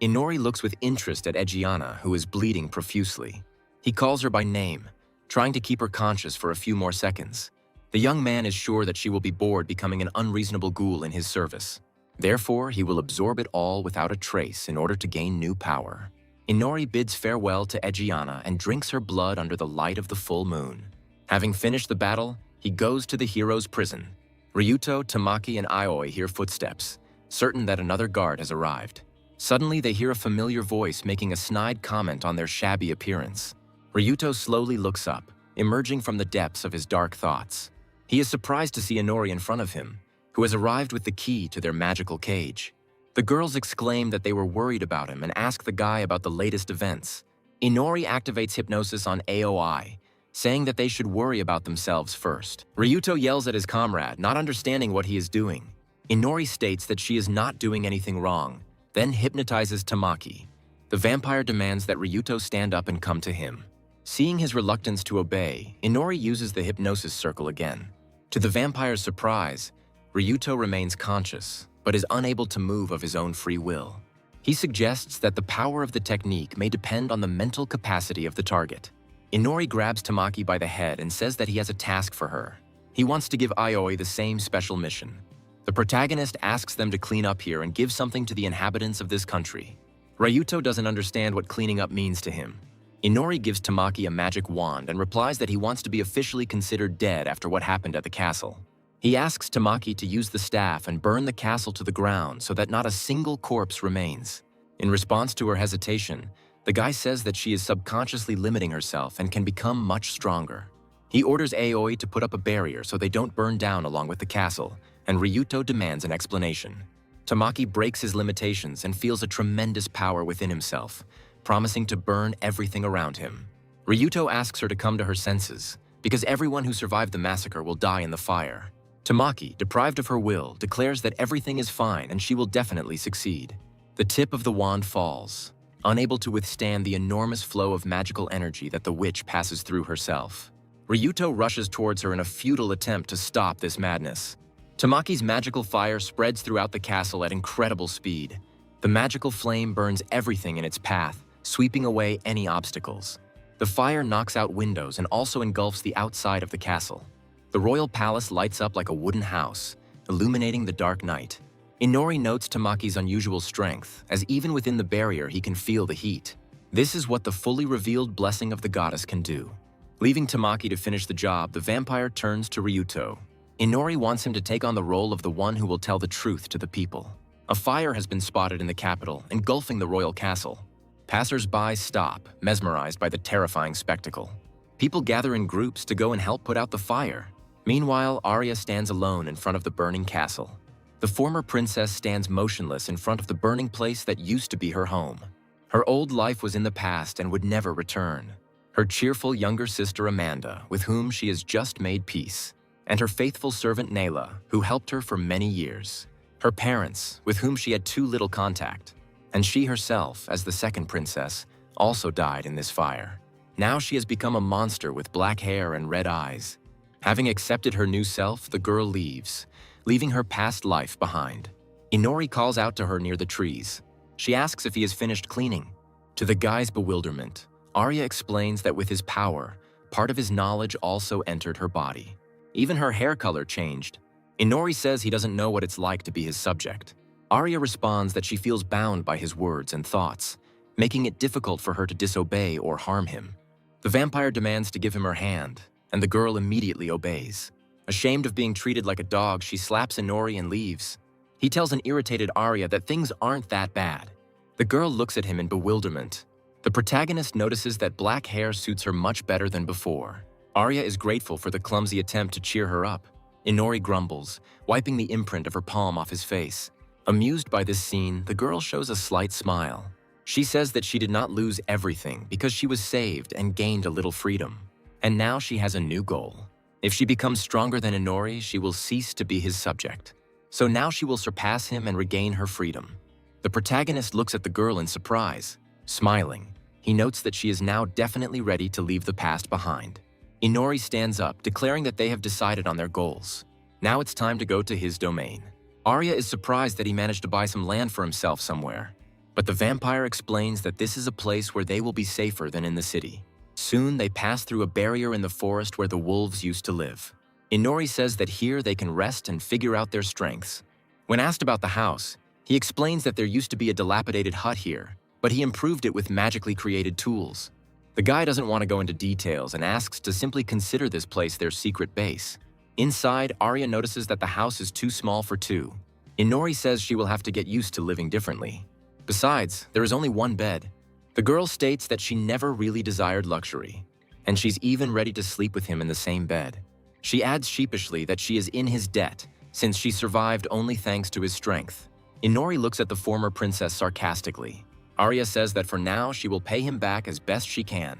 Speaker 1: Inori looks with interest at Egiana, who is bleeding profusely. He calls her by name, trying to keep her conscious for a few more seconds. The young man is sure that she will be bored becoming an unreasonable ghoul in his service. Therefore, he will absorb it all without a trace in order to gain new power. Inori bids farewell to Egiana and drinks her blood under the light of the full moon. Having finished the battle, he goes to the hero's prison. Ryuto, Tamaki, and Aoi hear footsteps, certain that another guard has arrived. Suddenly, they hear a familiar voice making a snide comment on their shabby appearance. Ryuto slowly looks up, emerging from the depths of his dark thoughts. He is surprised to see Inori in front of him, who has arrived with the key to their magical cage. The girls exclaim that they were worried about him and ask the guy about the latest events. Inori activates hypnosis on AOI, saying that they should worry about themselves first. Ryuto yells at his comrade, not understanding what he is doing. Inori states that she is not doing anything wrong, then hypnotizes Tamaki. The vampire demands that Ryuto stand up and come to him. Seeing his reluctance to obey, Inori uses the hypnosis circle again. To the vampire's surprise, Ryuto remains conscious, but is unable to move of his own free will. He suggests that the power of the technique may depend on the mental capacity of the target. Inori grabs Tamaki by the head and says that he has a task for her. He wants to give Aoi the same special mission. The protagonist asks them to clean up here and give something to the inhabitants of this country. Ryuto doesn't understand what cleaning up means to him. Inori gives Tamaki a magic wand and replies that he wants to be officially considered dead after what happened at the castle. He asks Tamaki to use the staff and burn the castle to the ground so that not a single corpse remains. In response to her hesitation, the guy says that she is subconsciously limiting herself and can become much stronger. He orders Aoi to put up a barrier so they don't burn down along with the castle, and Ryuto demands an explanation. Tamaki breaks his limitations and feels a tremendous power within himself, promising to burn everything around him. Ryuto asks her to come to her senses, because everyone who survived the massacre will die in the fire. Tamaki, deprived of her will, declares that everything is fine and she will definitely succeed. The tip of the wand falls, unable to withstand the enormous flow of magical energy that the witch passes through herself. Ryuto rushes towards her in a futile attempt to stop this madness. Tamaki's magical fire spreads throughout the castle at incredible speed. The magical flame burns everything in its path, sweeping away any obstacles. The fire knocks out windows and also engulfs the outside of the castle. The royal palace lights up like a wooden house, illuminating the dark night. Inori notes Tamaki's unusual strength, as even within the barrier he can feel the heat. This is what the fully revealed blessing of the goddess can do. Leaving Tamaki to finish the job, the vampire turns to Ryuto. Inori wants him to take on the role of the one who will tell the truth to the people. A fire has been spotted in the capital, engulfing the royal castle. Passers-by stop, mesmerized by the terrifying spectacle. People gather in groups to go and help put out the fire. Meanwhile, Arya stands alone in front of the burning castle. The former princess stands motionless in front of the burning place that used to be her home. Her old life was in the past and would never return. Her cheerful younger sister Amanda, with whom she has just made peace, and her faithful servant Nayla, who helped her for many years. Her parents, with whom she had too little contact, and she herself, as the second princess, also died in this fire. Now she has become a monster with black hair and red eyes. Having accepted her new self, the girl leaves, leaving her past life behind. Inori calls out to her near the trees. She asks if he has finished cleaning. To the guy's bewilderment, Arya explains that with his power, part of his knowledge also entered her body. Even her hair color changed. Inori says he doesn't know what it's like to be his subject. Arya responds that she feels bound by his words and thoughts, making it difficult for her to disobey or harm him. The vampire demands to give him her hand, and the girl immediately obeys. Ashamed of being treated like a dog, she slaps Inori and leaves. He tells an irritated Arya that things aren't that bad. The girl looks at him in bewilderment. The protagonist notices that black hair suits her much better than before. Arya is grateful for the clumsy attempt to cheer her up. Inori grumbles, wiping the imprint of her palm off his face. Amused by this scene, the girl shows a slight smile. She says that she did not lose everything because she was saved and gained a little freedom. And now she has a new goal. If she becomes stronger than Inori, she will cease to be his subject. So now she will surpass him and regain her freedom. The protagonist looks at the girl in surprise. Smiling, he notes that she is now definitely ready to leave the past behind. Inori stands up, declaring that they have decided on their goals. Now it's time to go to his domain. Arya is surprised that he managed to buy some land for himself somewhere. But the vampire explains that this is a place where they will be safer than in the city. Soon they pass through a barrier in the forest where the wolves used to live. Inori says that here they can rest and figure out their strengths. When asked about the house, he explains that there used to be a dilapidated hut here, but he improved it with magically created tools. The guy doesn't want to go into details and asks to simply consider this place their secret base. Inside, Arya notices that the house is too small for two. Inori says she will have to get used to living differently. Besides, there is only one bed. The girl states that she never really desired luxury, and she's even ready to sleep with him in the same bed. She adds sheepishly that she is in his debt, since she survived only thanks to his strength. Inori looks at the former princess sarcastically. Arya says that for now she will pay him back as best she can.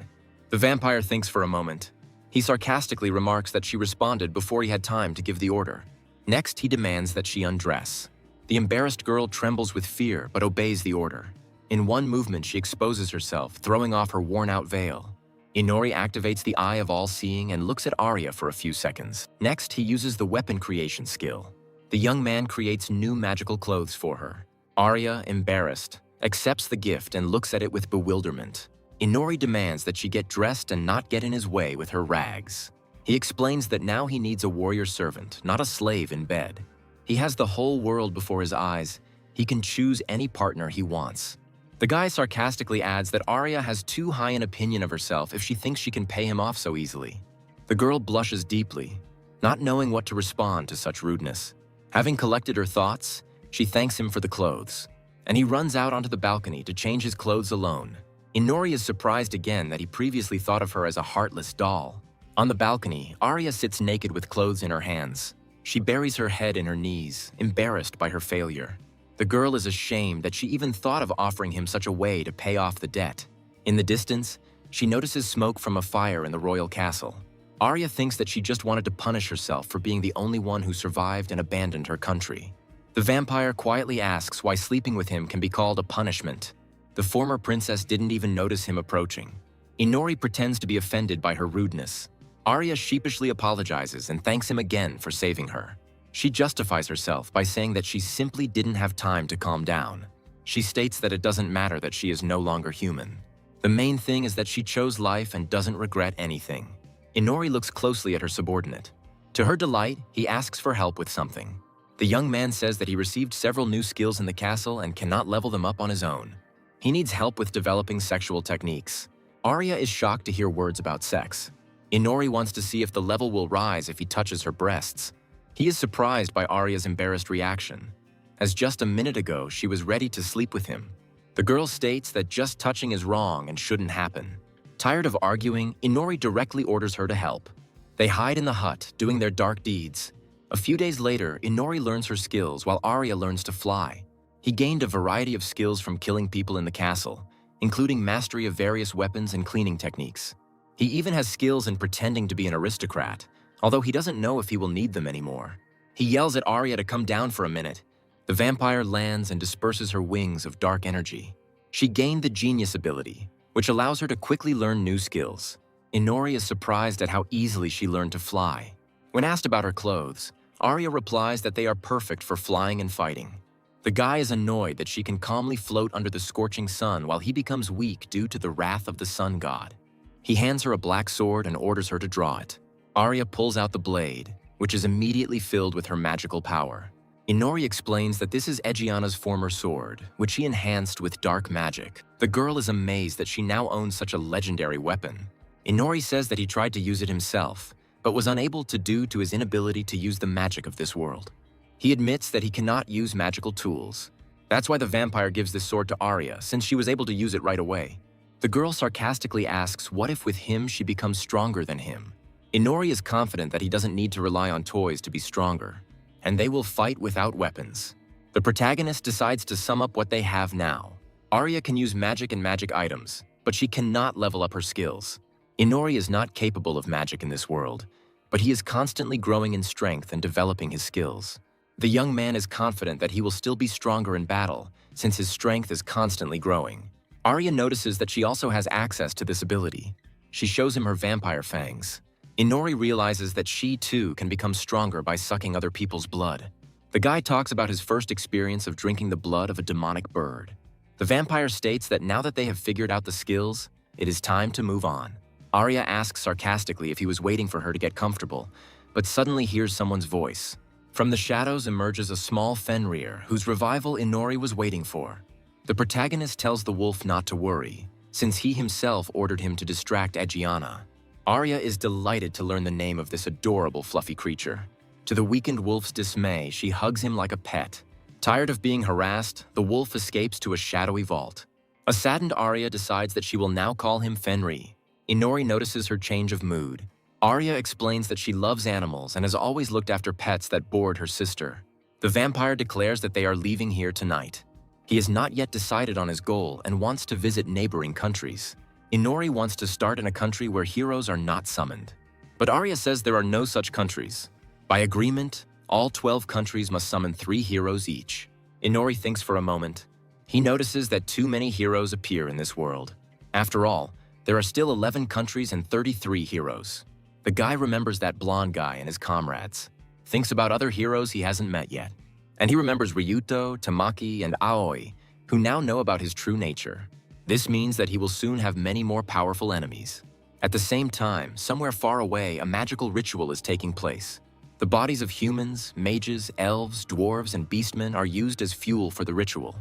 Speaker 1: The vampire thinks for a moment. He sarcastically remarks that she responded before he had time to give the order. Next, he demands that she undress. The embarrassed girl trembles with fear but obeys the order. In one movement, she exposes herself, throwing off her worn-out veil. Inori activates the Eye of All-Seeing and looks at Arya for a few seconds. Next, he uses the weapon creation skill. The young man creates new magical clothes for her. Arya, embarrassed, accepts the gift and looks at it with bewilderment. Inori demands that she get dressed and not get in his way with her rags. He explains that now he needs a warrior servant, not a slave in bed. He has the whole world before his eyes. He can choose any partner he wants. The guy sarcastically adds that Arya has too high an opinion of herself if she thinks she can pay him off so easily. The girl blushes deeply, not knowing what to respond to such rudeness. Having collected her thoughts, she thanks him for the clothes, and he runs out onto the balcony to change his clothes alone. Inori is surprised again that he previously thought of her as a heartless doll. On the balcony, Arya sits naked with clothes in her hands. She buries her head in her knees, embarrassed by her failure. The girl is ashamed that she even thought of offering him such a way to pay off the debt. In the distance, she notices smoke from a fire in the royal castle. Arya thinks that she just wanted to punish herself for being the only one who survived and abandoned her country. The vampire quietly asks why sleeping with him can be called a punishment. The former princess didn't even notice him approaching. Inori pretends to be offended by her rudeness. Arya sheepishly apologizes and thanks him again for saving her. She justifies herself by saying that she simply didn't have time to calm down. She states that it doesn't matter that she is no longer human. The main thing is that she chose life and doesn't regret anything. Inori looks closely at her subordinate. To her delight, he asks for help with something. The young man says that he received several new skills in the castle and cannot level them up on his own. He needs help with developing sexual techniques. Arya is shocked to hear words about sex. Inori wants to see if the level will rise if he touches her breasts. He is surprised by Arya's embarrassed reaction, as just a minute ago she was ready to sleep with him. The girl states that just touching is wrong and shouldn't happen. Tired of arguing, Inori directly orders her to help. They hide in the hut, doing their dark deeds. A few days later, Inori learns her skills while Arya learns to fly. He gained a variety of skills from killing people in the castle, including mastery of various weapons and cleaning techniques. He even has skills in pretending to be an aristocrat, although he doesn't know if he will need them anymore. He yells at Arya to come down for a minute. The vampire lands and disperses her wings of dark energy. She gained the genius ability, which allows her to quickly learn new skills. Inori is surprised at how easily she learned to fly. When asked about her clothes, Arya replies that they are perfect for flying and fighting. The guy is annoyed that she can calmly float under the scorching sun while he becomes weak due to the wrath of the sun god. He hands her a black sword and orders her to draw it. Arya pulls out the blade, which is immediately filled with her magical power. Inori explains that this is Egiana's former sword, which he enhanced with dark magic. The girl is amazed that she now owns such a legendary weapon. Inori says that he tried to use it himself, but was unable to due to his inability to use the magic of this world. He admits that he cannot use magical tools. That's why the vampire gives this sword to Arya, since she was able to use it right away. The girl sarcastically asks what if with him she becomes stronger than him. Inori is confident that he doesn't need to rely on toys to be stronger, and they will fight without weapons. The protagonist decides to sum up what they have now. Arya can use magic and magic items, but she cannot level up her skills. Inori is not capable of magic in this world, but he is constantly growing in strength and developing his skills. The young man is confident that he will still be stronger in battle, since his strength is constantly growing. Arya notices that she also has access to this ability. She shows him her vampire fangs. Inori realizes that she too can become stronger by sucking other people's blood. The guy talks about his first experience of drinking the blood of a demonic bird. The vampire states that now that they have figured out the skills, it is time to move on. Arya asks sarcastically if he was waiting for her to get comfortable, but suddenly hears someone's voice. From the shadows emerges a small Fenrir, whose revival Inori was waiting for. The protagonist tells the wolf not to worry, since he himself ordered him to distract Egiana. Arya is delighted to learn the name of this adorable fluffy creature. To the weakened wolf's dismay, she hugs him like a pet. Tired of being harassed, the wolf escapes to a shadowy vault. A saddened Arya decides that she will now call him Fenrir. Inori notices her change of mood. Arya explains that she loves animals and has always looked after pets that bored her sister. The vampire declares that they are leaving here tonight. He has not yet decided on his goal and wants to visit neighboring countries. Inori wants to start in a country where heroes are not summoned. But Arya says there are no such countries. By agreement, all 12 countries must summon 3 heroes each. Inori thinks for a moment. He notices that too many heroes appear in this world. After all, there are still 11 countries and 33 heroes. The guy remembers that blonde guy and his comrades. Thinks about other heroes he hasn't met yet. And he remembers Ryuto, Tamaki, and Aoi, who now know about his true nature. This means that he will soon have many more powerful enemies. At the same time, somewhere far away, a magical ritual is taking place. The bodies of humans, mages, elves, dwarves, and beastmen are used as fuel for the ritual.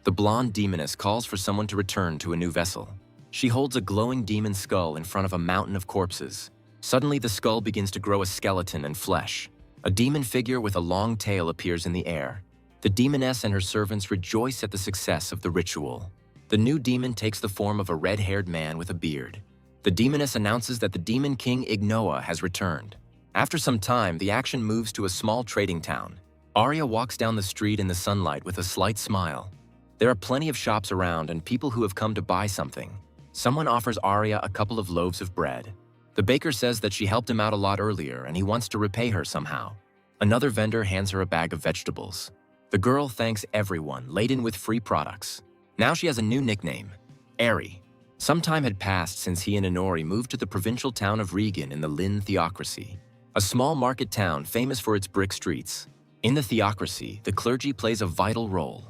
Speaker 1: The blonde demoness calls for someone to return to a new vessel. She holds a glowing demon skull in front of a mountain of corpses. Suddenly, the skull begins to grow a skeleton and flesh. A demon figure with a long tail appears in the air. The demoness and her servants rejoice at the success of the ritual. The new demon takes the form of a red-haired man with a beard. The demoness announces that the demon king Ignoa has returned. After some time, the action moves to a small trading town. Arya walks down the street in the sunlight with a slight smile. There are plenty of shops around and people who have come to buy something. Someone offers Arya a couple of loaves of bread. The baker says that she helped him out a lot earlier and he wants to repay her somehow. Another vendor hands her a bag of vegetables. The girl thanks everyone, laden with free products. Now she has a new nickname, Arya. Some time had passed since he and Inori moved to the provincial town of Regan in the Lin Theocracy, a small market town famous for its brick streets. In the theocracy, the clergy plays a vital role.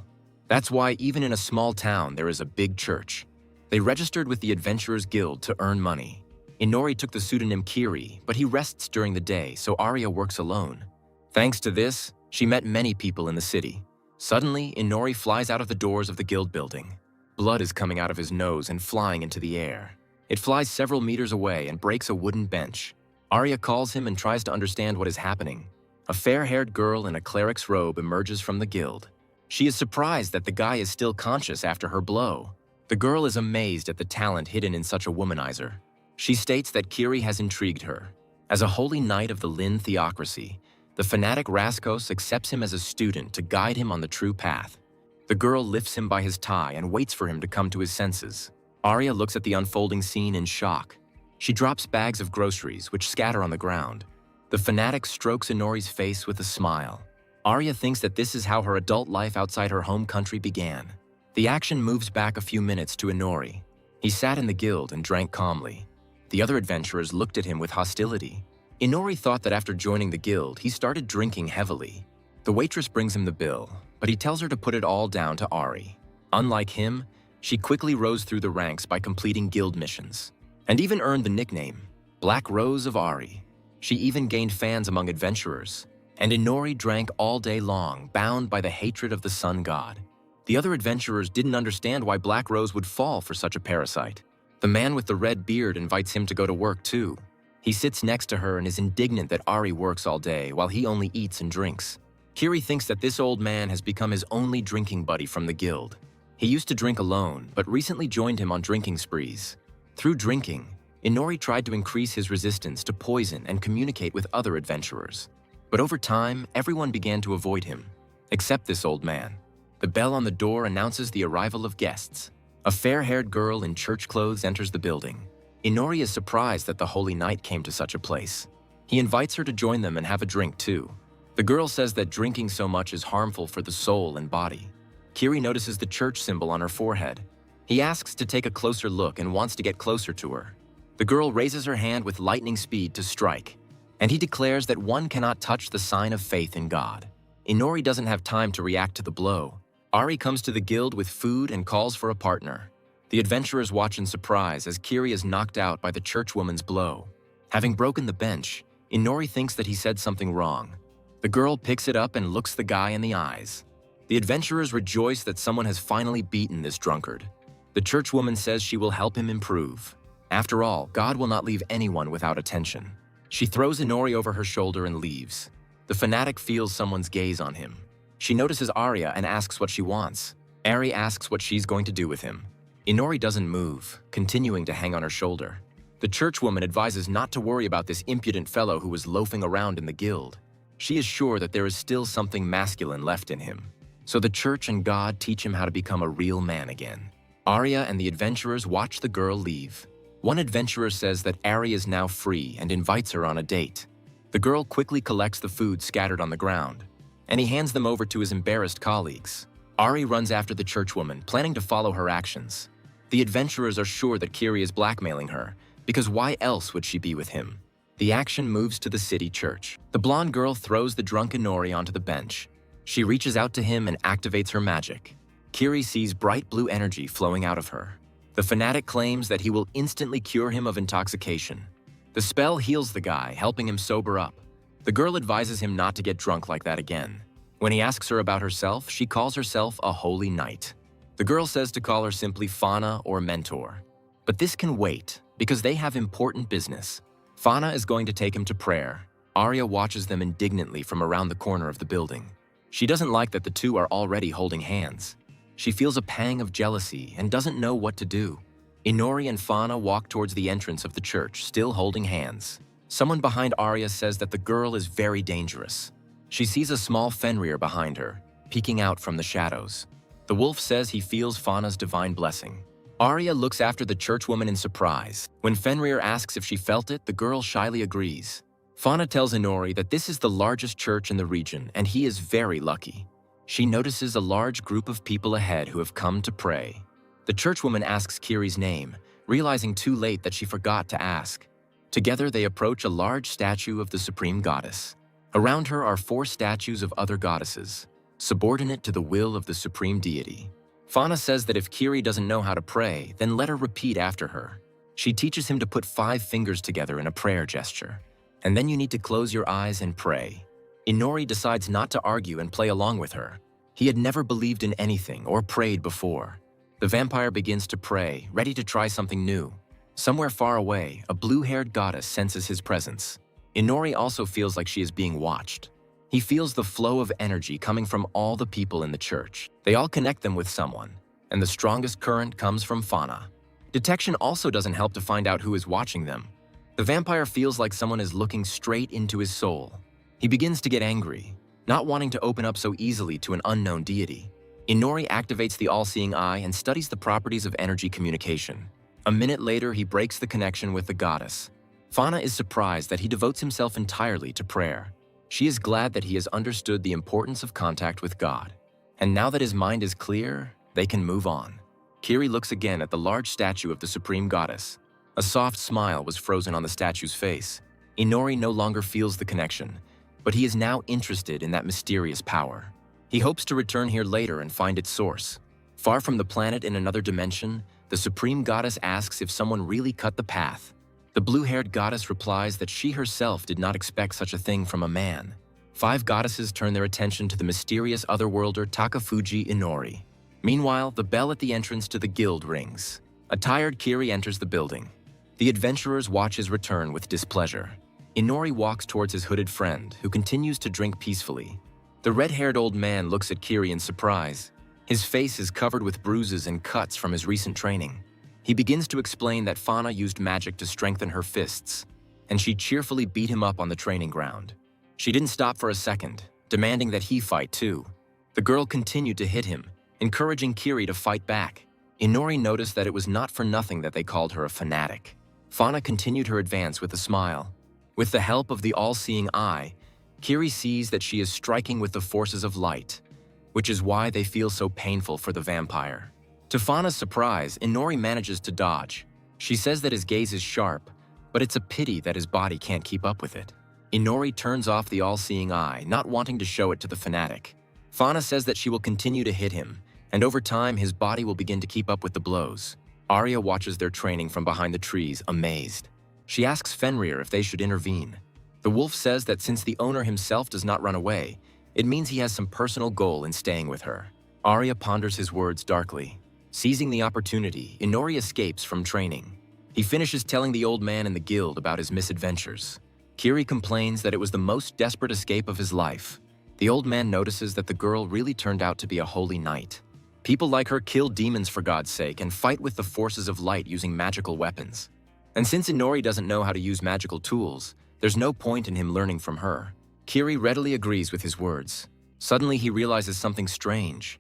Speaker 1: That's why even in a small town there is a big church. They registered with the Adventurers Guild to earn money. Inori took the pseudonym Kiri, but he rests during the day, so Arya works alone. Thanks to this, She met many people in the city. Suddenly, Inori flies out of the doors of the guild building. Blood is coming out of his nose and flying into the air. It flies several meters away and breaks a wooden bench. Arya calls him and tries to understand what is happening. A fair-haired girl in a cleric's robe emerges from the guild. She is surprised that the guy is still conscious after her blow. The girl is amazed at the talent hidden in such a womanizer. She states that Kiri has intrigued her. As a holy knight of the Lin theocracy, the fanatic Raskos accepts him as a student to guide him on the true path. The girl lifts him by his tie and waits for him to come to his senses. Arya looks at the unfolding scene in shock. She drops bags of groceries, which scatter on the ground. The fanatic strokes Inori's face with a smile. Arya thinks that this is how her adult life outside her home country began. The action moves back a few minutes to Inori. He sat in the guild and drank calmly. The other adventurers looked at him with hostility. Inori thought that after joining the guild, he started drinking heavily. The waitress brings him the bill, but he tells her to put it all down to Ari. Unlike him, she quickly rose through the ranks by completing guild missions, and even earned the nickname, Black Rose of Ari. She even gained fans among adventurers, and Inori drank all day long, bound by the hatred of the sun god. The other adventurers didn't understand why Black Rose would fall for such a parasite. The man with the red beard invites him to go to work too. He sits next to her and is indignant that Ari works all day while he only eats and drinks. Kiri thinks that this old man has become his only drinking buddy from the guild. He used to drink alone, but recently joined him on drinking sprees. Through drinking, Inori tried to increase his resistance to poison and communicate with other adventurers. But over time, everyone began to avoid him, except this old man. The bell on the door announces the arrival of guests. A fair-haired girl in church clothes enters the building. Inori is surprised that the holy knight came to such a place. He invites her to join them and have a drink too. The girl says that drinking so much is harmful for the soul and body. Kiri notices the church symbol on her forehead. He asks to take a closer look and wants to get closer to her. The girl raises her hand with lightning speed to strike, and he declares that one cannot touch the sign of faith in God. Inori doesn't have time to react to the blow. Ari comes to the guild with food and calls for a partner. The adventurers watch in surprise as Kiri is knocked out by the churchwoman's blow. Having broken the bench, Inori thinks that he said something wrong. The girl picks it up and looks the guy in the eyes. The adventurers rejoice that someone has finally beaten this drunkard. The churchwoman says she will help him improve. After all, God will not leave anyone without attention. She throws Inori over her shoulder and leaves. The fanatic feels someone's gaze on him. She notices Arya and asks what she wants. Ari asks what she's going to do with him. Inori doesn't move, continuing to hang on her shoulder. The churchwoman advises not to worry about this impudent fellow who was loafing around in the guild. She is sure that there is still something masculine left in him. So the church and God teach him how to become a real man again. Arya and the adventurers watch the girl leave. One adventurer says that Arya is now free and invites her on a date. The girl quickly collects the food scattered on the ground, and he hands them over to his embarrassed colleagues. Ari runs after the churchwoman, planning to follow her actions. The adventurers are sure that Kiri is blackmailing her, because why else would she be with him? The action moves to the city church. The blonde girl throws the drunk Inori onto the bench. She reaches out to him and activates her magic. Kiri sees bright blue energy flowing out of her. The fanatic claims that he will instantly cure him of intoxication. The spell heals the guy, helping him sober up. The girl advises him not to get drunk like that again. When he asks her about herself, she calls herself a holy knight. The girl says to call her simply Fauna or Mentor. But this can wait, because they have important business. Fauna is going to take him to prayer. Arya watches them indignantly from around the corner of the building. She doesn't like that the two are already holding hands. She feels a pang of jealousy and doesn't know what to do. Inori and Fauna walk towards the entrance of the church, still holding hands. Someone behind Arya says that the girl is very dangerous. She sees a small Fenrir behind her, peeking out from the shadows. The wolf says he feels Fauna's divine blessing. Arya looks after the churchwoman in surprise. When Fenrir asks if she felt it, the girl shyly agrees. Fauna tells Inori that this is the largest church in the region and he is very lucky. She notices a large group of people ahead who have come to pray. The churchwoman asks Kiri's name, realizing too late that she forgot to ask. Together they approach a large statue of the supreme goddess. Around her are 4 statues of other goddesses, subordinate to the will of the supreme deity. Fauna says that if Kiri doesn't know how to pray, then let her repeat after her. She teaches him to put 5 fingers together in a prayer gesture. And then you need to close your eyes and pray. Inori decides not to argue and play along with her. He had never believed in anything or prayed before. The vampire begins to pray, ready to try something new. Somewhere far away, a blue-haired goddess senses his presence. Inori also feels like she is being watched. He feels the flow of energy coming from all the people in the church. They all connect them with someone, and the strongest current comes from Fauna. Detection also doesn't help to find out who is watching them. The vampire feels like someone is looking straight into his soul. He begins to get angry, not wanting to open up so easily to an unknown deity. Inori activates the all-seeing eye and studies the properties of energy communication. A minute later, he breaks the connection with the goddess. Fauna is surprised that he devotes himself entirely to prayer. She is glad that he has understood the importance of contact with God. And now that his mind is clear, they can move on. Kiri looks again at the large statue of the supreme goddess. A soft smile was frozen on the statue's face. Inori no longer feels the connection, but he is now interested in that mysterious power. He hopes to return here later and find its source. Far from the planet in another dimension, the supreme goddess asks if someone really cut the path. The blue-haired goddess replies that she herself did not expect such a thing from a man. 5 goddesses turn their attention to the mysterious otherworlder Takafuji Inori. Meanwhile, the bell at the entrance to the guild rings. A tired Kiri enters the building. The adventurers watch his return with displeasure. Inori walks towards his hooded friend, who continues to drink peacefully. The red-haired old man looks at Kiri in surprise. His face is covered with bruises and cuts from his recent training. He begins to explain that Fauna used magic to strengthen her fists, and she cheerfully beat him up on the training ground. She didn't stop for a second, demanding that he fight too. The girl continued to hit him, encouraging Kiri to fight back. Inori noticed that it was not for nothing that they called her a fanatic. Fauna continued her advance with a smile. With the help of the all-seeing eye, Kiri sees that she is striking with the forces of light, which is why they feel so painful for the vampire. To Fauna's surprise, Inori manages to dodge. She says that his gaze is sharp, but it's a pity that his body can't keep up with it. Inori turns off the all-seeing eye, not wanting to show it to the fanatic. Fauna says that she will continue to hit him, and over time his body will begin to keep up with the blows. Arya watches their training from behind the trees, amazed. She asks Fenrir if they should intervene. The wolf says that since the owner himself does not run away, it means he has some personal goal in staying with her. Arya ponders his words darkly. Seizing the opportunity, Inori escapes from training. He finishes telling the old man in the guild about his misadventures. Kiri complains that it was the most desperate escape of his life. The old man notices that the girl really turned out to be a holy knight. People like her kill demons for God's sake and fight with the forces of light using magical weapons. And since Inori doesn't know how to use magical tools, there's no point in him learning from her. Kiri readily agrees with his words. Suddenly he realizes something strange.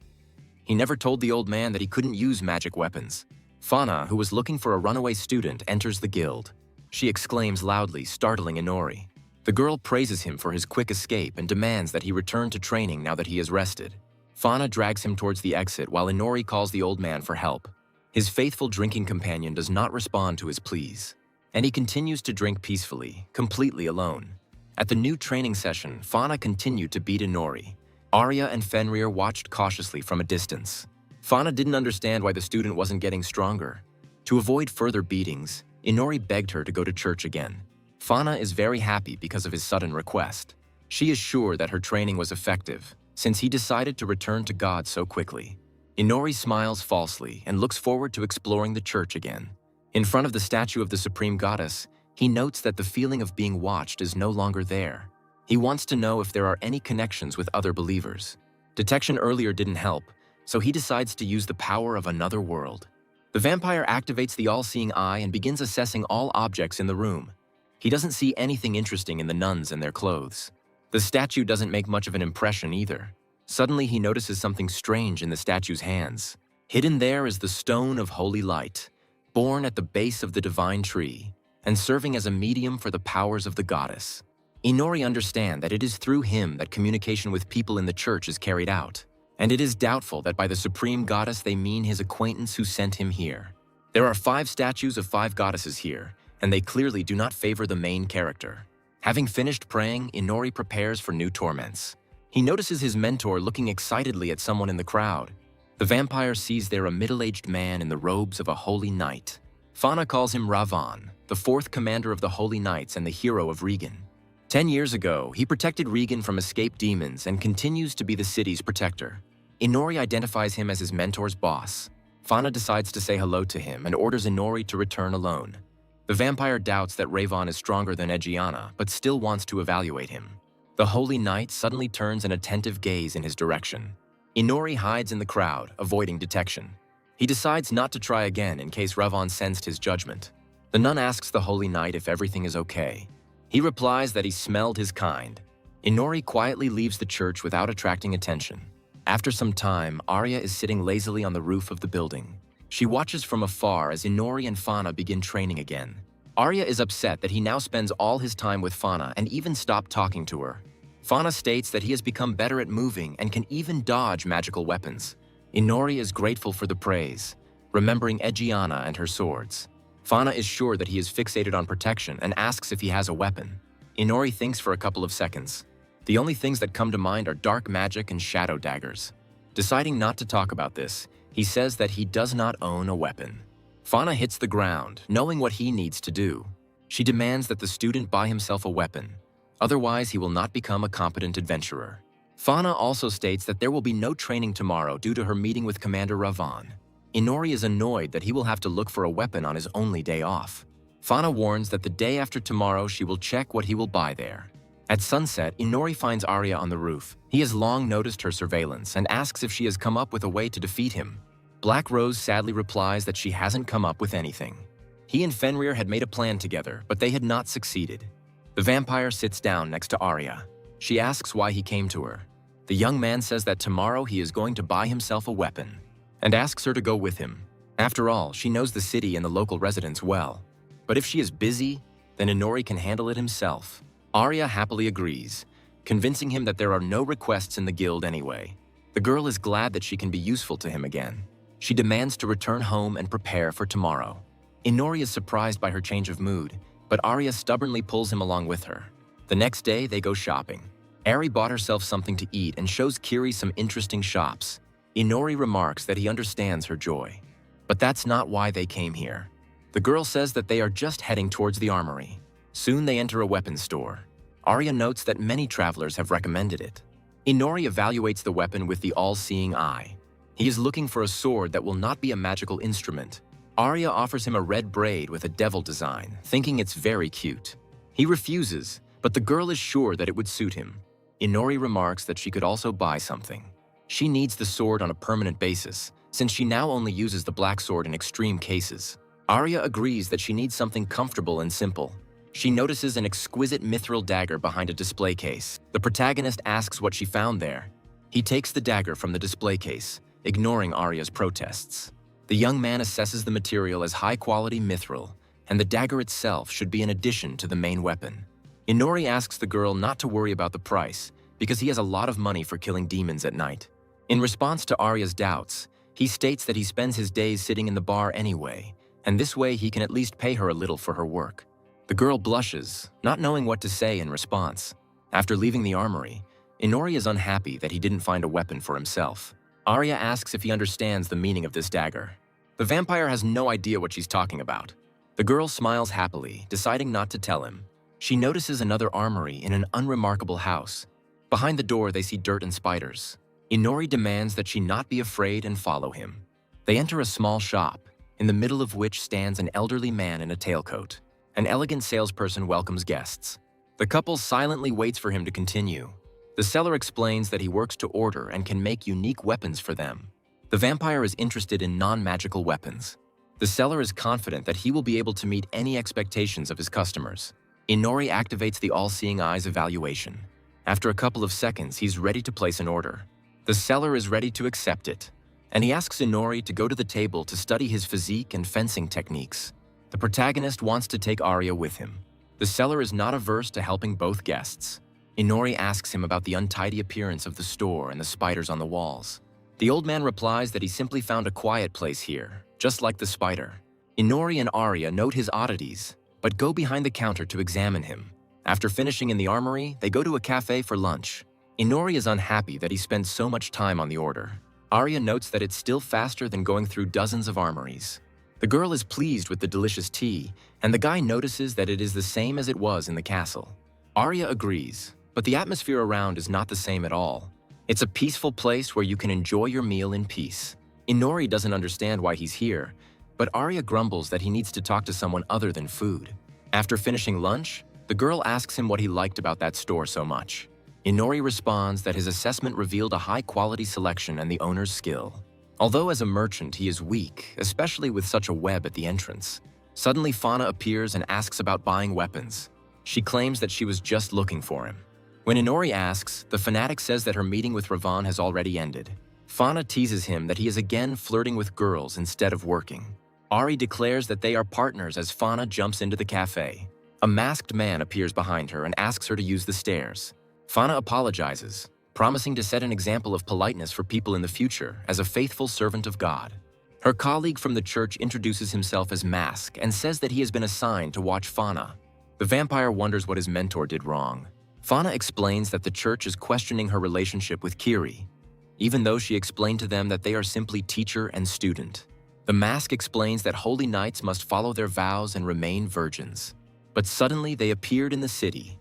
Speaker 1: He never told the old man that he couldn't use magic weapons. Fauna, who was looking for a runaway student, enters the guild. She exclaims loudly, startling Inori. The girl praises him for his quick escape and demands that he return to training now that he is rested. Fauna drags him towards the exit while Inori calls the old man for help. His faithful drinking companion does not respond to his pleas, and he continues to drink peacefully, completely alone. At the new training session, Fauna continued to beat Inori. Arya and Fenrir watched cautiously from a distance. Fauna didn't understand why the student wasn't getting stronger. To avoid further beatings, Inori begged her to go to church again. Fauna is very happy because of his sudden request. She is sure that her training was effective, since he decided to return to God so quickly. Inori smiles falsely and looks forward to exploring the church again. In front of the statue of the supreme goddess, he notes that the feeling of being watched is no longer there. He wants to know if there are any connections with other believers. Detection earlier didn't help, so he decides to use the power of another world. The vampire activates the all-seeing eye and begins assessing all objects in the room. He doesn't see anything interesting in the nuns and their clothes. The statue doesn't make much of an impression either. Suddenly he notices something strange in the statue's hands. Hidden there is the stone of holy light, born at the base of the divine tree, and serving as a medium for the powers of the goddess. Inori understands that it is through him that communication with people in the church is carried out, and it is doubtful that by the supreme goddess they mean his acquaintance who sent him here. There are 5 statues of 5 goddesses here, and they clearly do not favor the main character. Having finished praying, Inori prepares for new torments. He notices his mentor looking excitedly at someone in the crowd. The vampire sees there a middle-aged man in the robes of a holy knight. Fauna calls him Ravan, the 4th commander of the Holy Knights and the hero of Regan. 10 years ago, he protected Regan from escaped demons and continues to be the city's protector. Inori identifies him as his mentor's boss. Fauna decides to say hello to him and orders Inori to return alone. The vampire doubts that Rayvon is stronger than Egiana, but still wants to evaluate him. The Holy Knight suddenly turns an attentive gaze in his direction. Inori hides in the crowd, avoiding detection. He decides not to try again in case Rayvon sensed his judgment. The nun asks the Holy Knight if everything is okay. He replies that he smelled his kind. Inori quietly leaves the church without attracting attention. After some time, Arya is sitting lazily on the roof of the building. She watches from afar as Inori and Fauna begin training again. Arya is upset that he now spends all his time with Fauna and even stopped talking to her. Fauna states that he has become better at moving and can even dodge magical weapons. Inori is grateful for the praise, remembering Egiana and her swords. Fauna is sure that he is fixated on protection and asks if he has a weapon. Inori thinks for a couple of seconds. The only things that come to mind are dark magic and shadow daggers. Deciding not to talk about this, he says that he does not own a weapon. Fauna hits the ground, knowing what he needs to do. She demands that the student buy himself a weapon. Otherwise, he will not become a competent adventurer. Fauna also states that there will be no training tomorrow due to her meeting with Commander Rayvon. Inori is annoyed that he will have to look for a weapon on his only day off. Fauna warns that the day after tomorrow she will check what he will buy there. At sunset, Inori finds Arya on the roof. He has long noticed her surveillance and asks if she has come up with a way to defeat him. Black Rose sadly replies that she hasn't come up with anything. He and Fenrir had made a plan together, but they had not succeeded. The vampire sits down next to Arya. She asks why he came to her. The young man says that tomorrow he is going to buy himself a weapon, and asks her to go with him. After all, she knows the city and the local residents well. But if she is busy, then Inori can handle it himself. Arya happily agrees, convincing him that there are no requests in the guild anyway. The girl is glad that she can be useful to him again. She demands to return home and prepare for tomorrow. Inori is surprised by her change of mood, but Arya stubbornly pulls him along with her. The next day, they go shopping. Ari bought herself something to eat and shows Kiri some interesting shops. Inori remarks that he understands her joy. But that's not why they came here. The girl says that they are just heading towards the armory. Soon they enter a weapons store. Arya notes that many travelers have recommended it. Inori evaluates the weapon with the all-seeing eye. He is looking for a sword that will not be a magical instrument. Arya offers him a red braid with a devil design, thinking it's very cute. He refuses, but the girl is sure that it would suit him. Inori remarks that she could also buy something. She needs the sword on a permanent basis, since she now only uses the black sword in extreme cases. Arya agrees that she needs something comfortable and simple. She notices an exquisite mithril dagger behind a display case. The protagonist asks what she found there. He takes the dagger from the display case, ignoring Arya's protests. The young man assesses the material as high-quality mithril, and the dagger itself should be an addition to the main weapon. Inori asks the girl not to worry about the price, because he has a lot of money for killing demons at night. In response to Arya's doubts, he states that he spends his days sitting in the bar anyway, and this way he can at least pay her a little for her work. The girl blushes, not knowing what to say in response. After leaving the armory, Inori is unhappy that he didn't find a weapon for himself. Arya asks if he understands the meaning of this dagger. The vampire has no idea what she's talking about. The girl smiles happily, deciding not to tell him. She notices another armory in an unremarkable house. Behind the door, they see dirt and spiders. Inori demands that she not be afraid and follow him. They enter a small shop, in the middle of which stands an elderly man in a tailcoat. An elegant salesperson welcomes guests. The couple silently waits for him to continue. The seller explains that he works to order and can make unique weapons for them. The vampire is interested in non-magical weapons. The seller is confident that he will be able to meet any expectations of his customers. Inori activates the all-seeing eyes evaluation. After a couple of seconds, he's ready to place an order. The seller is ready to accept it, and he asks Inori to go to the table to study his physique and fencing techniques. The protagonist wants to take Arya with him. The seller is not averse to helping both guests. Inori asks him about the untidy appearance of the store and the spiders on the walls. The old man replies that he simply found a quiet place here, just like the spider. Inori and Arya note his oddities, but go behind the counter to examine him. After finishing in the armory, they go to a cafe for lunch. Inori is unhappy that he spends so much time on the order. Arya notes that it's still faster than going through dozens of armories. The girl is pleased with the delicious tea, and the guy notices that it is the same as it was in the castle. Arya agrees, but the atmosphere around is not the same at all. It's a peaceful place where you can enjoy your meal in peace. Inori doesn't understand why he's here, but Arya grumbles that he needs to talk to someone other than food. After finishing lunch, the girl asks him what he liked about that store so much. Inori responds that his assessment revealed a high-quality selection and the owner's skill. Although as a merchant he is weak, especially with such a web at the entrance. Suddenly Fauna appears and asks about buying weapons. She claims that she was just looking for him. When Inori asks, the fanatic says that her meeting with Ravan has already ended. Fauna teases him that he is again flirting with girls instead of working. Ari declares that they are partners as Fauna jumps into the cafe. A masked man appears behind her and asks her to use the stairs. Fauna apologizes, promising to set an example of politeness for people in the future as a faithful servant of God. Her colleague from the church introduces himself as Mask and says that he has been assigned to watch Fauna. The vampire wonders what his mentor did wrong. Fauna explains that the church is questioning her relationship with Kiri, even though she explained to them that they are simply teacher and student. The mask explains that holy knights must follow their vows and remain virgins. But suddenly they appeared in the city.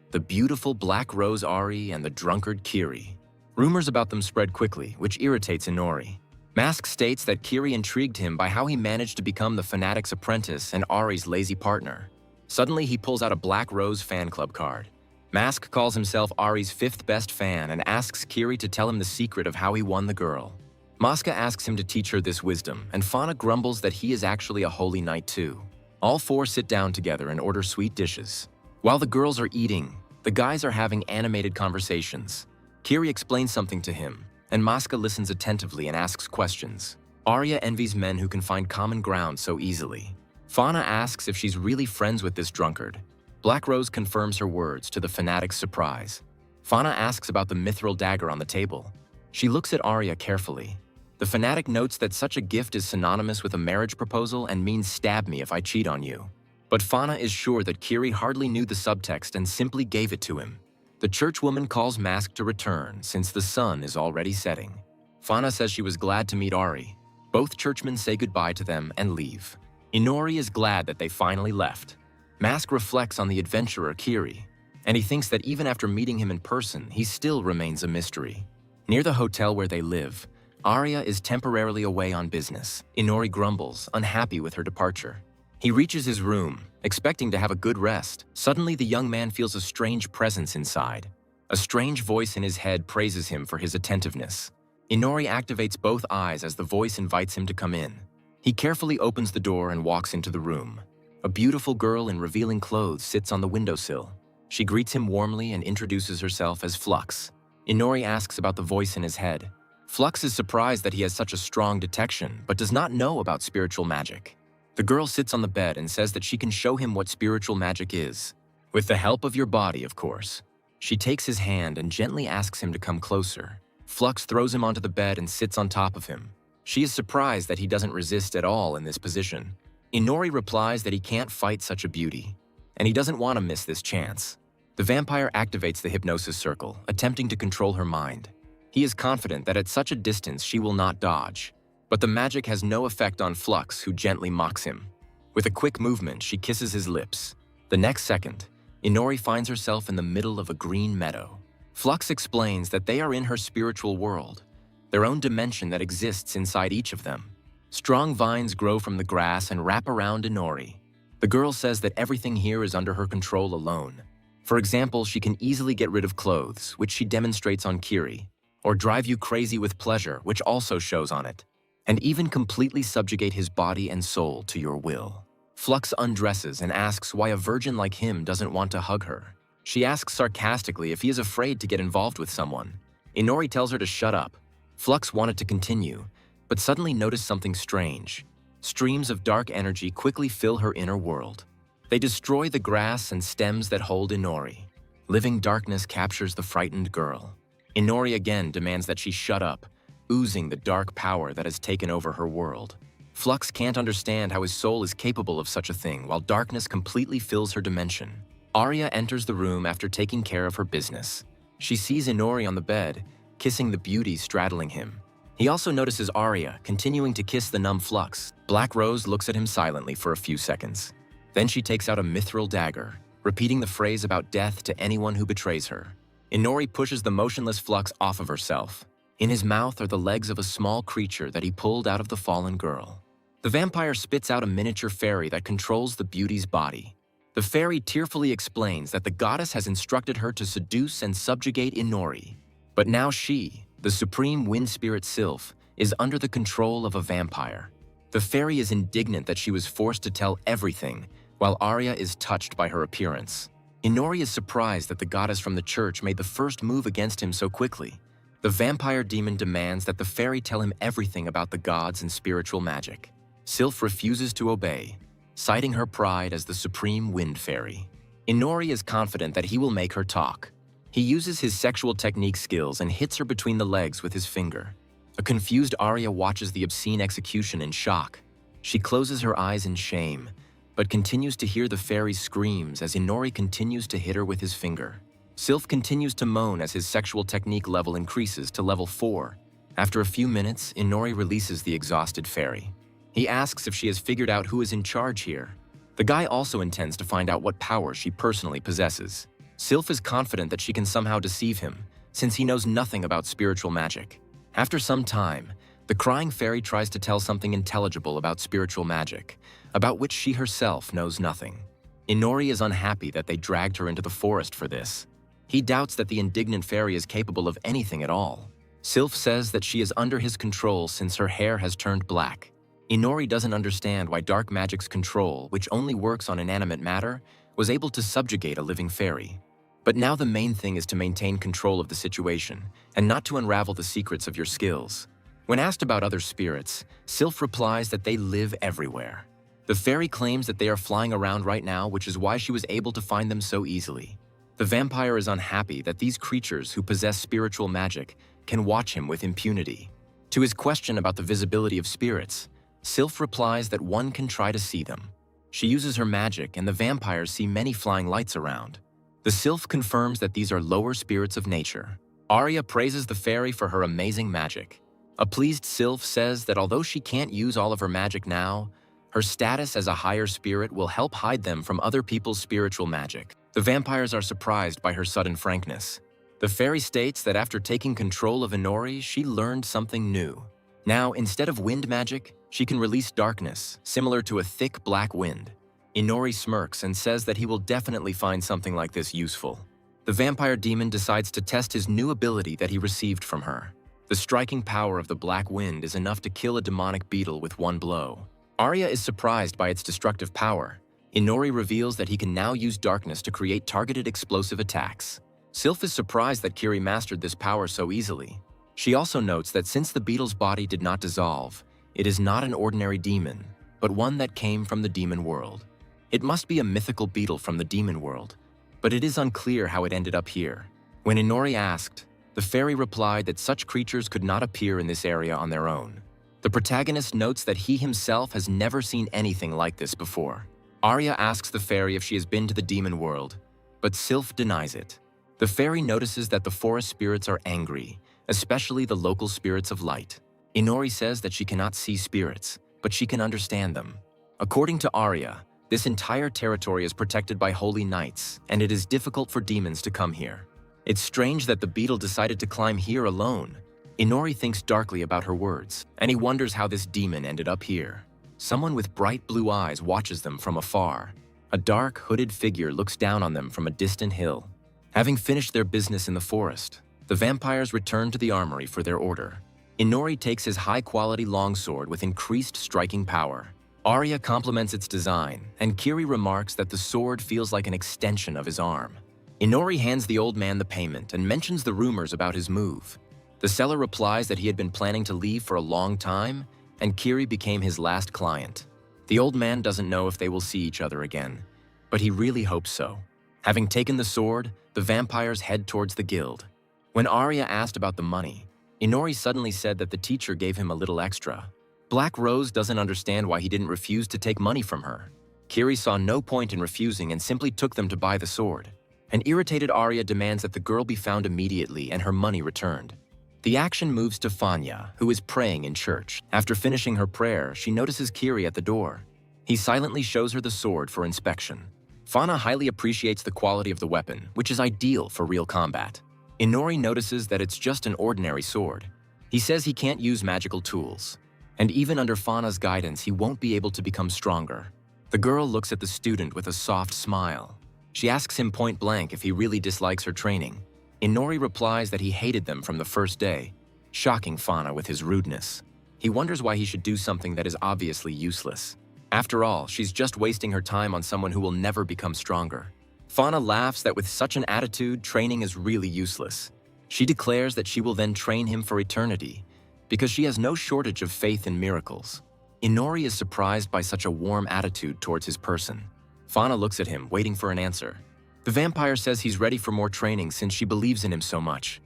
Speaker 1: The beautiful Black Rose Ari and the drunkard Kiri. Rumors about them spread quickly, which irritates Inori. Mask states that Kiri intrigued him by how he managed to become the fanatic's apprentice and Ari's lazy partner. Suddenly he pulls out a Black Rose fan club card. Mask calls himself Ari's fifth best fan and asks Kiri to tell him the secret of how he won the girl. Maska asks him to teach her this wisdom, and Fauna grumbles that he is actually a holy knight too. All four sit down together and order sweet dishes. While the girls are eating, the guys are having animated conversations. Kiri explains something to him, and Maska listens attentively and asks questions. Arya envies men who can find common ground so easily. Fauna asks if she's really friends with this drunkard. Black Rose confirms her words to the fanatic's surprise. Fauna asks about the mithril dagger on the table. She looks at Arya carefully. The fanatic notes that such a gift is synonymous with a marriage proposal and means stab me if I cheat on you. But Fauna is sure that Kiri hardly knew the subtext and simply gave it to him. The churchwoman calls Mask to return since the sun is already setting. Fauna says she was glad to meet Ari. Both churchmen say goodbye to them and leave. Inori is glad that they finally left. Mask reflects on the adventurer Kiri, and he thinks that even after meeting him in person, he still remains a mystery. Near the hotel where they live, Arya is temporarily away on business. Inori grumbles, unhappy with her departure. He reaches his room, expecting to have a good rest. Suddenly, the young man feels a strange presence inside. A strange voice in his head praises him for his attentiveness. Inori activates both eyes as the voice invites him to come in. He carefully opens the door and walks into the room. A beautiful girl in revealing clothes sits on the windowsill. She greets him warmly and introduces herself as Flux. Inori asks about the voice in his head. Flux is surprised that he has such a strong detection, but does not know about spiritual magic. The girl sits on the bed and says that she can show him what spiritual magic is. With the help of your body, of course. She takes his hand and gently asks him to come closer. Flux throws him onto the bed and sits on top of him. She is surprised that he doesn't resist at all in this position. Inori replies that he can't fight such a beauty, and he doesn't want to miss this chance. The vampire activates the hypnosis circle, attempting to control her mind. He is confident that at such a distance she will not dodge, but the magic has no effect on Flux, who gently mocks him. With a quick movement, she kisses his lips. The next second, Inori finds herself in the middle of a green meadow. Flux explains that they are in her spiritual world, their own dimension that exists inside each of them. Strong vines grow from the grass and wrap around Inori. The girl says that everything here is under her control alone. For example, she can easily get rid of clothes, which she demonstrates on Kiri, or drive you crazy with pleasure, which also shows on it, and even completely subjugate his body and soul to your will. Flux undresses and asks why a virgin like him doesn't want to hug her. She asks sarcastically if he is afraid to get involved with someone. Inori tells her to shut up. Flux wanted to continue, but suddenly noticed something strange. Streams of dark energy quickly fill her inner world. They destroy the grass and stems that hold Inori. Living darkness captures the frightened girl. Inori again demands that she shut up, oozing the dark power that has taken over her world. Flux can't understand how his soul is capable of such a thing while darkness completely fills her dimension. Arya enters the room after taking care of her business. She sees Inori on the bed, kissing the beauty straddling him. He also notices Arya continuing to kiss the numb Flux. Black Rose looks at him silently for a few seconds. Then she takes out a mithril dagger. repeating the phrase about death to anyone who betrays her. Inori pushes the motionless flux off of herself. In his mouth are the legs of a small creature that he pulled out of the fallen girl. The vampire spits out a miniature fairy that controls the beauty's body. The fairy tearfully explains that the goddess has instructed her to seduce and subjugate Inori. But now she, the supreme wind spirit Sylph, is under the control of a vampire. The fairy is indignant that she was forced to tell everything, while Arya is touched by her appearance. Inori is surprised that the goddess from the church made the first move against him so quickly. The vampire demon demands that the fairy tell him everything about the gods and spiritual magic. Sylph refuses to obey, citing her pride as the supreme wind fairy. Inori is confident that he will make her talk. He uses his sexual technique skills and hits her between the legs with his finger. A confused Arya watches the obscene execution in shock. She closes her eyes in shame, but continues to hear the fairy's screams as Inori continues to hit her with his finger. Sylph continues to moan as his sexual technique level increases to level 4. After a few minutes, Inori releases the exhausted fairy. He asks if she has figured out who is in charge here. The guy also intends to find out what power she personally possesses. Sylph is confident that she can somehow deceive him, since he knows nothing about spiritual magic. After some time, the crying fairy tries to tell something intelligible about spiritual magic, about which she herself knows nothing. Inori is unhappy that they dragged her into the forest for this. He doubts that the indignant fairy is capable of anything at all. Sylph says that she is under his control since her hair has turned black. Inori doesn't understand why dark magic's control, which only works on inanimate matter, was able to subjugate a living fairy. But now the main thing is to maintain control of the situation, and not to unravel the secrets of your skills. When asked about other spirits, Sylph replies that they live everywhere. The fairy claims that they are flying around right now, which is why she was able to find them so easily. The vampire is unhappy that these creatures who possess spiritual magic can watch him with impunity. To his question about the visibility of spirits, Sylph replies that one can try to see them. She uses her magic and the vampires see many flying lights around. The Sylph confirms that these are lower spirits of nature. Arya praises the fairy for her amazing magic. A pleased Sylph says that although she can't use all of her magic now, her status as a higher spirit will help hide them from other people's spiritual magic. The vampires are surprised by her sudden frankness. The fairy states that after taking control of Inori, she learned something new. Now, instead of wind magic, she can release darkness, similar to a thick black wind. Inori smirks and says that he will definitely find something like this useful. The vampire demon decides to test his new ability that he received from her. The striking power of the black wind is enough to kill a demonic beetle with one blow. Arya is surprised by its destructive power. Inori reveals that he can now use darkness to create targeted explosive attacks. Sylph is surprised that Kiri mastered this power so easily. She also notes that since the beetle's body did not dissolve, it is not an ordinary demon, but one that came from the demon world. It must be a mythical beetle from the demon world, but it is unclear how it ended up here. When Inori asked, the fairy replied that such creatures could not appear in this area on their own. The protagonist notes that he himself has never seen anything like this before. Arya asks the fairy if she has been to the demon world, but Sylph denies it. The fairy notices that the forest spirits are angry, especially the local spirits of light. Inori says that she cannot see spirits, but she can understand them. According to Arya, this entire territory is protected by holy knights, and it is difficult for demons to come here. It's strange that the beetle decided to climb here alone. Inori thinks darkly about her words, and he wonders how this demon ended up here. Someone with bright blue eyes watches them from afar. A dark, hooded figure looks down on them from a distant hill. Having finished their business in the forest, the vampires return to the armory for their order. Inori takes his high-quality longsword with increased striking power. Arya compliments its design, and Kiri remarks that the sword feels like an extension of his arm. Inori hands the old man the payment and mentions the rumors about his move. The seller replies that he had been planning to leave for a long time, and Kiri became his last client. The old man doesn't know if they will see each other again, but he really hopes so. Having taken the sword, the vampires head towards the guild. When Arya asked about the money, Inori suddenly said that the teacher gave him a little extra. Black Rose doesn't understand why he didn't refuse to take money from her. Kiri saw no point in refusing and simply took them to buy the sword. An irritated Arya demands that the girl be found immediately and her money returned. The action moves to Fanya, who is praying in church. After finishing her prayer, she notices Kiri at the door. He silently shows her the sword for inspection. Fauna highly appreciates the quality of the weapon, which is ideal for real combat. Inori notices that it's just an ordinary sword. He says he can't use magical tools, and even under Fauna's guidance, he won't be able to become stronger. The girl looks at the student with a soft smile. She asks him point blank if he really dislikes her training. Inori replies that he hated them from the first day, shocking Fauna with his rudeness. He wonders why he should do something that is obviously useless. After all, she's just wasting her time on someone who will never become stronger. Fauna laughs that with such an attitude, training is really useless. She declares that she will then train him for eternity, because she has no shortage of faith in miracles. Inori is surprised by such a warm attitude towards his person. Fauna looks at him, waiting for an answer. The vampire says he's ready for more training since she believes in him so much.